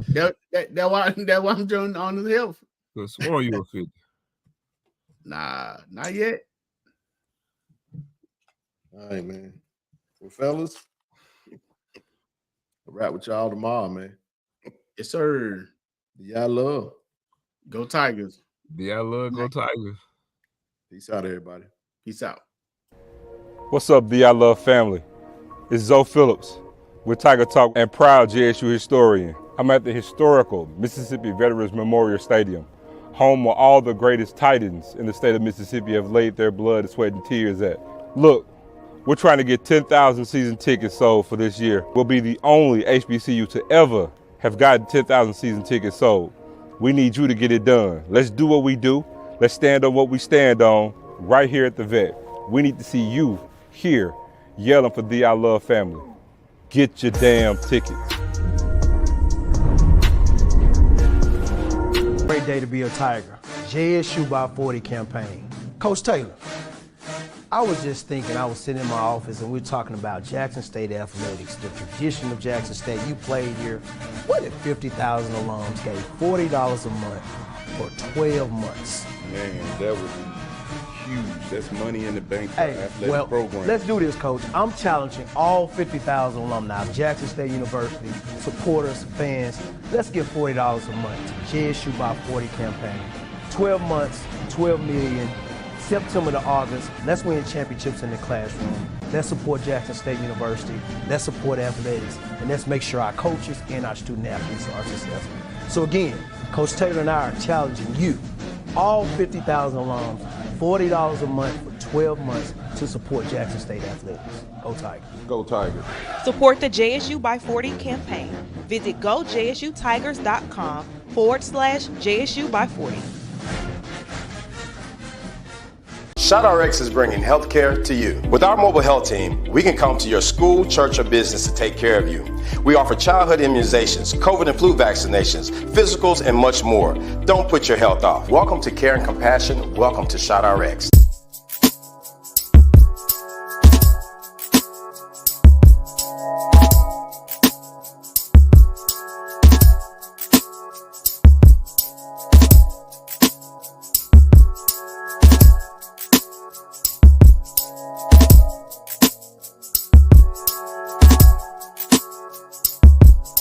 [SPEAKER 4] That why I'm doing on the health.
[SPEAKER 3] Could have sworn you were 50.
[SPEAKER 4] Nah, not yet.
[SPEAKER 2] All right, man. Well, fellas, I'll rap with y'all tomorrow, man.
[SPEAKER 4] Yes, sir.
[SPEAKER 2] Y'all love.
[SPEAKER 4] Go Tigers.
[SPEAKER 3] Yeah, I love Go Tigers.
[SPEAKER 2] Peace out, everybody.
[SPEAKER 4] Peace out.
[SPEAKER 7] What's up, the I Love family? It's Zoe Phillips with Tiger Talk and proud JSU historian. I'm at the historical Mississippi Veterans Memorial Stadium, home where all the greatest Titans in the state of Mississippi have laid their blood, sweat, and tears at. Look, we're trying to get 10,000 season tickets sold for this year. We'll be the only HBCU to ever have gotten 10,000 season tickets sold. We need you to get it done. Let's do what we do. Let's stand on what we stand on right here at the Vet. We need to see you here yelling for the I Love family. Get your damn tickets.
[SPEAKER 8] Great day to be a Tiger. JSU by 40 campaign. Coach Taylor, I was just thinking, I was sitting in my office and we were talking about Jackson State athletics, the tradition of Jackson State. You played here. What if 50,000 alums gave $40 a month for 12 months?
[SPEAKER 9] Man, that would be huge. That's money in the bank for athletic program.
[SPEAKER 8] Let's do this, Coach. I'm challenging all 50,000 alumni of Jackson State University, supporters, fans. Let's give $40 a month to JSU by 40 campaign. 12 months, 12 million. September to August, let's win championships in the classroom. Let's support Jackson State University. Let's support athletics. And let's make sure our coaches and our student athletes are successful. So again, Coach Taylor and I are challenging you, all 50,000 alums, $40 a month for 12 months to support Jackson State athletics. Go Tigers.
[SPEAKER 9] Go Tigers.
[SPEAKER 10] Support the JSU by 40 campaign. Visit gojsutigers.com JSU by 40.
[SPEAKER 11] ShotRx is bringing healthcare to you. With our mobile health team, we can come to your school, church, or business to take care of you. We offer childhood immunizations, COVID and flu vaccinations, physicals, and much more. Don't put your health off. Welcome to Care and Compassion. Welcome to ShotRx.